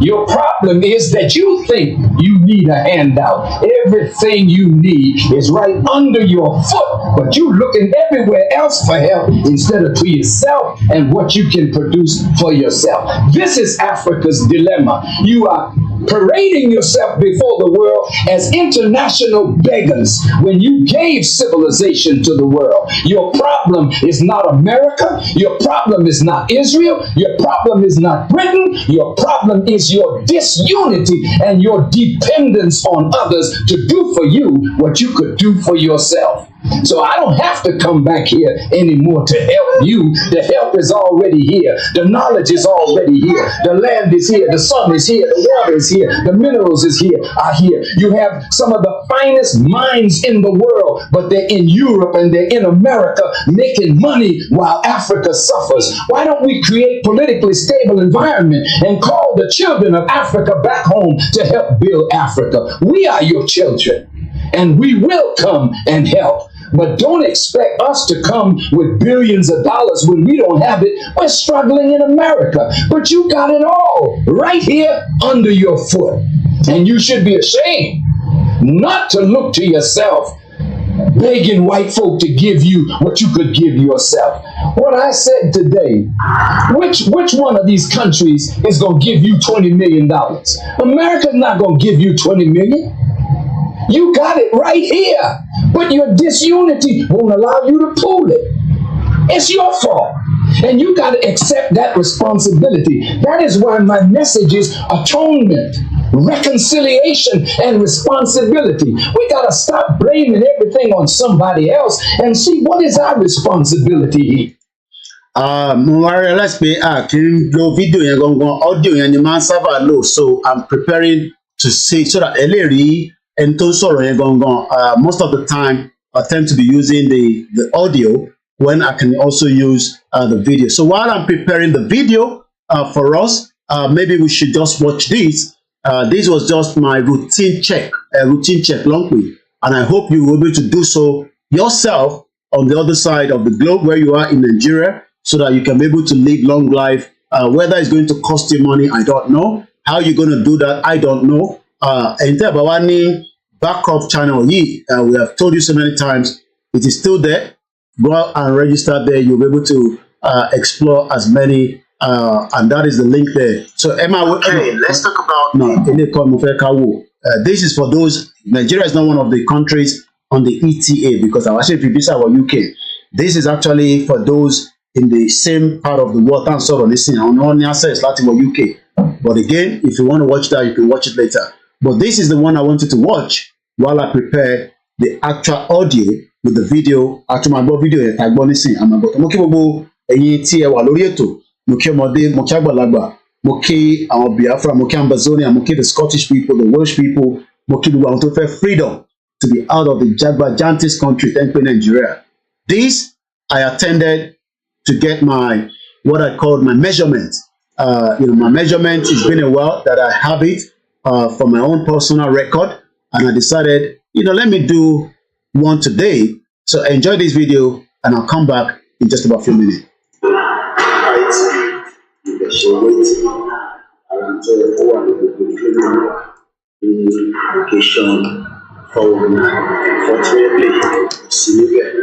Speaker 13: Your problem is that you think you need a handout. Everything you need is right under your foot, but you're looking everywhere else for help instead of to yourself and what you can produce for yourself. This is Africa's dilemma. You are parading yourself before the world as international beggars when you gave civilization to the world. Your problem is not America. Your problem is not Israel. Your problem is not Britain. Your problem is your disunity and your dependence on others to do for you what you could do for yourself. So I don't have to come back here anymore to help you. The help is already here. The knowledge is already here. The land is here. The sun is here. The water is here. The minerals are here. You have some of the finest minds in the world, but they're in Europe and they're in America making money while Africa suffers. Why don't we create politically stable environment and call the children of Africa back home to help build Africa? We are your children, and we will come and help. But don't expect us to come with billions of dollars when we don't have it. We're struggling in America, but you got it all right here under your foot. And you should be ashamed not to look to yourself, begging white folk to give you what you could give yourself. What I said today, which one of these countries is going to give you $20 million? America's not going to give you $20 million. You got it right here, but your disunity won't allow you to pull it. It's your fault, and you got to accept that responsibility. That is why my message is atonement, reconciliation, and responsibility. We got to stop blaming everything on somebody else and see what is our responsibility here.
Speaker 9: Mo wá realize pé kí n lo fídíò yẹn gangan, audio yẹn ni máa ń sábà lò, so I'm preparing to say so that ẹ lè rí ẹni tó ń sọ̀rọ̀ yẹn gangan. Most of the time I tend to be using the audio when I can also use the video. So while I'm preparing the video for us, maybe we should just watch this. This was just my routine check longly, and I hope you will be able to do so yourself on the other side of the globe where you are in Nigeria, so that you can be able to live long life. Whether it's going to cost you money, I don't know. How you're going to do that, I don't know. And the backup channel, we have told you so many times, it is still there. Go out and register there. You'll be able to explore as many, and that is the link there. So Emma, let's talk about this is for those. Nigeria is not one of the countries on the ETA, because our visa or UK. This is actually for those in the same part of the world. And so listen, on access Latin or UK. But again, if you want to watch that, you can watch it later. But this is the one I wanted to watch while I prepare the actual audio with the video. Actually, my video I go listen. I'm about mo kí gbogbo ẹ̀yin tí ẹ wà lórí ètò, mo kí ọmọdé, mo kí àgbàlagbà, mo kí àwọn Biafra, mo kí Ambazonia, mo kí the Scottish people, the Welsh people, mo kí gbogbo àwọn tó fẹ́ freedom to be out of the Jagbajantis country, thank you Nigeria. This I attended to get my what I called my measurement. My measurement, it's been a while that I have it for my own personal record, and I decided, let me do one today. So enjoy this video, and I'll come back in just about a few minutes.
Speaker 14: Thank you so much. Okay, see you. Say thank you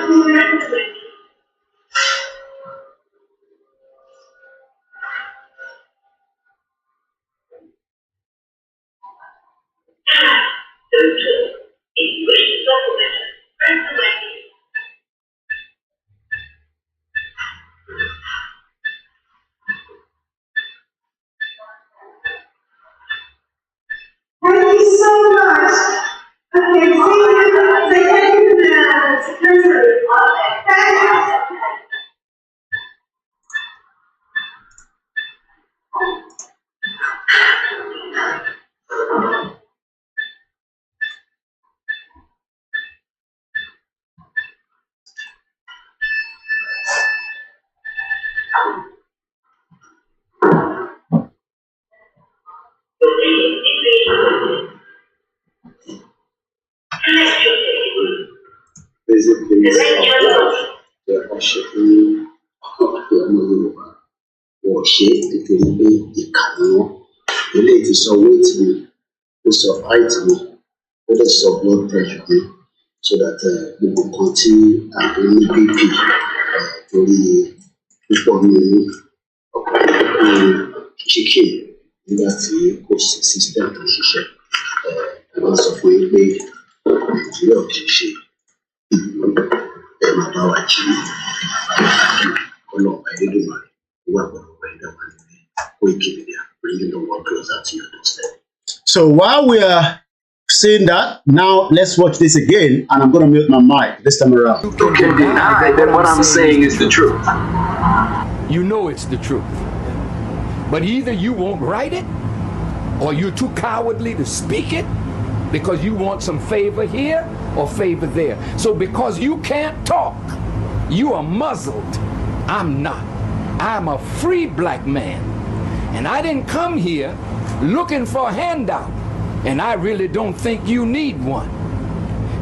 Speaker 14: to the secretary. Thank you.
Speaker 9: Ṣe nítorí pé ìkànnì wọn eléyìí ti sọ weight mi, ó sọ height mi, ó lè sọ blood pressure mi, so that gbogbo nǹkan tí àgbẹ̀ ní bp torí púpọ̀ nínú ọ̀pọ̀lọpọ̀ chicken nígbà tí kò sí system tó ṣiṣẹ́ ẹ máa sọ fún yín pé Nàìjíríà ò ṣiṣẹ́ ìlú ẹ máa bá wa jí ọlọ́ọ̀pá Elédùmarè wà pẹ̀lú ẹ̀dá wa nílé koikimedia, bringing the world closer to your doorstep. So while we are saying that, now let's watch this again, and I'm going to mute my mic this time around.
Speaker 13: You can deny that what I'm saying is the truth. You know it's the truth. But either you won't write it, or you're too cowardly to speak it, because you want some favor here or favor there. So because you can't talk, you are muzzled. I'm not. I'm a free black man. And I didn't come here looking for a handout. And I really don't think you need one.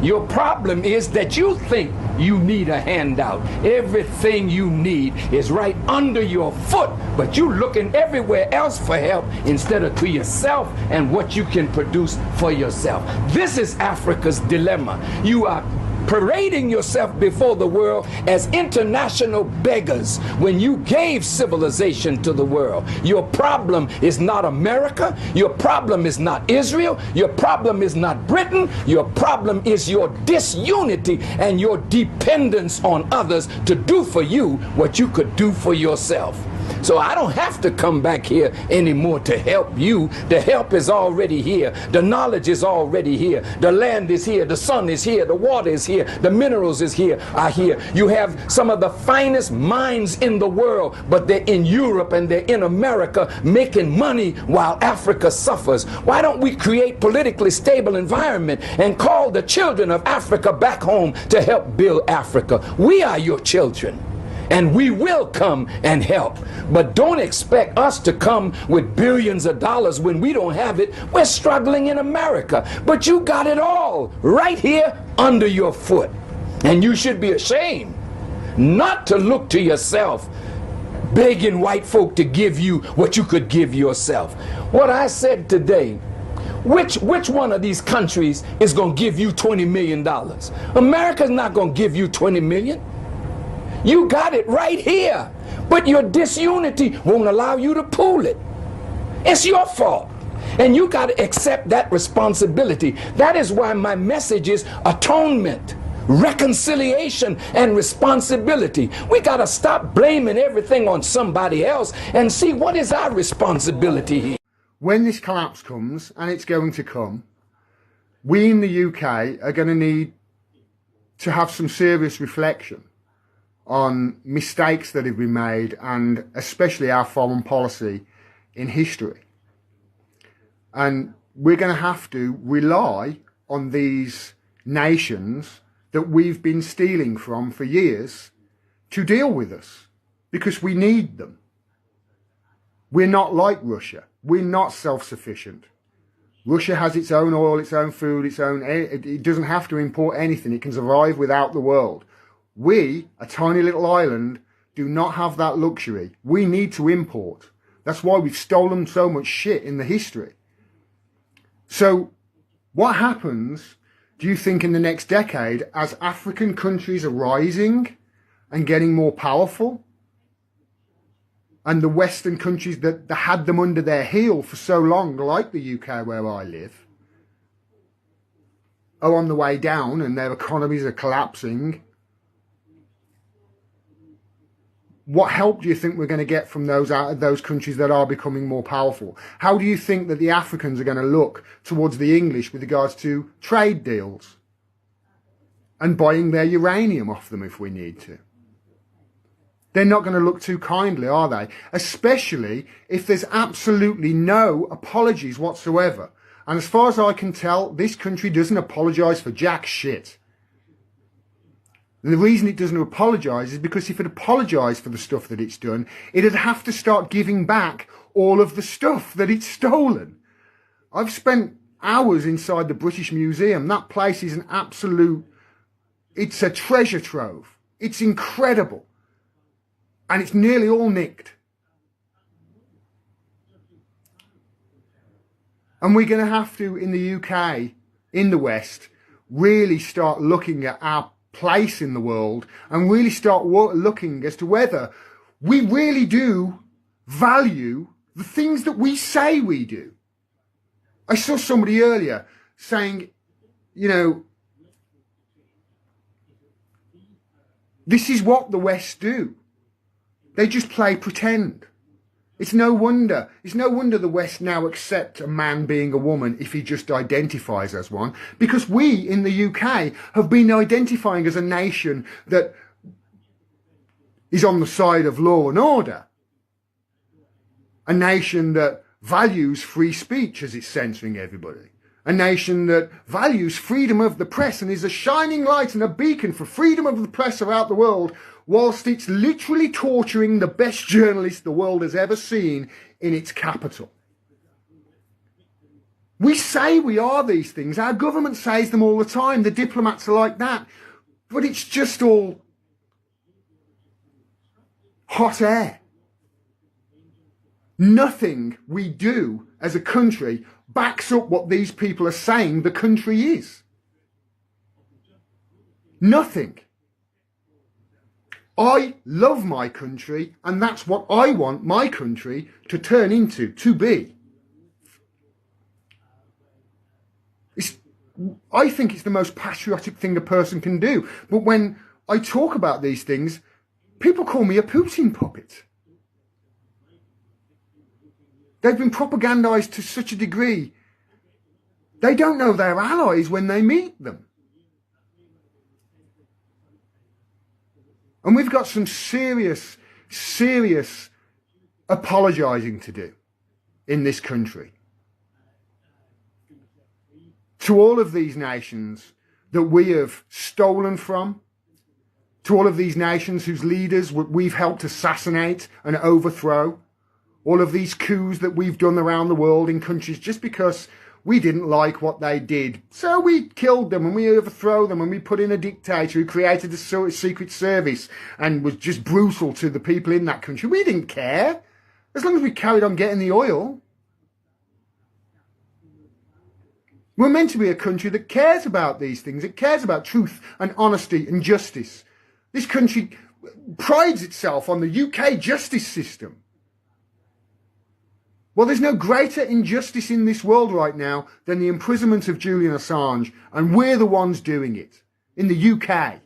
Speaker 13: Your problem is that you think you need a handout. Everything you need is right under your foot, but you looking everywhere else for help instead of to yourself and what you can produce for yourself. This is Africa's dilemma. You are parading yourself before the world as international beggars when you gave civilization to the world. Your problem is not America. Your problem is not Israel. Your problem is not Britain. Your problem is your disunity and your dependence on others to do for you what you could do for yourself. So I don't have to come back here anymore to help you. The help is already here. The knowledge is already here. The land is here. The sun is here. The water is here. The minerals are here. You have some of the finest minds in the world, but they're in Europe and they're in America making money while Africa suffers. Why don't we create politically stable environment and call the children of Africa back home to help build Africa? We are your children. And we will come and help. But don't expect us to come with billions of dollars when we don't have it. We're struggling in America. But you got it all right here under your foot. And you should be ashamed not to look to yourself, begging white folk to give you what you could give yourself. What I said today, which one of these countries is going to give you $20 million? America's not going to give you $20 million. You got it right here, but your disunity won't allow you to pool it. It's your fault, and you got to accept that responsibility. That is why my message is atonement, reconciliation, and responsibility. We got to stop blaming everything on somebody else and see what is our responsibility here.
Speaker 8: When this collapse comes, and it's going to come, we in the UK are going to need to have some serious reflection on mistakes that have been made, and especially our foreign policy in history. And we're going to have to rely on these nations that we've been stealing from for years to deal with us, because we need them. We're not like Russia. We're not self-sufficient. Russia has its own oil, its own food, it doesn't have to import anything. It can survive without the world. We, a tiny little island, do not have that luxury. We need to import. That's why we've stolen so much shit in the history. So what happens, do you think, in the next decade as African countries are rising and getting more powerful, and the Western countries that had them under their heel for so long, like the UK where I live, are on the way down and their economies are collapsing? What help do you think we're going to get from those countries that are becoming more powerful? How do you think that the Africans are going to look towards the English with regards to trade deals and buying their uranium off them if we need to? They're not going to look too kindly, are they? Especially if there's absolutely no apologies whatsoever. And as far as I can tell, this country doesn't apologise for jack shit. And the reason it doesn't apologise is because if it apologised for the stuff that it's done, it'd have to start giving back all of the stuff that it's stolen. I've spent hours inside the British Museum. That place is an absolute, it's a treasure trove. It's incredible. And it's nearly all nicked. And we're going to have to, in the UK, in the West, really start looking at our place in the world and really start looking as to whether we really do value the things that we say we do. I saw somebody earlier saying, you know, this is what the West do. They just play pretend. It's no wonder the West now accept a man being a woman if he just identifies as one, because we in the UK have been identifying as a nation that is on the side of law and order. A nation that values free speech as it's censoring everybody. A nation that values freedom of the press and is a shining light and a beacon for freedom of the press throughout the world, whilst it's literally torturing the best journalists the world has ever seen in its capital. We say we are these things. Our government says them all the time. The diplomats are like that. But it's just all hot air. Nothing we do as a country backs up what these people are saying the country is. Nothing. I love my country, and that's what I want my country to turn into, to be. I think it's the most patriotic thing a person can do. But when I talk about these things, people call me a Putin puppet. They've been propagandized to such a degree, they don't know their allies when they meet them. And we've got some serious apologising to do in this country. To all of these nations that we have stolen from, to all of these nations whose leaders we've helped assassinate and overthrow, all of these coups that we've done around the world in countries just because we didn't like what they did. So we killed them and we overthrew them and we put in a dictator who created a secret service and was just brutal to the people in that country. We didn't care, as long as we carried on getting the oil. We're meant to be a country that cares about these things. It cares about truth and honesty and justice. This country prides itself on the UK justice system. Well, there's no greater injustice in this world right now than the imprisonment of Julian Assange, and we're the ones doing it in the UK.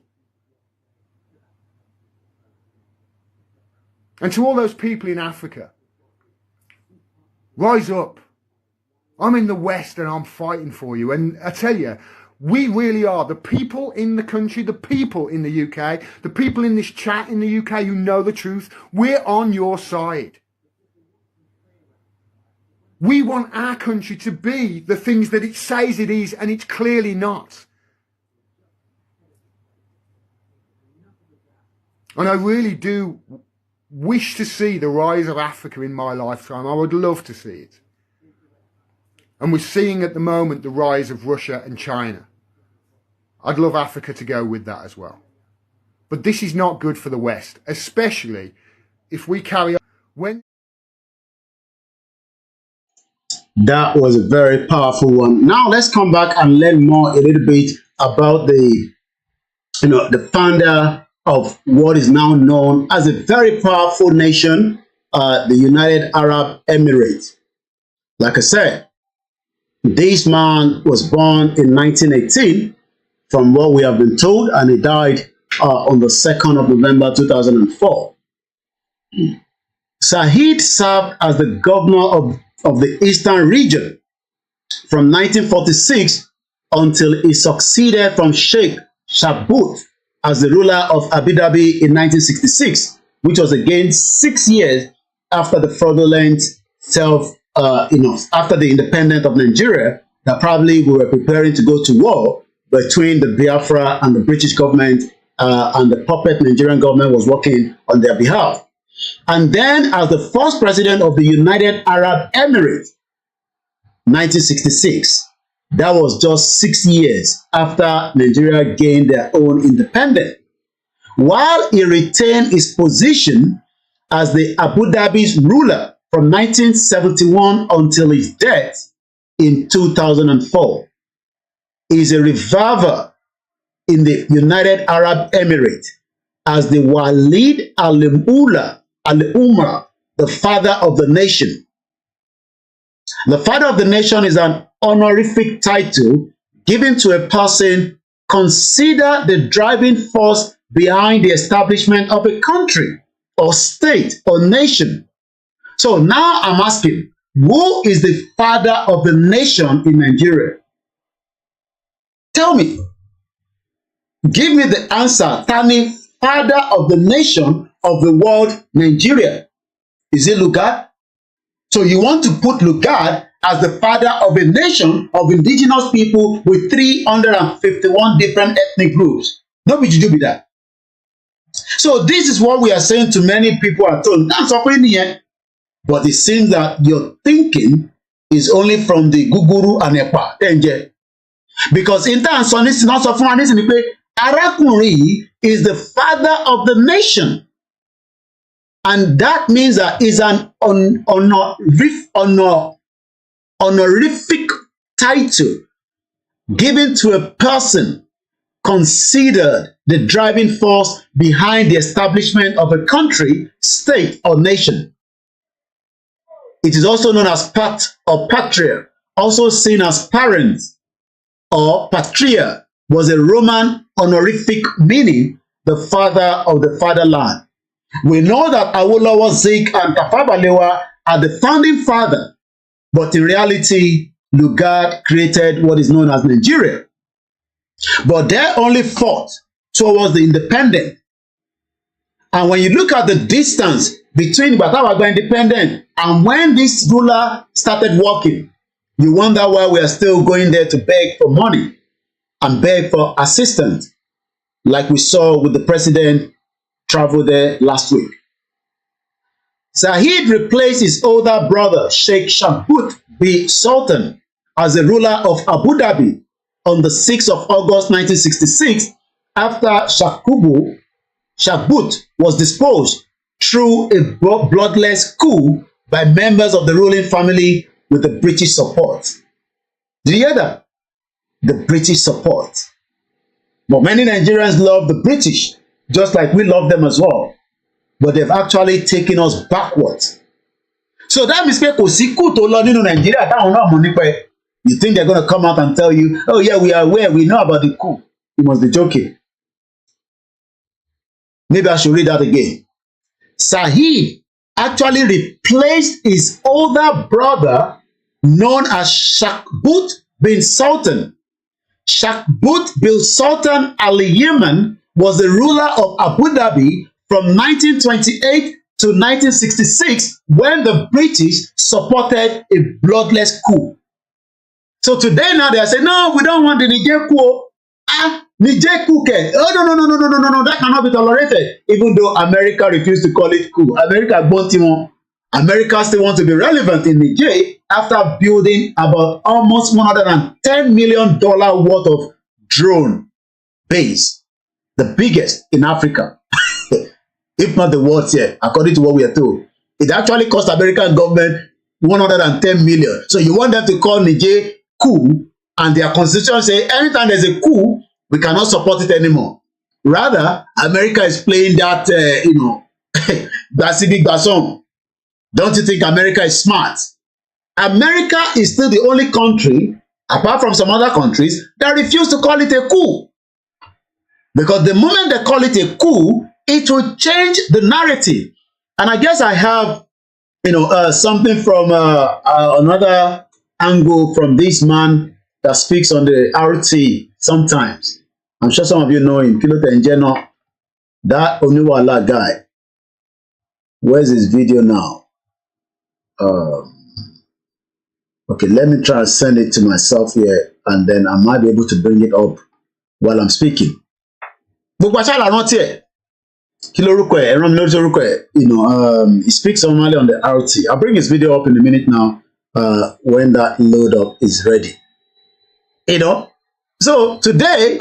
Speaker 8: And to all those people in Africa, rise up. I'm in the West and I'm fighting for you. And I tell you, we really are the people in the country, the people in the UK, the people in this chat in the UK who know the truth. We're on your side. We want our country to be the things that it says it is, and it's clearly not. And I really do wish to see the rise of Africa in my lifetime. I would love to see it. And we're seeing at the moment the rise of Russia and China. I'd love Africa to go with that as well. But this is not good for the West, especially if we carry on.
Speaker 9: That was a very powerful one. Now let's come back and learn more a little bit about the founder of what is now known as a very powerful nation, the United Arab Emirates. Like I said, this man was born in 1918, from what we have been told, and he died on the 2nd of November 2004. Said served as the governor of the Eastern region from 1946 until he succeeded from Sheikh Shabut as the ruler of Abu Dhabi in 1966, which was again 6 years after the fraudulent after the independence of Nigeria, that probably we were preparing to go to war between the Biafra and the British government, and the puppet Nigerian government was working on their behalf. And then as the first president of the United Arab Emirates, 1966, that was just 6 years after Nigeria gained their own independence. While he retained his position as the Abu Dhabi's ruler from 1971 until his death in 2004. is a reviver in the United Arab Emirates as the Walid al-Umra, the father of the nation. The father of the nation is an honorific title given to a person considered the driving force behind the establishment of a country or state or nation. So now I'm asking, who is the father of the nation in Nigeria? Tell me. Give me the answer. Tani, father of the nation of the world, Nigeria. Is it Lugard? So you want to put Lugard as the father of a nation of indigenous people with 351 different ethnic groups. No, but you do with that. So this is what we are saying to many people at home. That's what here. But it seems that your thinking is only from the Guguru and Epa. Because in terms of this, not so far, this Arakuri is the father of the nation. And that means that is an honorific title given to a person considered the driving force behind the establishment of a country, state, or nation. It is also known as pat or patria, also seen as parent, or patria was a Roman honorific meaning the father of the fatherland. We know that Awolowo, Zik, and Tafawa Balewa are the founding father, but in reality, Lugard created what is known as Nigeria. But they only fought towards the independence. And when you look at the distance between Batawagba independent and when this ruler started working, you wonder why we are still going there to beg for money and beg for assistance, like we saw with the president travel there last week. Zahid replaced his older brother, Sheikh Shagbut bin Sultan, as the ruler of Abu Dhabi on the 6th of August 1966 after Shagbut was disposed through a bloodless coup by members of the ruling family with the British support. Did you hear that? The British support. But many Nigerians love the British, just like we love them as well. But they've actually taken us backwards. So that means people see coup to London in Nigeria. You think they're going to come out and tell you, oh yeah, we are aware, we know about the coup. You must be joking. Maybe I should read that again. Sahid actually replaced his older brother known as Shagbut bin Sultan. Shagbut bin Sultan Al Yemen was the ruler of Abu Dhabi from 1928 to 1966 when the British supported a bloodless coup. So today now they are saying, no, we don't want the Niger coup. Niger coup. Oh, no, that cannot be tolerated. Even though America refused to call it coup. America still wants to be relevant in Niger after building about almost $110 million worth of drone base. The biggest in Africa. If not the world here, according to what we are told. It actually cost American government $110 million. So you want them to call Niger coup, and their constitution say anytime there's a coup, we cannot support it anymore. Rather, America is playing that, that song. Don't you think America is smart? America is still the only country, apart from some other countries, that refuse to call it a coup. Because the moment they call it a coup, it will change the narrative. And I guess I have, something from another angle from this man that speaks on the RT sometimes. I'm sure some of you know him, Kilo Tenjeno, that Oniwala guy. Where's his video now? Okay, let me try and send it to myself here, and then I might be able to bring it up while I'm speaking. Gbogbo àṣà not here. Kilo Ruko, he speaks normally on the RT. I'll bring his video up in a minute now when that load up is ready. So today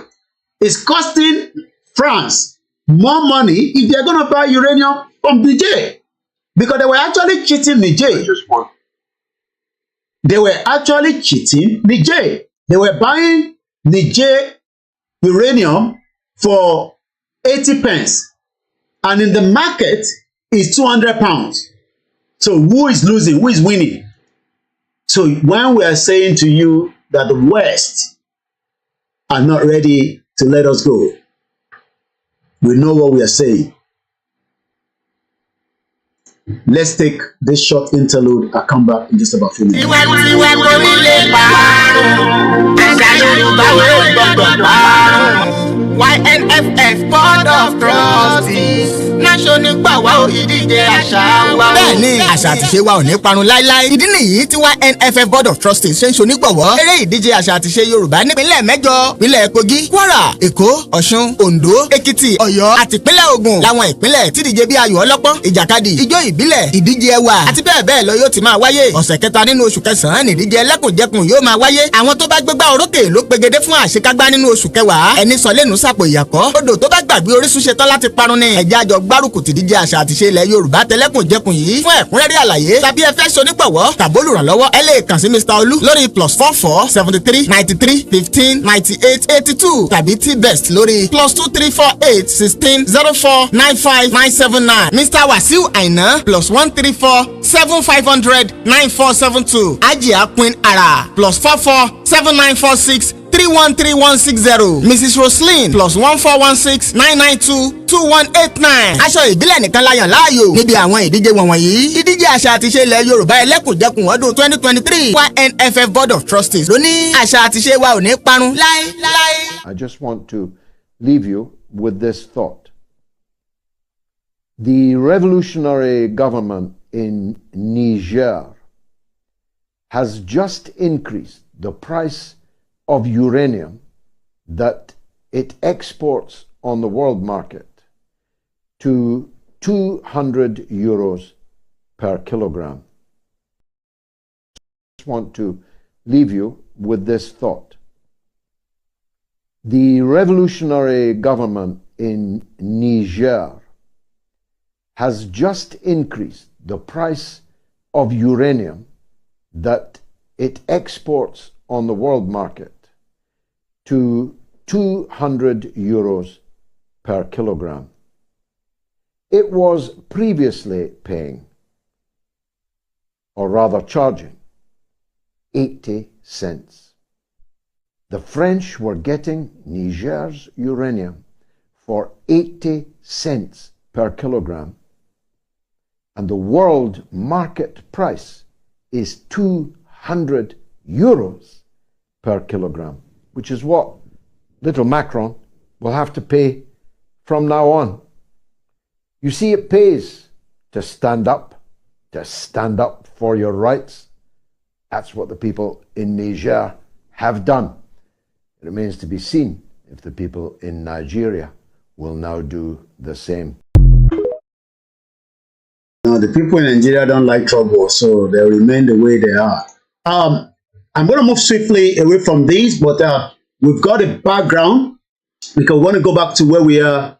Speaker 9: it's costing France more money if they're going to buy uranium from Niger, because they were actually cheating Niger. They were actually cheating Niger. They were buying Niger uranium for 80 pence, and in the market is 200 pounds. So who is losing? Who is winning? So when we are saying to you that the West are not ready to let us go, we know what we are saying. Let's take this short interlude. I'll come back in just about a few minutes.
Speaker 3: YNFF Board of Trustees National Power ìdíje àṣà wa. Bẹ́ẹ̀ni, àṣà àti ṣe wa ò ní parun láíláí. Ìdí nìyí tí YNFF Board of Trustees ṣe ń ṣonígbọ̀wọ́ eré ìdíje àṣà àti ṣe Yorùbá nípínlẹ̀ mẹ́jọ. Ìpínlẹ̀ Kogi, Kwara, Èkó, Ọ̀ṣun, Oǹdó, Èkìtì, Ọ̀yọ́ àti ìpínlẹ̀ Ògùn. Láwọn ìpínlẹ̀ tí ìdíje bí ayò ọlọ́pọ́n, ìjàkadì, ijó ìbílẹ̀, ìdíje ẹwà àti bẹ́ẹ̀ bẹ́ẹ̀ lọ yóò ti máa wáyé. Ọ̀sẹ̀ kẹta nínú oṣù kẹsàn-án ni ìdíje ẹlẹ́kùnjẹkùn yóò máa wáyé. Àwọn tó bá gbégbá orókè ló pegedé fún àṣekágbá nínú oṣù kẹwàá. Ẹni sọ lẹ́nu sàpò ìyàkọ́. Odò tó bá gbàgbé orísun ṣetán láti parun ni. Ẹ̀jẹ̀ àjọ gbárùkù tìdíje àṣà àti ṣe ilẹ̀ Yorùbá tẹlẹ́kùnjẹkùn yìí. Fún ẹ̀kúnrẹ́rẹ́ àlàyé tàbí ẹ fẹ́ ṣonígbọ̀wọ́ tàbí olùrànlọ́wọ́ ẹ lè kàn sí Mr. Olú lórí +44 73 93 15 98 82 tàbí T-Best lórí +2348 16 04 95 979. Mr. Wasiu Aina +134 7500 9472. Ajia Queen Ara +44 7946 313160. Mrs. Roslyn +1416 992 2189. Aṣọ ìbílẹ̀ nìkan la yàn láàyò níbi àwọn ìdíje wọ̀nyí. Ìdíje àṣà àti ṣe ilẹ̀ Yorùbá ẹlẹ́kùnjẹkùn ọdún 2023 YNFF Board of Trustees ló ní àṣà àti ṣe wa ò ní parun láéláé.
Speaker 15: I just want to leave you with this thought. The revolutionary government in Niger has just increased the price of uranium that it exports on the world market to 200 euros per kilogram. I just want to leave you with this thought. The revolutionary government in Niger has just increased the price of uranium that it exports on the world market to 200 euros per kilogram. It was previously paying, or rather charging, 80 cents. The French were getting Niger's uranium for 80 cents per kilogram, and the world market price is 200 euros per kilogram, which is what little Macron will have to pay from now on. You see, it pays to stand up for your rights. That's what the people in Niger have done. It remains to be seen if the people in Nigeria will now do the same.
Speaker 9: No, the people in Nigeria don't like trouble, so they remain the way they are. I'm going to move swiftly away from these, but we've got a background because we want to go back to where we are,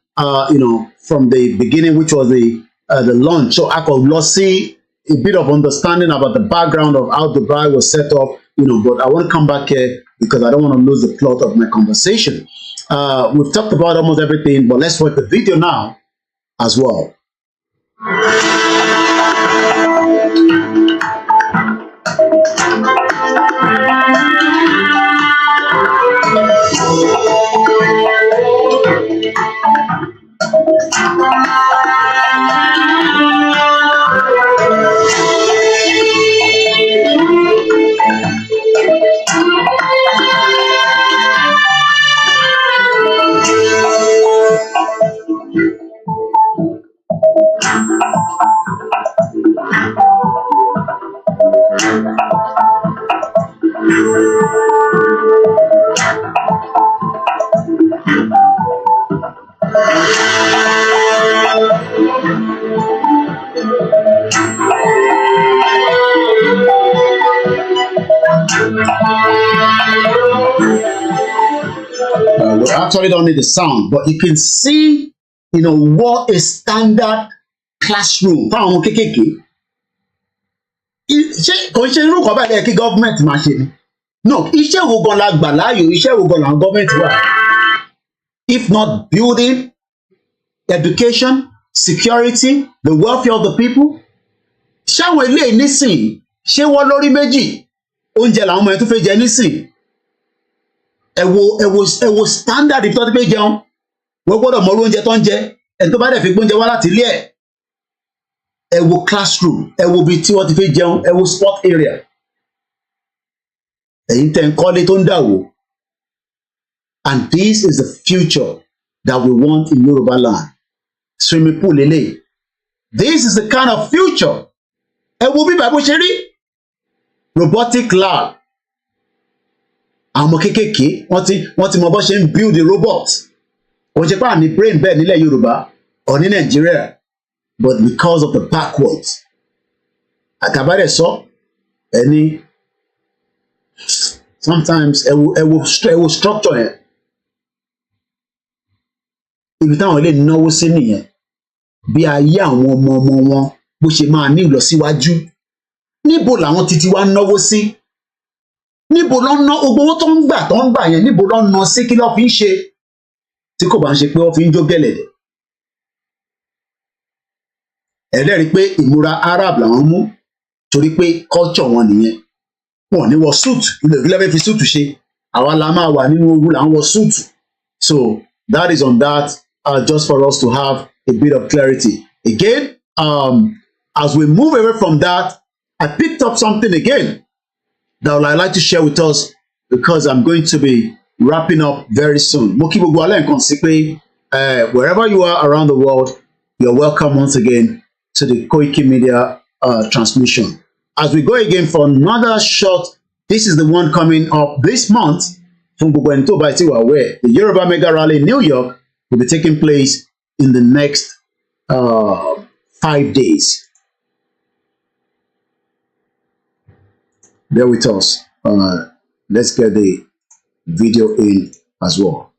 Speaker 9: from the beginning, which was the launch. So I could see a bit of understanding about the background of how Dubai was set up, but I want to come back here because I don't want to lose the plot of my conversation. We've talked about almost everything, but let's watch the video now as well. We actually don't need the sound, but you can see, what a standard classroom. Ṣé kò ń ṣe irú kan báyìí kí government máa ṣe ni? No, iṣẹ́ wo gan la gbà láàyò, iṣẹ́ wo gan làwọn gọ́ọ̀mẹ̀ntì wà? If not building, education, security, the welfare of the people. Ṣé àwọn ilé nísìn, ṣé wọ́n lórí méjì? Oúnjẹ làwọn ọmọ ẹ̀ tó fẹ́ jẹ nísìn. Ẹ wo standard ibi tó ti fẹ́ jẹun. Wọ́n gbọ́dọ̀ mọ oúnjẹ tó ń jẹ. Ẹni tó bá dẹ̀ fi gbóúnjẹ wá láti ilé ẹ̀. Ẹ wo classroom, ẹ wo ibi tí wọ́n ti fẹ́ jẹun, ẹ wo sport area. Ẹ̀yin tẹ́ ń kọ́lé tó ń dà wò. And this is the future that we want in Yoruba land. Swimming pool lele. This is the kind of future. Ẹ wo bí Bible ṣe rí. Robotic lab. Àwọn ọmọ kéékèèké wọ́n ti mọ bó ṣe ń build a robot. Wọ́n ṣe pé àní brain bẹ́ẹ̀ nílẹ̀ Yorùbá or ní Nàìjíríà. But because of the backwards. Àkàbárẹ̀ sọ ẹni sometimes ẹ wo structure yẹn. Ibi táwọn ilé náwó sí nìyẹn. Bí ayé àwọn ọmọ wọn bó ṣe máa ní ìlọsíwájú. Níbo làwọn títí wá náwó sí? Níbo ló ń ná owó tó ń gbà yẹn? Níbo ló ń ná sí kí ló fi ń ṣe? Tí kò bá ń ṣe pé wọ́n fi ń jó gẹ̀lẹ̀dẹ̀. Ẹlẹ́rìí pé ìmúra Arab làwọn mú torí pé culture wọn nìyẹn. Wọ́n ní wọ suit, ilé fẹ́ fi suit ṣe. Àwa la máa wà nínú ogun là ń wọ suit. So that is on that, just for us to have a bit of clarity. Again, as we move away from that, I picked up something again that I'd like to share with us because I'm going to be wrapping up very soon. Mo kí gbogbo alẹ́ nǹkan sí pé wherever you are around the world, you're welcome once again to the koikimedia transmission. As we go again for another short, this is the one coming up this month. Fún gbogbo ẹni tó bá ti wà wẹ̀, the Yoruba Mega Rally in New York will be taking place in the next 5 days. Bear with us. Let's get the video in as well.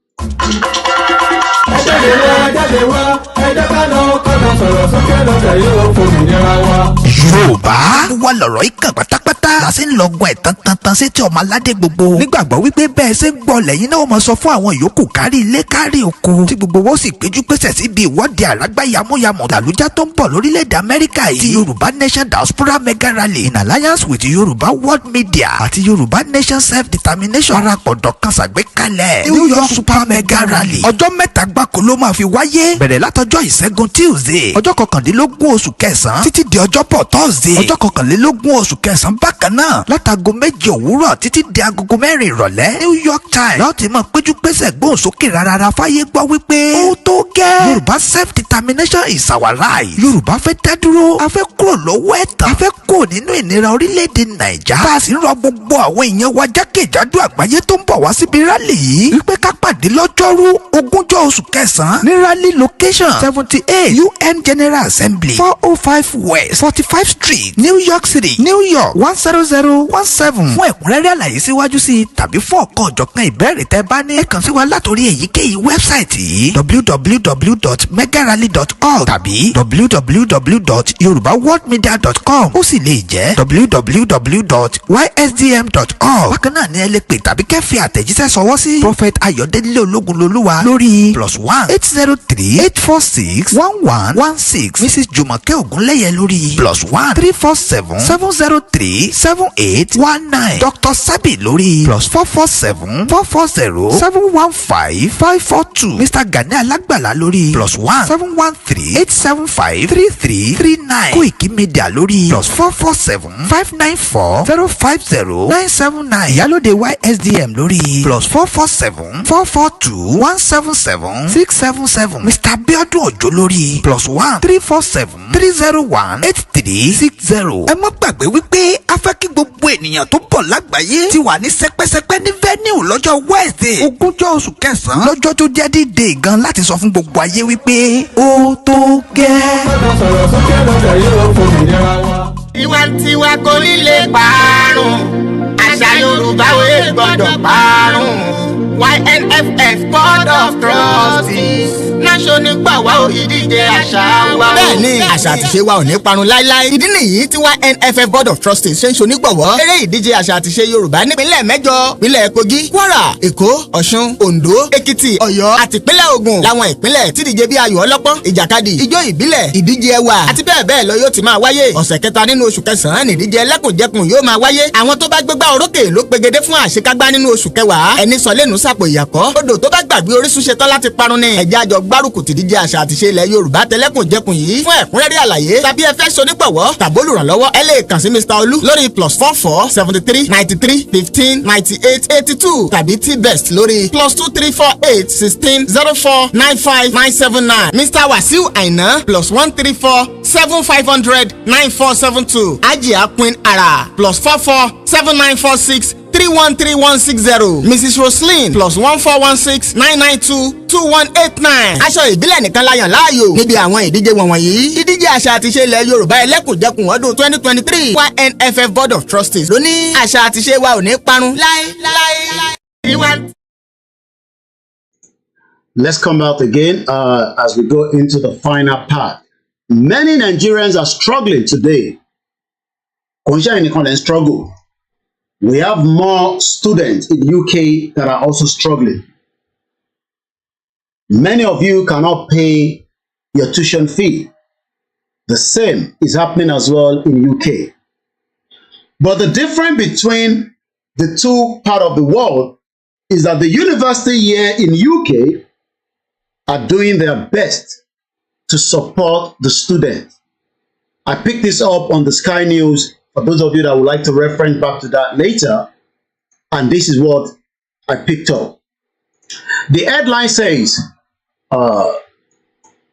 Speaker 1: Yorùbá wà lọ̀rọ̀ ikàn pátápátá la ṣe ń lọ́gbọ̀n ẹ̀tàn tantan sétí ọmọ aládé gbogbo nígbàgbọ́ wípé bẹ́ẹ̀ ṣe ń gbọ́ lẹ́yìn náà mọ̀ sọ fún àwọn yòókù kárí ilé kárí oko tí gbogbo wọn sì péjú pésẹ̀ síbi ìwọ́de àlágbá yamuyamu tàlújá tó ń bọ̀ lórílẹ̀‐èdè Amẹ́ríkà yìí ti Yorùbá Nation Diaspora Mega Rally in alliance with Yoruba World Media àti Yorùbá Nation Self-Determination parapọ̀ dọ̀kan ṣàgbékalẹ̀ New York Super Mega Rally ọjọ́ mẹ́ta gbáko ló máa fi wáyé bẹ̀rẹ̀ látọjọ́ ìṣẹ́gun Tuesday ọjọ́ kọkàndínlógún oṣù kẹsàn-án títí di ọjọ́bọ̀ Thursday ọjọ́ kọkànlélógún oṣù kẹsàn-án bákan náà látago 7 òwúrọ̀ títí di agogo 4 ìrọ̀lẹ́ New York Times láti máa péjú pésẹ̀ gbóhùn sókè rárá fáyé gbọ́ wípé ó tó gẹ́ Yorùbá self-determination is our right Yorùbá fẹ́ dá dúró a fẹ́ kúrò lọ́wọ́ ẹ̀tàn a fẹ́ kó nínú ìnira orílẹ̀-èdè Nàìjà bá a sì ń rọ gbogbo àwọn èèyàn wa jákèjádò àgbáyé tó ń bọ̀ wá síbi rálì yìí wípé ká pàdé lọ́jọ́rú 20 oṣù kẹsàn-án ní rally location 78 UN General Assembly 405 West 45th Street New York City New York 10017 fún ẹ̀kúnrẹ́rẹ́ àlàyé síwájú sí tàbí fún ọ̀kan ọ̀jọ̀kan ìbéèrè tẹ́ bá ní ẹ kàn sí wa látòrí èyíkéyìí wẹ́bsáìtì yìí www.megarally.org tàbí www.yorubaworldmedia.com ó sì lè jẹ́ www.ysdm.org bákan náà ni ẹ lè pè tàbí kẹ́ fi àtẹ̀jíṣẹ́ sọwọ́ sí Prophet Ayọ̀délé Ológunlolúwa lórí +1 803 846 1116 Mrs. Jùmọ̀kẹ́ Ògúnlẹ́yẹ lórí +1 347 703 7819 Dr. Sabi lórí +447 440 715 542 Mr. Gani Alágbàlá lórí +1 713 875 3339 Koikimedia lórí +447 594 050 979 Ìyálóde YSDM lórí +447 442 177 677 Mr. Abiodun Òjó lórí +1 347 301 8360. ẹ má gbàgbé wípé a fẹ́ kí gbogbo ènìyàn tó bọ̀ lágbàáyé ti wà ní sẹpẹ́sẹpẹ́ ní venue lọ́jọ́ Wednesday 20 oṣù kẹsàn-án lọ́jọ́ tó jẹ́ D-Day gan láti sọ fún gbogbo ayé wípé ó tó gẹ́.
Speaker 3: Tiwantiwa kò ní lè parun àṣà Yorùbá ò gbọ́dọ̀ parun YNFF Board of Trustees. ṣonígbàwọ́ ìdíje àṣà wa. bẹ́ẹ̀ni àṣà àti ṣe wa ò ní parun láíláí. ìdí nìyí tí YNFF Board of Trustees ṣe ń ṣonígbọ̀wọ́ eré ìdíje àṣà àti ṣe Yorùbá nípínlẹ̀ mẹ́jọ. ìpínlẹ̀ Kogi, Kwara, Èkó, Ọ̀ṣun, Oǹdó, Èkìtì, Ọ̀yọ́ àti ìpínlẹ̀ Ògùn làwọn ìpínlẹ̀ tí ìdíje bíi ayò ọlọ́pọ́n, ìjàkadì, ijó ìbílẹ̀, ìdíje ẹwà àti bẹ́ẹ̀ bẹ́ẹ̀ lọ yóò ti máa wáyé. ọ̀sẹ̀ kẹta nínú oṣù kẹsàn-án ní ìdíje ẹlẹ́kùnjẹkùn yóò máa wáyé. àwọn tó bá gbégbá orókè ló pegedé fún àṣekágbá nínú oṣù kẹwàá. ẹni sọ lẹ́nu sàpò ìyàkọ́. odò tó bá gbàgbé orísun ṣetán láti parun ni. ẹ̀jẹ̀ àjọ gbárùkù tìdíje àṣà àti ṣe ilẹ̀ Yorùbá tẹlẹ́kùnjẹkùn yìí. fún ẹ̀kúnrẹ́rẹ́ àlàyé tàbí ẹ fẹ́ ṣonígbọ̀wọ́ tàbí olùrànlọ́wọ́ ẹ lè kàn sí Mr. Olú lórí +44 73 93 15 98 82 tàbí T-Best lórí +2348 16 04 95 979. Mr. Wasiu Aina +134 7500 9472. Ajia Queen Ara +44 7946 313160. Mrs. Roslyn +1416 992 2189. aṣọ ìbílẹ̀ nìkan la yàn láàyò níbi àwọn ìdíje wọ̀nyí. ìdíje àṣà àti ṣe ilẹ̀ Yorùbá ẹlẹ́kùnjẹkùn ọdún 2023 YNFF Board of Trustees ló ní àṣà àti ṣe wa ò ní parun láéláé.
Speaker 9: Let's come out again as we go into the final part. Many Nigerians are struggling today. Struggle. We have more students in the UK that are also struggling. Many of you cannot pay your tuition fee. The same is happening as well in UK. But the difference between the two parts of the world is that the university here in UK are doing their best to support the students. I picked this up on the Sky News for those of you that would like to reference back to that later, and this is what I picked up. The headline says,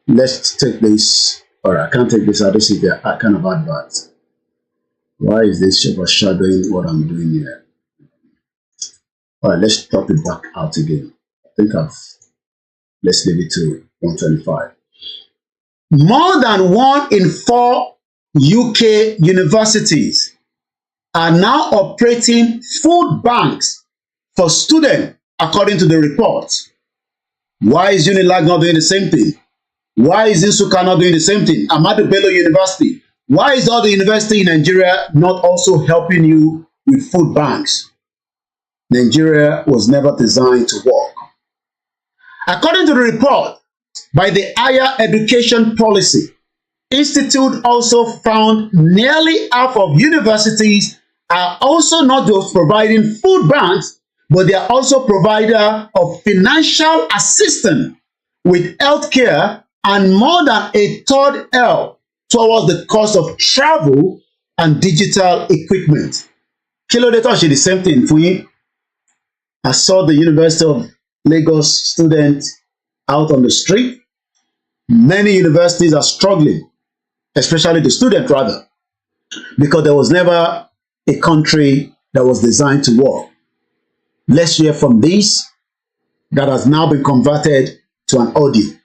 Speaker 9: let's take this, or I can't take this out, this is the kind of advert. Why is this overshadowing what I'm doing here? All right, let's drop it back out again. I think let's leave it to 125. More than 1 in 4 UK universities are now operating food banks for students, according to the report. Why is Unilag not doing the same thing? Why is Nsukka not doing the same thing? Ahmadu Bello University. Why is all the university in Nigeria not also helping you with food banks? Nigeria was never designed to work. According to the report by the Higher Education Policy Institute, also found nearly half of universities are also not just providing food banks, but they are also provider of financial assistance with healthcare and more than a third help towards the cost of travel and digital equipment. Kilo de touch the same thing for you. I saw the University of Lagos students out on the street. Many universities are struggling, especially the student rather, because there was never a country that was designed to work. Let's hear from this that has now been converted to an audio.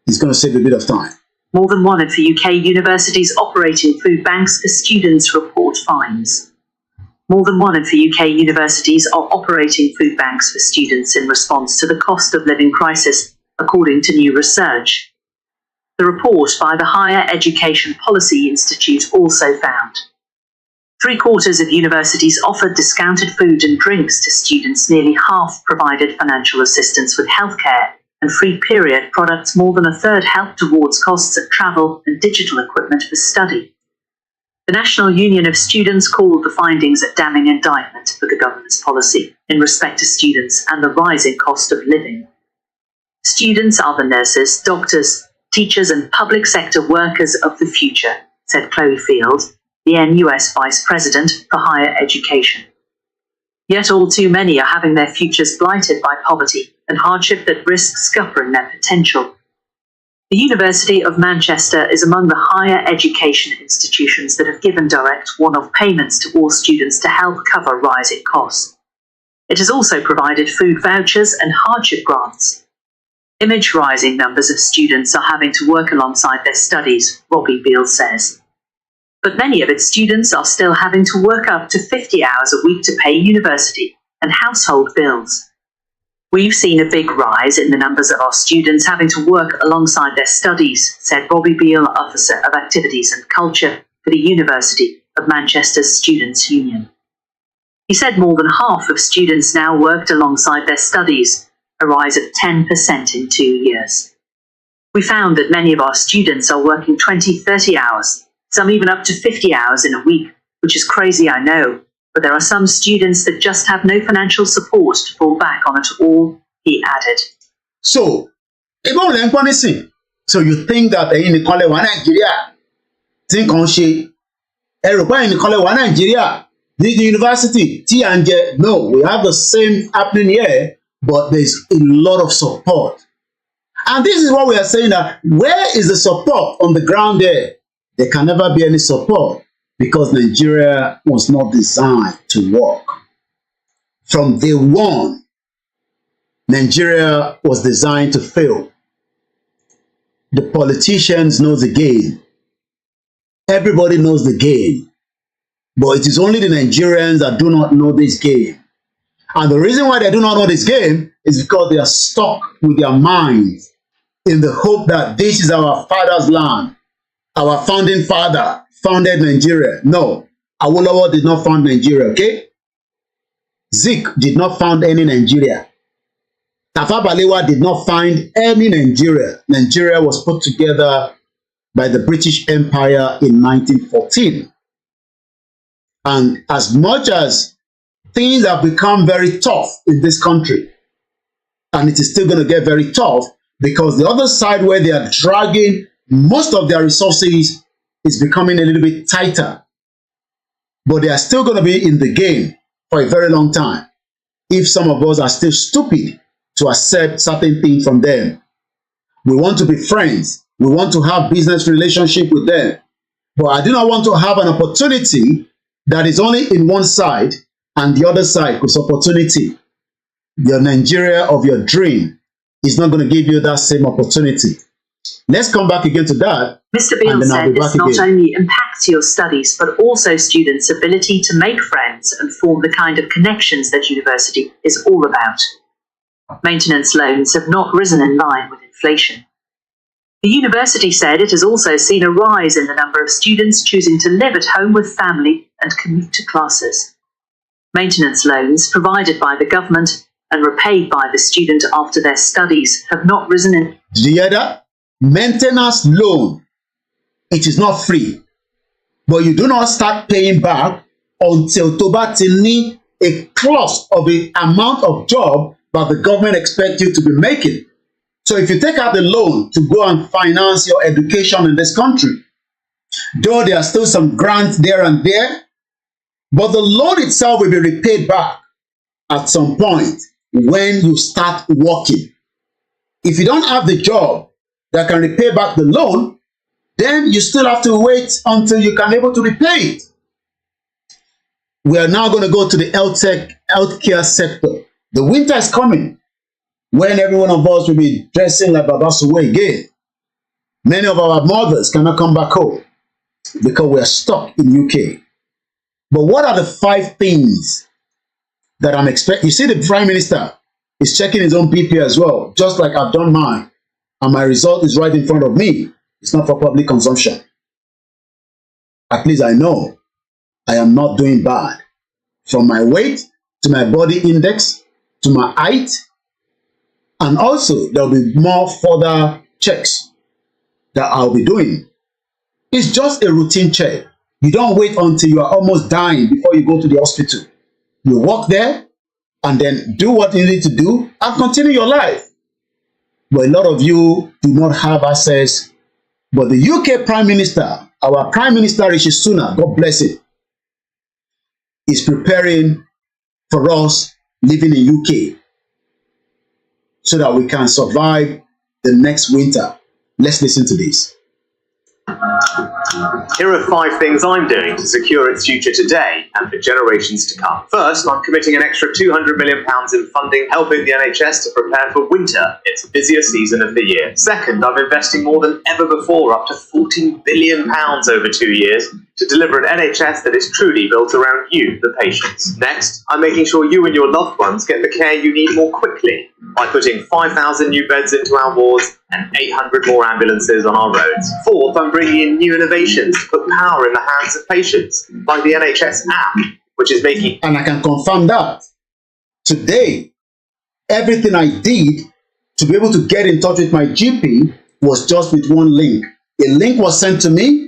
Speaker 9: It's going to save a bit of time.
Speaker 16: More than 1 of the UK universities operating food banks for students report fines. More than 1 of the UK universities are operating food banks for students in response to the cost of living crisis, according to new research. The report by the Higher Education Policy Institute also found 3/4 of universities offered discounted food and drinks to students, nearly half provided financial assistance with healthcare and free period products, more than a third helped towards costs of travel and digital equipment for study. The National Union of Students called the findings a damning indictment for the government's policy in respect to students and the rising cost of living. Students are the nurses, doctors, teachers and public sector workers of the future, said Chloe Field, the NUS Vice President for Higher Education. Yet all too many are having their futures blighted by poverty and hardship that risks scuppering their potential. The University of Manchester is among the higher education institutions that have given direct one-off payments to all students to help cover rising costs. It has also provided food vouchers and hardship grants. Image rising numbers of students are having to work alongside their studies, Robbie Beale says. But many of its students are still having to work up to 50 hours a week to pay university and household bills. We've seen a big rise in the numbers of our students having to work alongside their studies, said Robbie Beale, Officer of Activities and Culture for the University of Manchester's Students' Union. He said more than half of students now worked alongside their studies, a rise of 10% in 2 years. We found that many of our students are working 20, 30 hours, some even up to 50 hours in a week, which is crazy, I know, but there are some students that just have no financial support to fall back on at all, he added.
Speaker 9: So, so you think that in Nigeria, think on she, Nigeria, the university, no, we have the same happening here, but there's a lot of support. And this is what we are saying, that where is the support on the ground there? There can never be any support because Nigeria was not designed to work. From day one, Nigeria was designed to fail. The politicians know the game. Everybody knows the game. But it is only the Nigerians that do not know this game. And the reason why they do not know this game is because they are stuck with their minds in the hope that this is our father's land. Our founding father founded Nigeria. No, Awolowo did not found Nigeria, okay? Zik did not found any Nigeria. Tafawa Balewa did not find any Nigeria. Nigeria was put together by the British Empire in 1914. And as much as things have become very tough in this country, and it is still going to get very tough because the other side where they are dragging most of their resources is becoming a little bit tighter. But they are still going to be in the game for a very long time if some of us are still stupid to accept certain things from them. We want to be friends. We want to have business relationship with them. But I do not want to have an opportunity that is only in one side and the other side is opportunity. The Nigeria of your dream is not going to give you that same opportunity. Let's come back again to that.
Speaker 16: Mr. Beale said this not only impacts your studies, but also students' ability to make friends and form the kind of connections that university is all about. Maintenance loans have not risen in line with inflation. The university said it has also seen a rise in the number of students choosing to live at home with family and commute to classes. Maintenance loans provided by the government and repaid by the student after their studies have not risen in...
Speaker 9: Did you hear that? Maintenance loan. It is not free. But you do not start paying back until Toba Tini a clause of the amount of job that the government expects you to be making. So if you take out the loan to go and finance your education in this country, though there are still some grants there and there, but the loan itself will be repaid back at some point when you start working. If you don't have the job that can repay back the loan, then you still have to wait until you can be able to repay it. We are now going to go to the healthcare sector. The winter is coming when every one of us will be dressing like Babasuwe again. Many of our mothers cannot come back home because we are stuck in UK. But what are the 5 things that I'm expecting? You see, the Prime Minister is checking his own BP as well, just like I've done mine. And my result is right in front of me. It's not for public consumption. At least I know I am not doing bad. From my weight to my body index to my height. And also, there will be more further checks that I'll be doing. It's just a routine check. You don't wait until you are almost dying before you go to the hospital. You walk there and then do what you need to do and continue your life. But a lot of you do not have access. But the UK Prime Minister, our Prime Minister Rishi Sunak, God bless him, is preparing for us living in UK so that we can survive the next winter. Let's listen to this.
Speaker 17: Here are 5 things I'm doing to secure its future today and for generations to come. First, I'm committing an extra £200 million in funding, helping the NHS to prepare for winter, its busiest season of the year. Second, I'm investing more than ever before, up to £14 billion over 2 years, to deliver an NHS that is truly built around you, the patients. Next, I'm making sure you and your loved ones get the care you need more quickly by putting 5,000 new beds into our wards and 800 more ambulances on our roads. Fourth, I'm bringing in new innovations to put power in the hands of patients, like the NHS app, which is making...
Speaker 9: And I can confirm that. Today, everything I did to be able to get in touch with my GP was just with one link. A link was sent to me.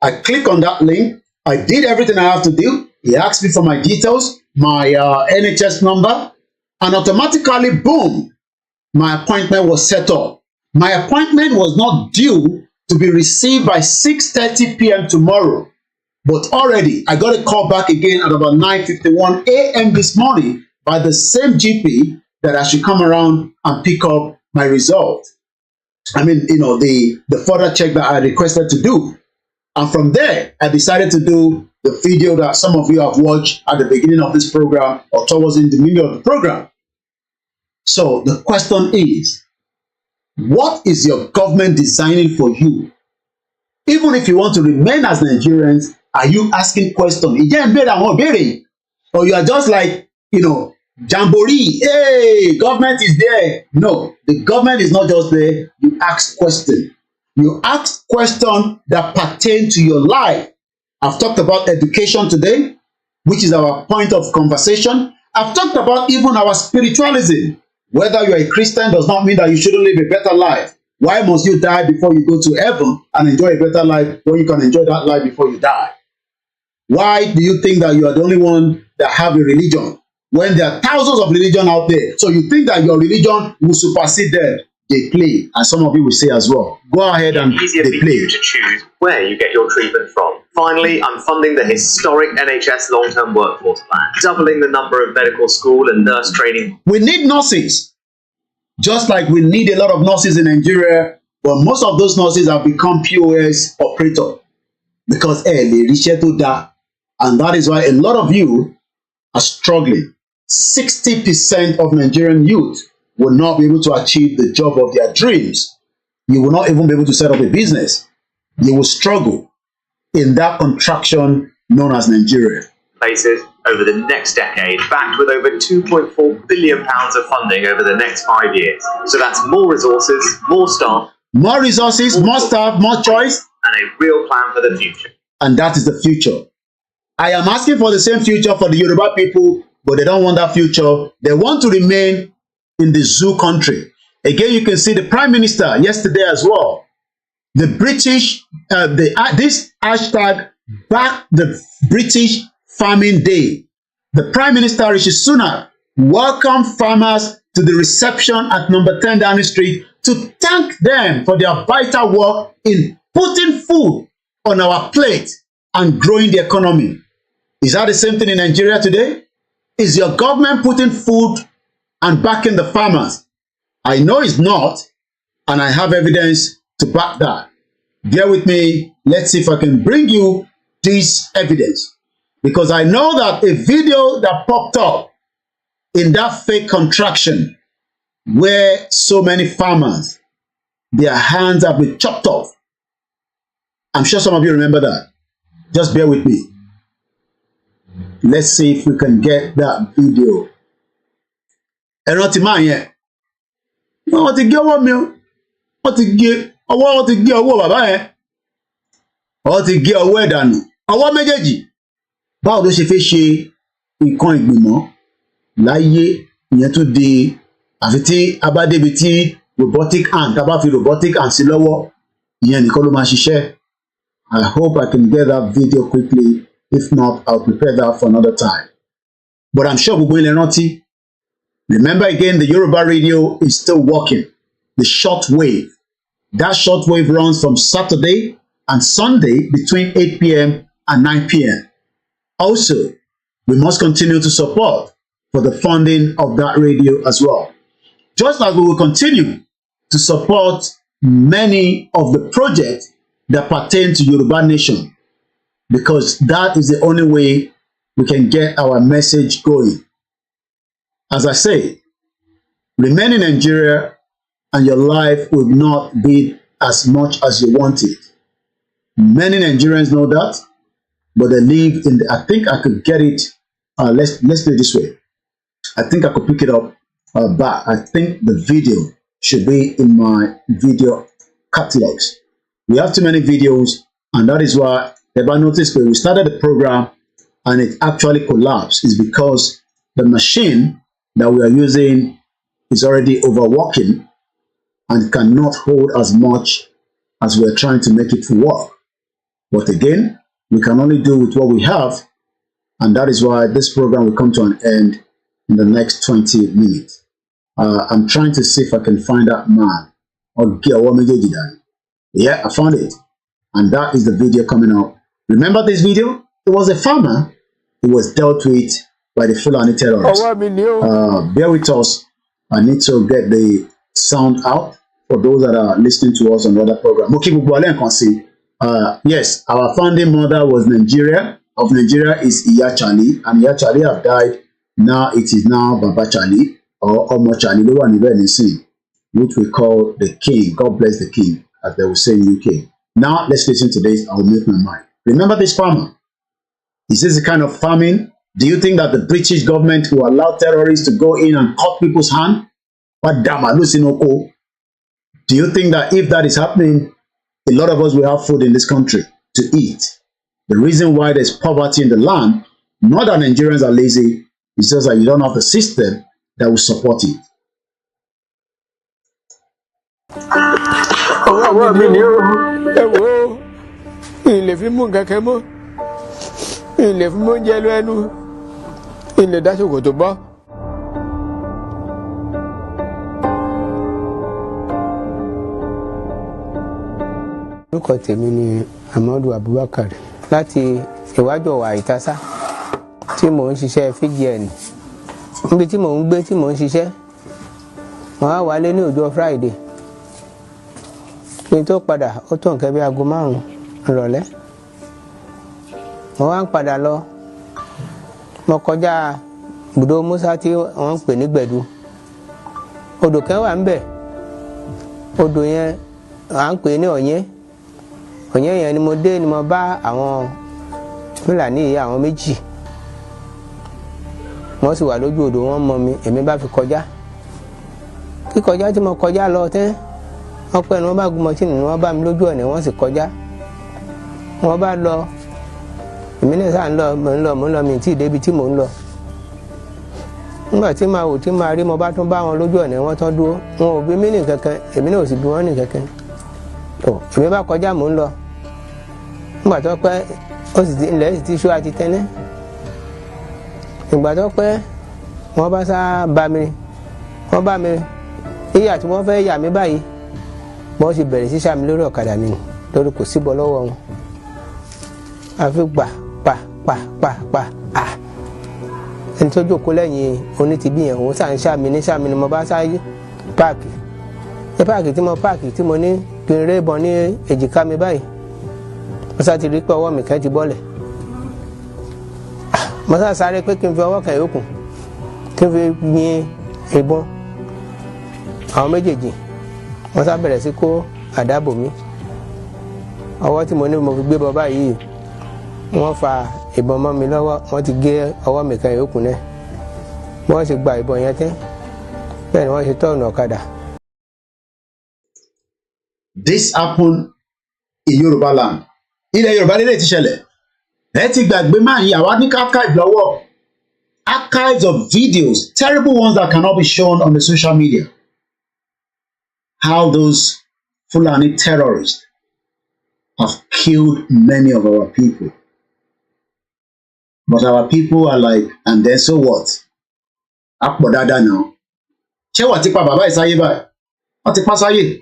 Speaker 9: I click on that link. I did everything I have to do. He asked me for my details, my NHS number, and automatically, boom, my appointment was set up. My appointment was not due to be received by 6:30 p.m. tomorrow, but already I got a call back again at about 9:51 a.m. this morning by the same GP that I should come around and pick up my result. I mean, you know, the further check that I requested to do. And from there, I decided to do the video that some of you have watched at the beginning of this program or towards in the middle of the program. So the question is, what is your government designing for you? Even if you want to remain as Nigerians, are you asking questions? Or you are just like, you know, jamboree, hey, government is there. No, the government is not just there. You ask questions. You ask questions that pertain to your life. I've talked about education today, which is our point of conversation. I've talked about even our spiritualism. Whether you're a Christian does not mean that you shouldn't live a better life. Why must you die before you go to heaven and enjoy a better life when you can enjoy that life before you die? Why do you think that you are the only one that have a religion when there are thousands of religions out there? So you think that your religion will supersede them? They play, and some of you will say as well. Go ahead and
Speaker 17: easier
Speaker 9: they
Speaker 17: for
Speaker 9: play.
Speaker 17: you to choose where you get your treatment from. Finally, I'm funding the historic NHS long-term workforce plan, doubling the number of medical school and nurse training.
Speaker 9: We need nurses, just like we need a lot of nurses in Nigeria, but most of those nurses have become POS operator because they reach to that, and that is why a lot of you are struggling. 60% of Nigerian youth will not be able to achieve the job of their dreams. You will not even be able to set up a business. You will struggle in that contraction known as Nigeria.
Speaker 17: Places over the next decade, backed with over £2.4 billion of funding over the next 5 years. So that's more resources, more staff.
Speaker 9: More resources, more staff, more choice.
Speaker 17: And a real plan for the future.
Speaker 9: And that is the future. I am asking for the same future for the Yoruba people, but they don't want that future. They want to remain in the zoo country. Again, you can see the Prime Minister yesterday as well. The British, this hashtag back the British Farming Day. The Prime Minister Rishi Sunak welcomed farmers to the reception at number 10 Downing Street to thank them for their vital work in putting food on our plate and growing the economy. Is that the same thing in Nigeria today? Is your government putting food and backing the farmers? I know it's not, and I have evidence to back that. Bear with me. Let's see if I can bring you this evidence. Because I know that a video that popped up in that fake contraction where so many farmers, their hands have been chopped off. I'm sure some of you remember that. Just bear with me. Let's see if we can get that video. Ẹ̀rọ ti máa yẹn. Wọ́n ti gé ọwọ́ mi o. Wọ́n ti gé ọwọ́ bàbá yẹn. Wọ́n ti gé ọwọ́ ẹ̀ dànù. Ọwọ́ méjèèjì. Báwo ló ṣe fẹ́ ṣe nǹkan ìgbìmọ̀ láyé ìyẹn tó di àfi tí a bá débi tí robotic hand tá a bá fi robotic hand sí lọ́wọ́ ìyẹn nìkan ló máa ṣiṣẹ́. I hope I can get that video quickly. If not, I'll prepare that for another time. But I'm sure gbogbo ilẹ̀ rántí. Remember again, the Yoruba radio is still working. The short wave. That short wave runs from Saturday and Sunday between 8 p.m. and 9 p.m. Also, we must continue to support for the funding of that radio as well. Just like we will continue to support many of the projects that pertain to Yoruba Nation, because that is the only way we can get our message going. As I say, remain in Nigeria and your life will not be as much as you want it. Many Nigerians know that, but they live in. I think I could get it. Let's do it this way. I think I could pick it up back. I think the video should be in my video catalogs. We have too many videos, and that is why if I noticed when we started the program and it actually collapsed, is because the machine that we are using is already overworking and cannot hold as much as we're trying to make it work. But again, we can only do with what we have, and that is why this program will come to an end in the next 20 minutes. I'm trying to see if I can find that man. Yeah, I found it. And that is the video coming up. Remember this video? It was a farmer who was dealt with by the Fulani terrorists. Bear with us. I need to get the sound out for those that are listening to us on the other program. Yes, our founding mother was Nigeria. Of Nigeria is Iya Chali, and Iya Chali have died. Now it is now Baba Chali or Omo Chali, which we call the king. God bless the king, as they will say in UK. Now let's listen to this. I will make my mind. Remember this farmer. Is this the kind of farming? Do you think that the British government will allow terrorists to go in and cut people's hand? Do you think that if that is happening, a lot of us will have food in this country to eat? The reason why there's poverty in the land, not that Nigerians are lazy, it's just that you don't have the system that will support it.
Speaker 18: Orúkọ tèmi ni Amadu Abubakar láti ìwájọ wà ìtásá tí mò ń ṣiṣẹ́ FGN níbi tí mò ń gbé tí mò ń ṣiṣẹ́ wọ́n á wálé ní ọjọ́ Friday kí n tó padà ó tó nǹkan bí aago 5 ìrọ̀lẹ́ wọ́n wá ń padà lọ mo kọjá Bùdó Musa tí wọ́n ń pè ní Gbẹ̀du odò kan wà ńbẹ̀ odò yẹn à ń pè ní Ọ̀yẹ́ yẹn ni mo dé ni mo bá àwọn Fúlàní yìí àwọn méjì wọ́n sì wà lójú odò wọ́n mọ mi èmi bá fi kọjá kíkọjá tí mo kọjá lọ tẹ́ wọ́n pẹ́ ni wọ́n bá gun mọ́tìnì ni wọ́n bá mi lójú ọ̀nà wọ́n sì kọjá wọ́n bá lọ èmi náà sáà ń lọ mò ń lọ mi tí ì débi tí mò ń lọ nígbà tí màá wò tí màá rí mo bá tún bá wọn lójú ọ̀nà wọ́n tán dúró wọn ò bí mí ní kankan èmi náà ò sì bí wọ́n ní kankan èmi bá kọjá mò ń lọ nígbà tó pẹ́ ó sì ilẹ̀ sì ti ṣú àti tẹ́lẹ̀ ìgbà tó pẹ́ wọ́n bá sá bá mi ìyà tí wọ́n fẹ́ yà mí báyìí wọ́n sì bẹ̀rẹ̀ sí sá mi lórí ọ̀kadà mi lórí kò síbọ̀ lọ́wọ́ wọn àfi gbà pa ẹni tó jókòó lẹ́yìn onítìbí yẹn òun sá ń sá mi ni mo bá sá páàkì ní páàkì tí mo páàkì tí mo ní kí n rébọn ní èjìká mi báyìí mo sá ti rí pé ọwọ́ mi kan ti bọ́lẹ̀ mo sá sáré pé kí n fi ọwọ́ kan yòókù kí n fi yin ìbọn àwọn méjèèjì wọ́n sá bẹ̀rẹ̀ sí kó àdábò mi ọwọ́ tí mo ní mo fi gbé bọ́ báyìí wọ́n fa ìbọn mọ́ mi lọ́wọ́ wọ́n ti gé ọwọ́ mi kan yòókù náà wọ́n sì gba ìbọn yẹn tẹ́ bẹ́ẹ̀ ni wọ́n ṣe tọ́ọ̀nù ọ̀kadà.
Speaker 9: This happened in Yoruba land. Ilẹ̀ Yorùbá lélẹ̀ ti ṣẹlẹ̀. Ẹ ti gbàgbé máa yí àwa ní archive lọ́wọ́. Archives of videos, terrible ones that cannot be shown on the social media. How those Fulani terrorists have killed many of our people. But our people are like, and then so what? Akpodada now. Ṣé wọ́n ti pa bàbá ìsáyé báyìí? Wọ́n ti pa sáyé.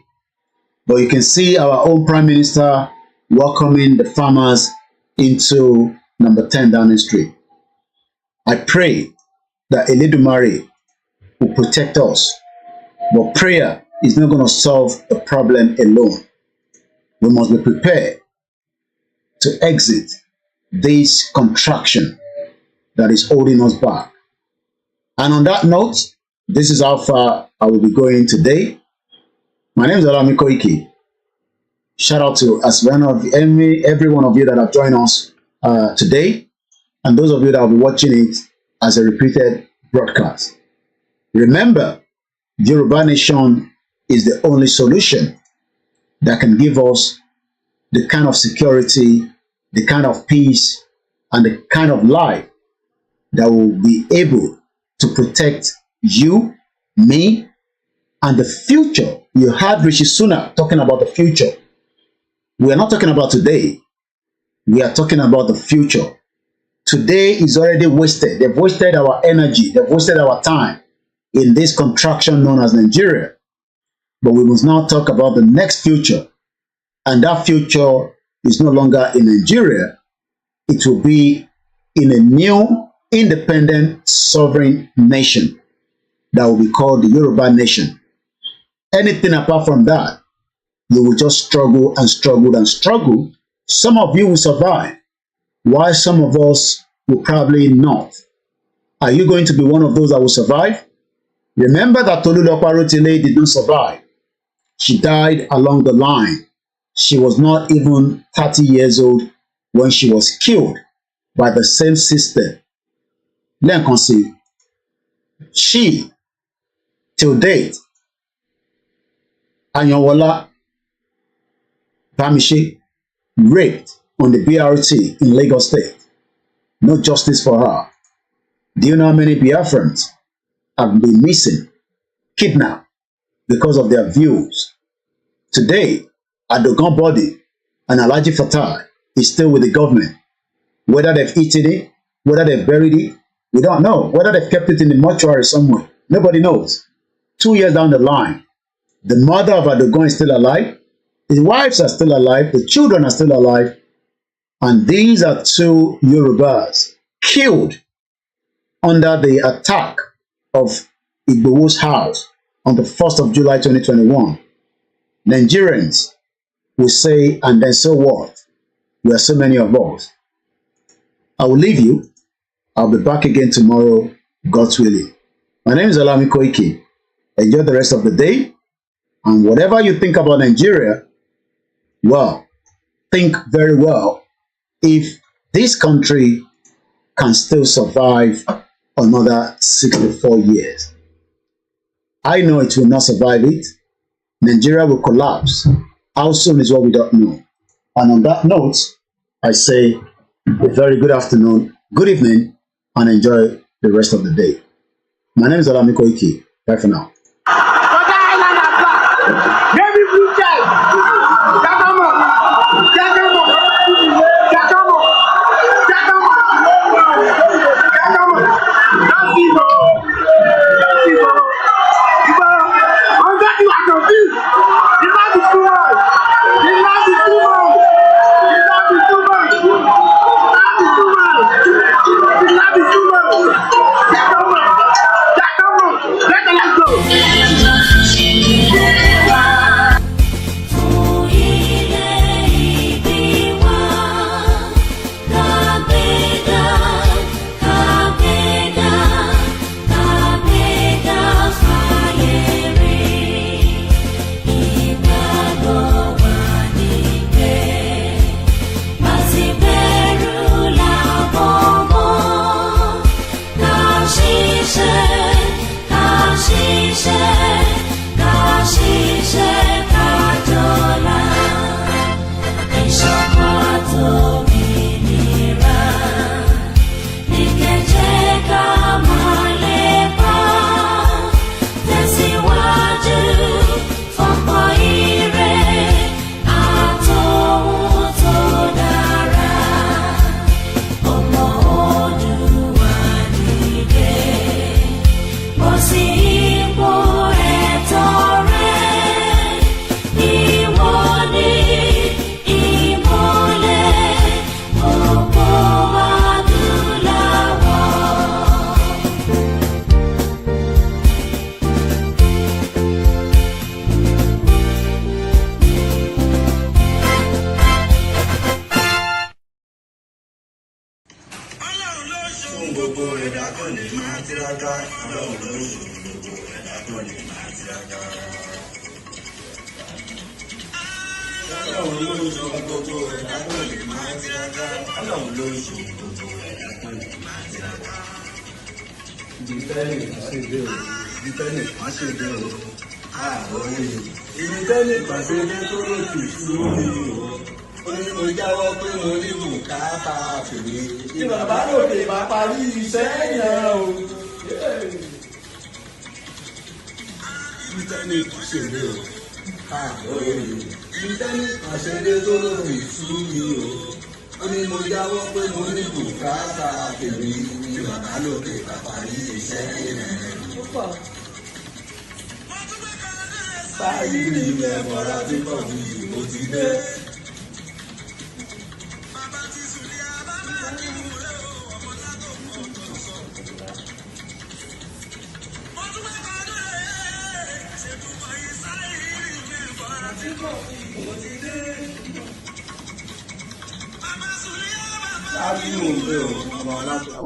Speaker 9: But you can see our own Prime Minister welcoming the farmers into number 10 Downing Street. I pray that Eledumare will protect us. But prayer is not going to solve the problem alone. We must be prepared to exit this contraction that is holding us back. And on that note, this is how far I will be going today. My name is OLAMILEKAN. Shout out to every one of you that have joined us today, and those of you that will be watching it as a repeated broadcast. Remember, the Yoruba nation is the only solution that can give us the kind of security, the kind of peace, and the kind of life that will be able to protect you, me, and the future. You heard Rishi Sunak talking about the future. We are not talking about today. We are talking about the future. Today is already wasted. They've wasted our energy. They've wasted our time in this contraction known as Nigeria. But we must now talk about the next future. And that future is no longer in Nigeria. It will be in a new, independent, sovereign nation that will be called the Yoruba nation. Anything apart from that, you will just struggle and struggle and struggle. Some of you will survive, while some of us will probably not. Are you going to be one of those that will survive? Remember that Tolulope Arotile did not survive. She died along the line. She was not even 30 years old when she was killed by the same system. Lenkonsi, she, till date, Anyanwola Bamishi, raped on the BRT in Lagos State. No justice for her. Do you know how many Biafrans have been missing, kidnapped, because of their views? Today, Adogon body and Alhaji Fatai is still with the government. Whether they've eaten it, whether they've buried it, we don't know. Whether they've kept it in the mortuary somewhere, nobody knows. 2 years down the line, the mother of Adogon is still alive, the wives are still alive, the children are still alive, and these are two Yorubas killed under the attack of IGBOHO's house on the 1st of July 2021. Nigerians will say, and then so what? We are so many of us. I will leave you. I'll be back again tomorrow, God's willing. My name is Olami Koiki. Enjoy the rest of the day. And whatever you think about Nigeria, well, think very well if this country can still survive another 64 years. I know it will not survive it. Nigeria will collapse. How soon is what we don't know. And on that note, I say a very good afternoon, good evening, and enjoy the rest of the day. My name is Olami Koiki. Bye for now.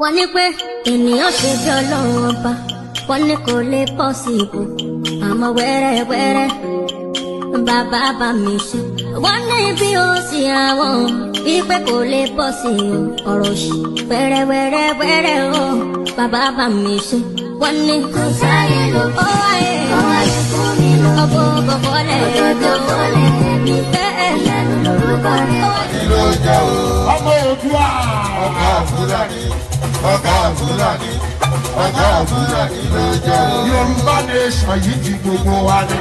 Speaker 19: wọ́n ní pé ènìyàn ṣe bí ọlọ́run ọba wọ́n ní kò lè pọ́sibù àmọ́ wẹ́rẹ́wẹ́rẹ́ bàbá bá mi ṣe wọ́n ní bí ó sì àwọn wípé kò lè pọ́sibù ọ̀rọ̀ òṣì wẹ́rẹ́wẹ́rẹ́ o bàbá bá mi ṣe wọ́n ní kò sáyé ló ó ayé fún mi lọ ọ̀bọ̀ bọ̀bọ̀lẹ̀ bọ̀bọ̀lẹ̀ mi bẹ́ẹ̀ lẹ́nu lórúkọ rẹ̀.
Speaker 20: ọmọ òdua ọ̀gá Fúlàní ọ̀gá Fúlàní ọ̀gá Fúlàní ló jẹ́ o. Yorùbá nation yìí ti gbogbo wa ni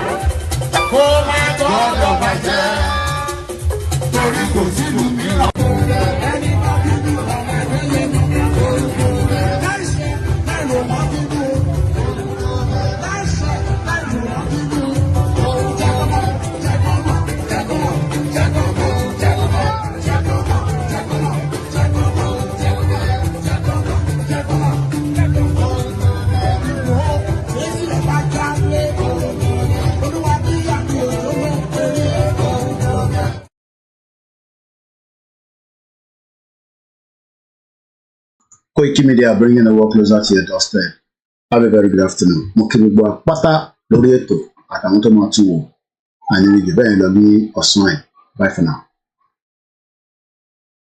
Speaker 20: kó má gbọ́dọ̀ bàjẹ́ torí kò sílùú mìíràn.
Speaker 9: KOKIMEDIA bringing the world closer to your doorstep. Have a very good afternoon. Mo kí gbogbo apáta lórí ètò àtàwọn tó máa tún wò. Àyẹ̀wò ìjọba yẹn lọ ní ọ̀sán ẹ̀. Bye for now.